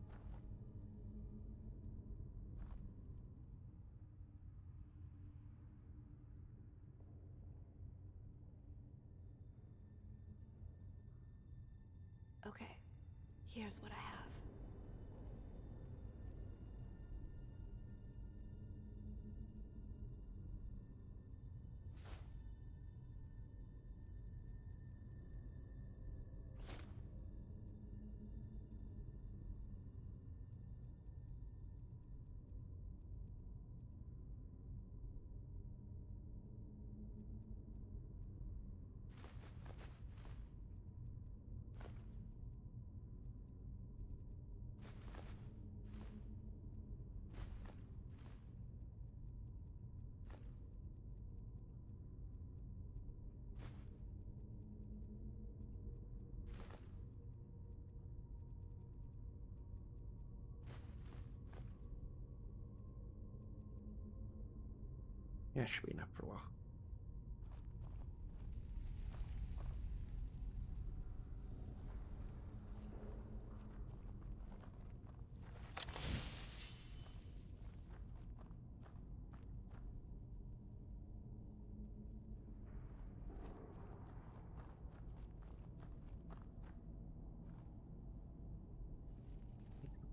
Okay, here's what I have. Yeah, should be enough for a while.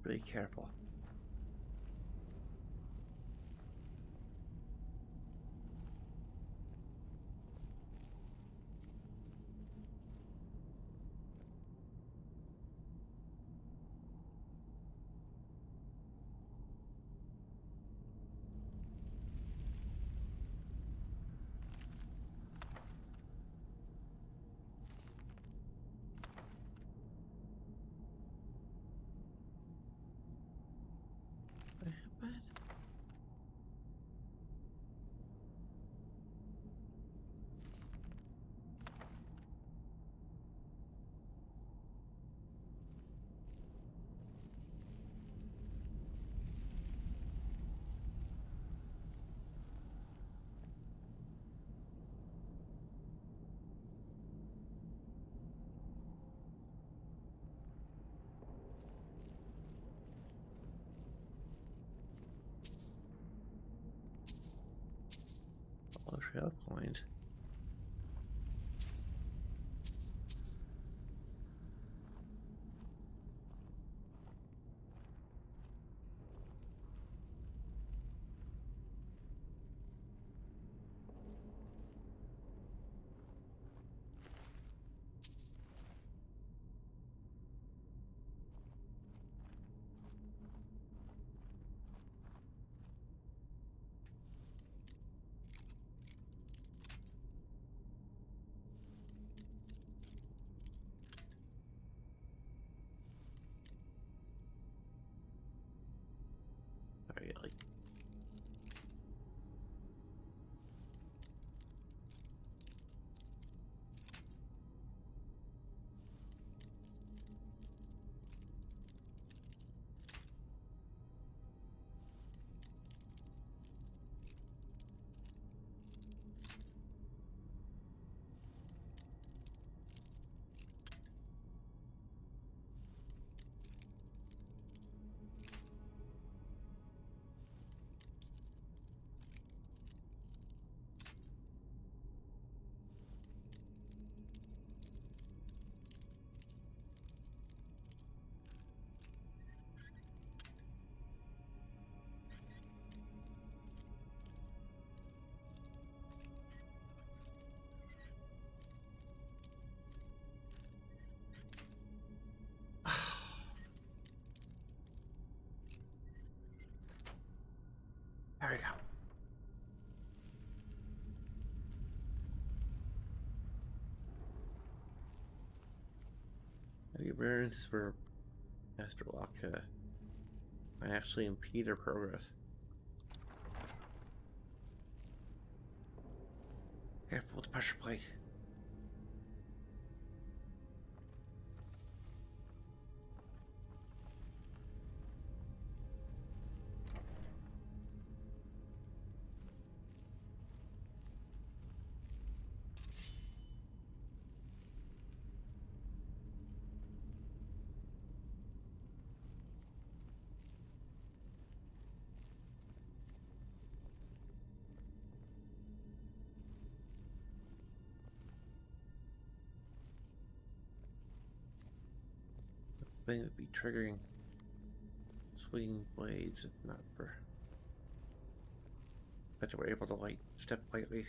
Be careful. What? Trail coins. Like there we go. Maybe burns for Master Lock might actually impede our progress. Careful with the pressure plate. Thing would be triggering swinging blades if not for. Bet we're able to like step lightly.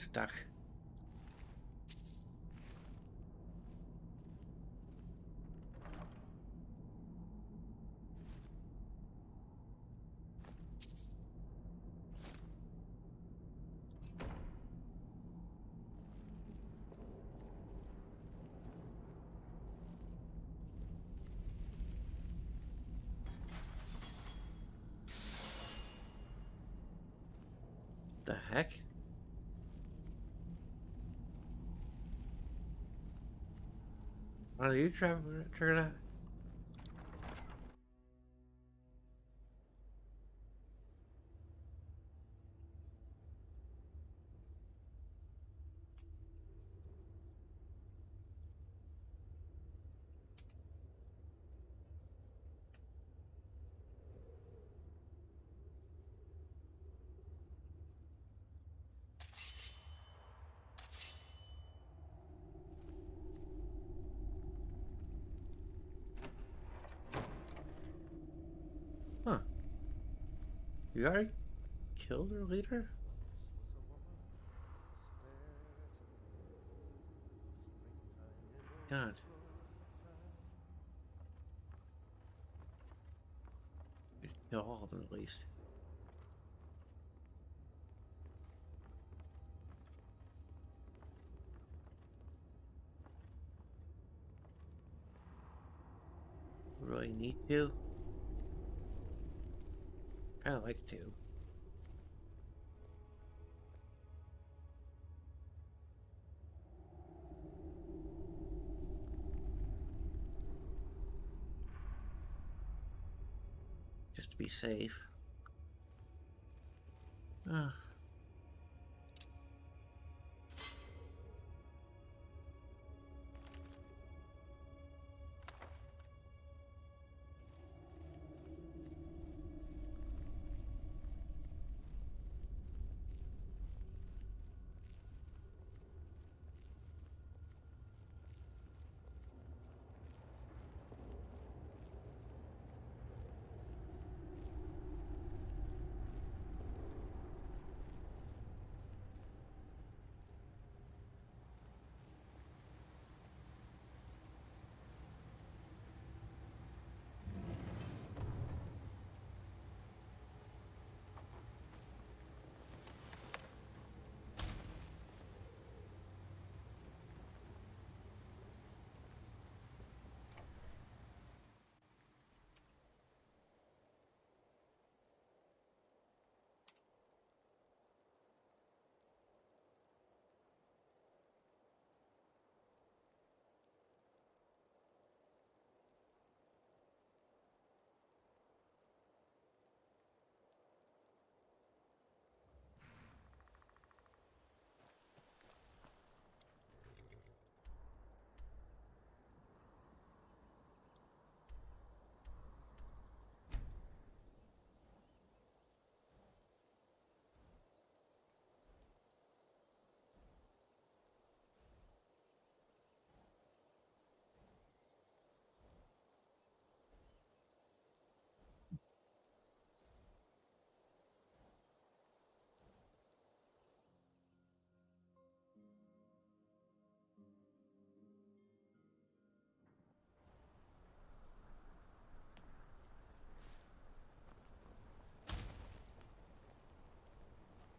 Stuck. The heck? Are you trying to trigger that? Huh. You already killed her leader? God. Kill all of them at least. Really need to? Kinda like to. Just to be safe.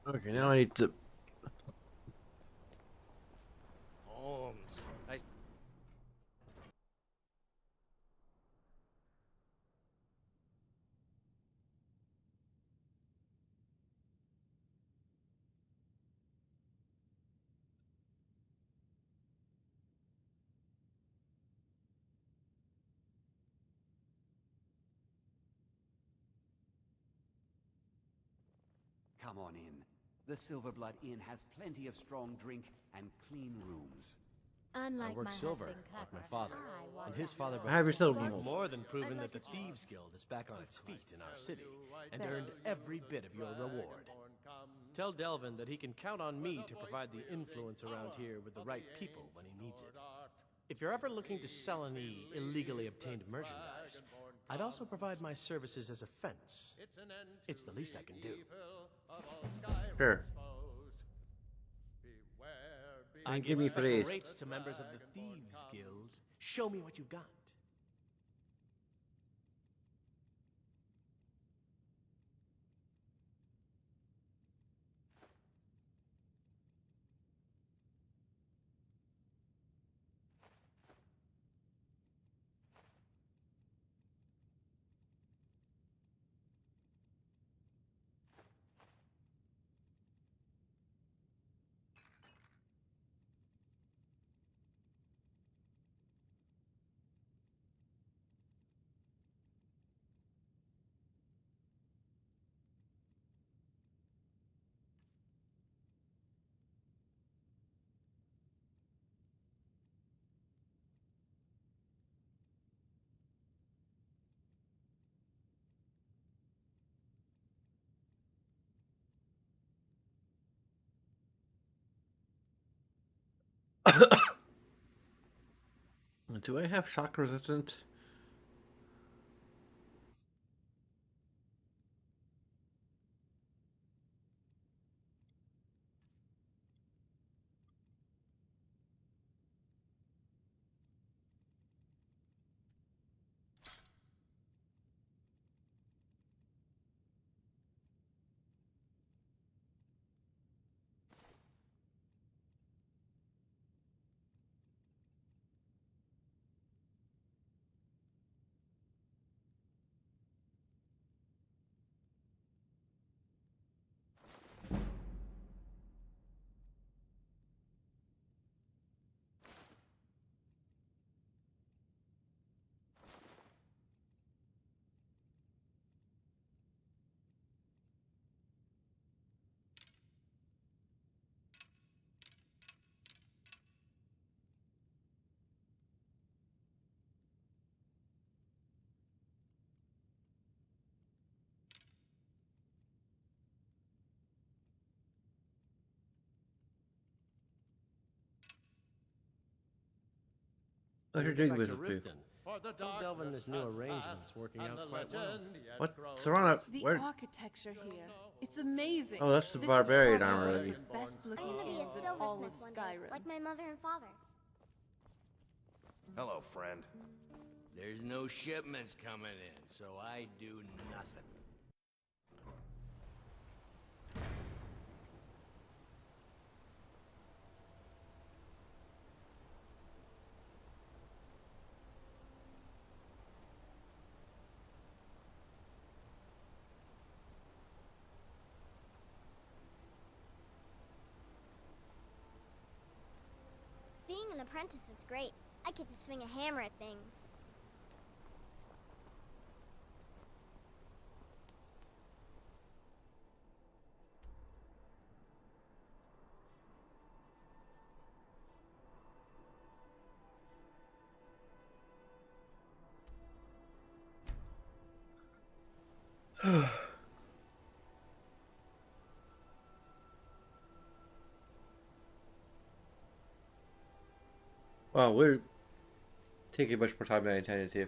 Okay, now I need to... Holmes. Come on in. The Silverblood Inn has plenty of strong drink and clean rooms. Unlike I work my silver, husband, like my Copper, father. I want And his that father gold. I have your silver You've mold. more than proven I'd that like the to Thieves Guild is back on its feet in our city, and Thanks. earned every bit of your reward. Tell Delvin that he can count on me to provide the influence around here with the right people when he needs it. If you're ever looking to sell any illegally obtained merchandise, I'd also provide my services as a fence. It's the least I can do. Sure. I Give give me special praise. rates to members of the Thieves Guild. Show me what you've got. Do I have shock resistance? What are you doing with it? Don't delve in this new arrangement. It's working out quite well. What? Serana, The where? architecture here. It's amazing. Oh, that's the This barbarian is probably armor. one Lady. of the best I'm looking gonna be a inns in all of silversmith one day, Skyrim. like my mother and father. Hello, friend. There's no shipments coming in, so I do nothing. Being an apprentice is great. I get to swing a hammer at things. Wow, we're taking much more time than I intended to.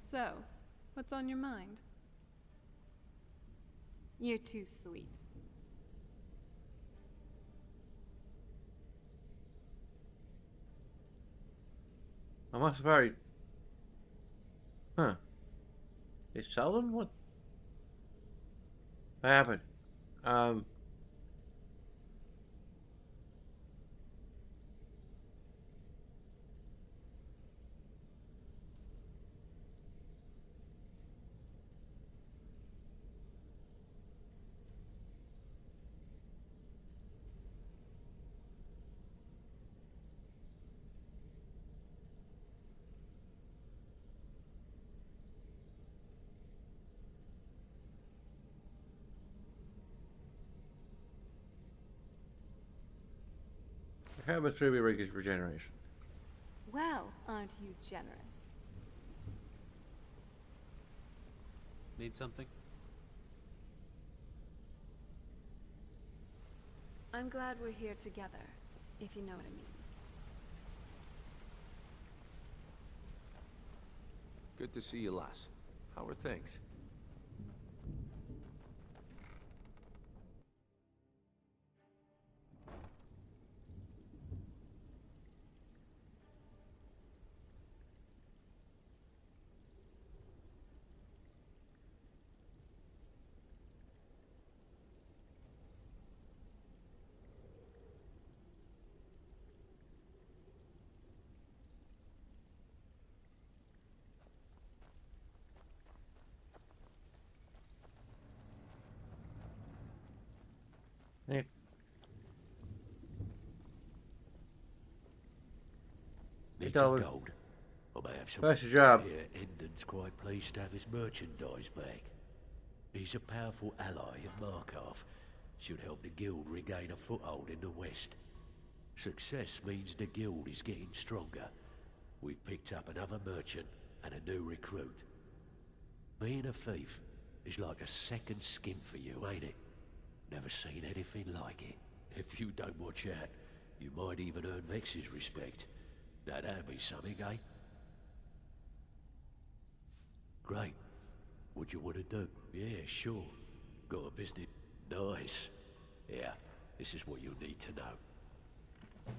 So, what's on your mind? You're too sweet. I must have already. Huh. They sell them? What happened? Habits really good regeneration. Well, aren't you generous? Need something? I'm glad we're here together, if you know what I mean. Good to see you, lass. How are things? Yeah. Need That some was- gold. I may have some. That's your job. Here, Endon's quite pleased to have his merchandise back. He's a powerful ally in Markarth. Should help the guild regain a foothold in the west. Success means the guild is getting stronger. We've picked up another merchant and a new recruit. Being a thief is like a second skin for you, ain't it? Never seen anything like it. If you don't watch out, you might even earn Vex's respect. Now that'd be something, eh? Great. What you want to do? Yeah, sure. Got a business. Nice. Yeah, this is what you need to know.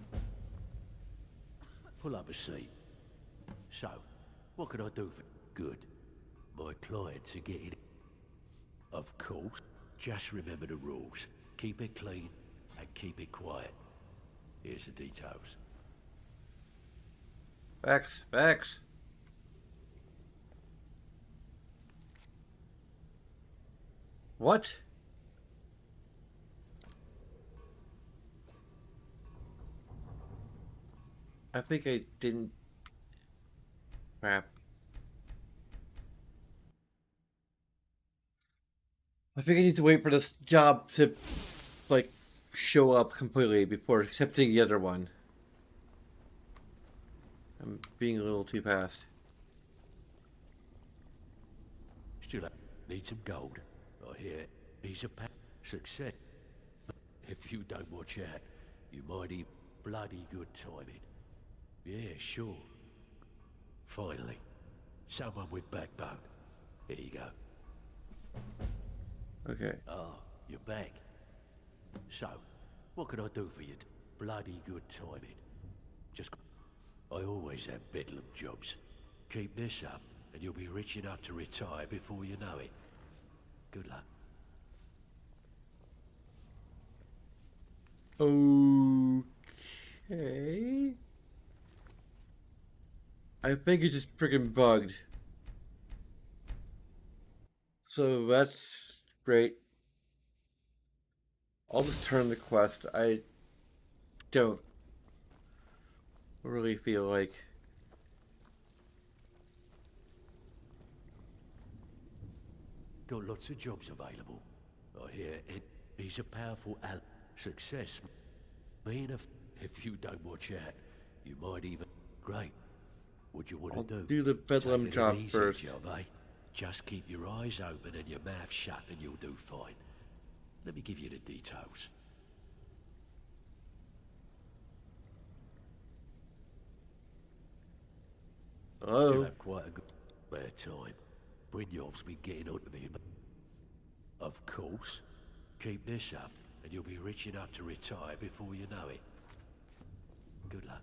Pull up a seat. So, what can I do for good? My clients are getting... Of course. Just remember the rules. Keep it clean and keep it quiet. Here's the details. Facts. What? I think I didn't... Crap. I think I need to wait for this job to, like, show up completely before accepting the other one. I'm being a little too fast. Still need some gold. I hear he's a success. If you don't watch out, you might even bloody good timing. Yeah, sure. Finally, someone with backbone. Here you go. Okay. Ah, you're back. So, what can I do for you? Bloody good timing. Just... I always have bedlam jobs. Keep this up, and you'll be rich enough to retire before you know it. Good luck. Okay. I think it's just freaking bugged. So that's great. I'll just turn the quest. I don't really feel like... Got lots of jobs available. I hear he's a powerful success. Being if you don't watch out, you might even... Great. What you want to do the bedlam Take it job an easy first. Job, eh? Just keep your eyes open and your mouth shut and you'll do fine. Let me give you the details. Hello? Still have quite a good spare time. Brynjolf's been getting on to me. Of course. Keep this up and you'll be rich enough to retire before you know it. Good luck.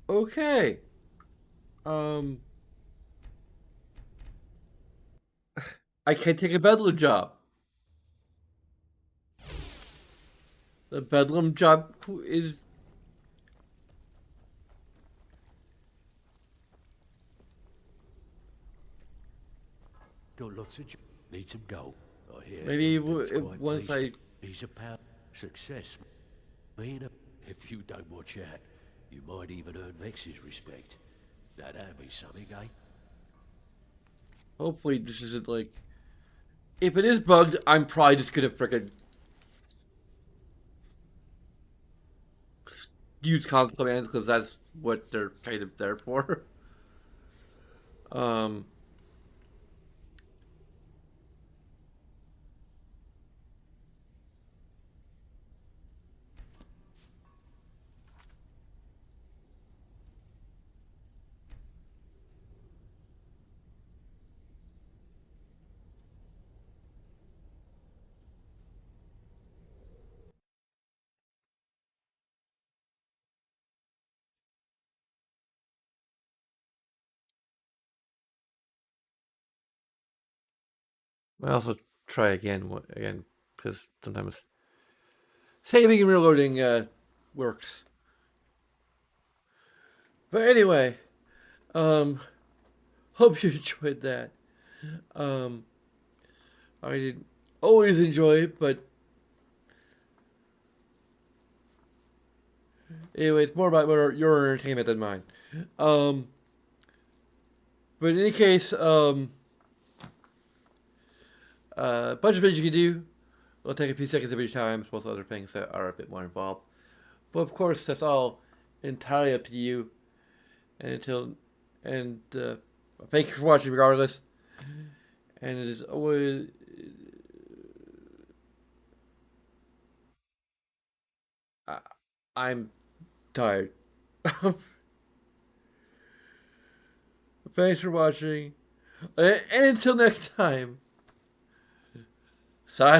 Okay. I can't take a bedlam job. The bedlam job is... Got lots of need some gold. I hear. Maybe Endon's quite once pleased. He's a power success. Being if you don't watch out, you might even earn Vex's respect. Now that'd be something, eh? Hopefully this isn't like... If it is bugged, I'm probably just gonna frickin' use console commands because that's what they're kind of there for. Um, I also try again because sometimes saving and reloading works. But anyway, hope you enjoyed that. I didn't always enjoy it, but anyway, it's more about your entertainment than mine. But in any case, a bunch of things you can do. It'll take a few seconds of your time, as well as other things that are a bit more involved. But of course, that's all entirely up to you. And thank you for watching, regardless. And it is always. I'm tired. Thanks for watching. And until next time.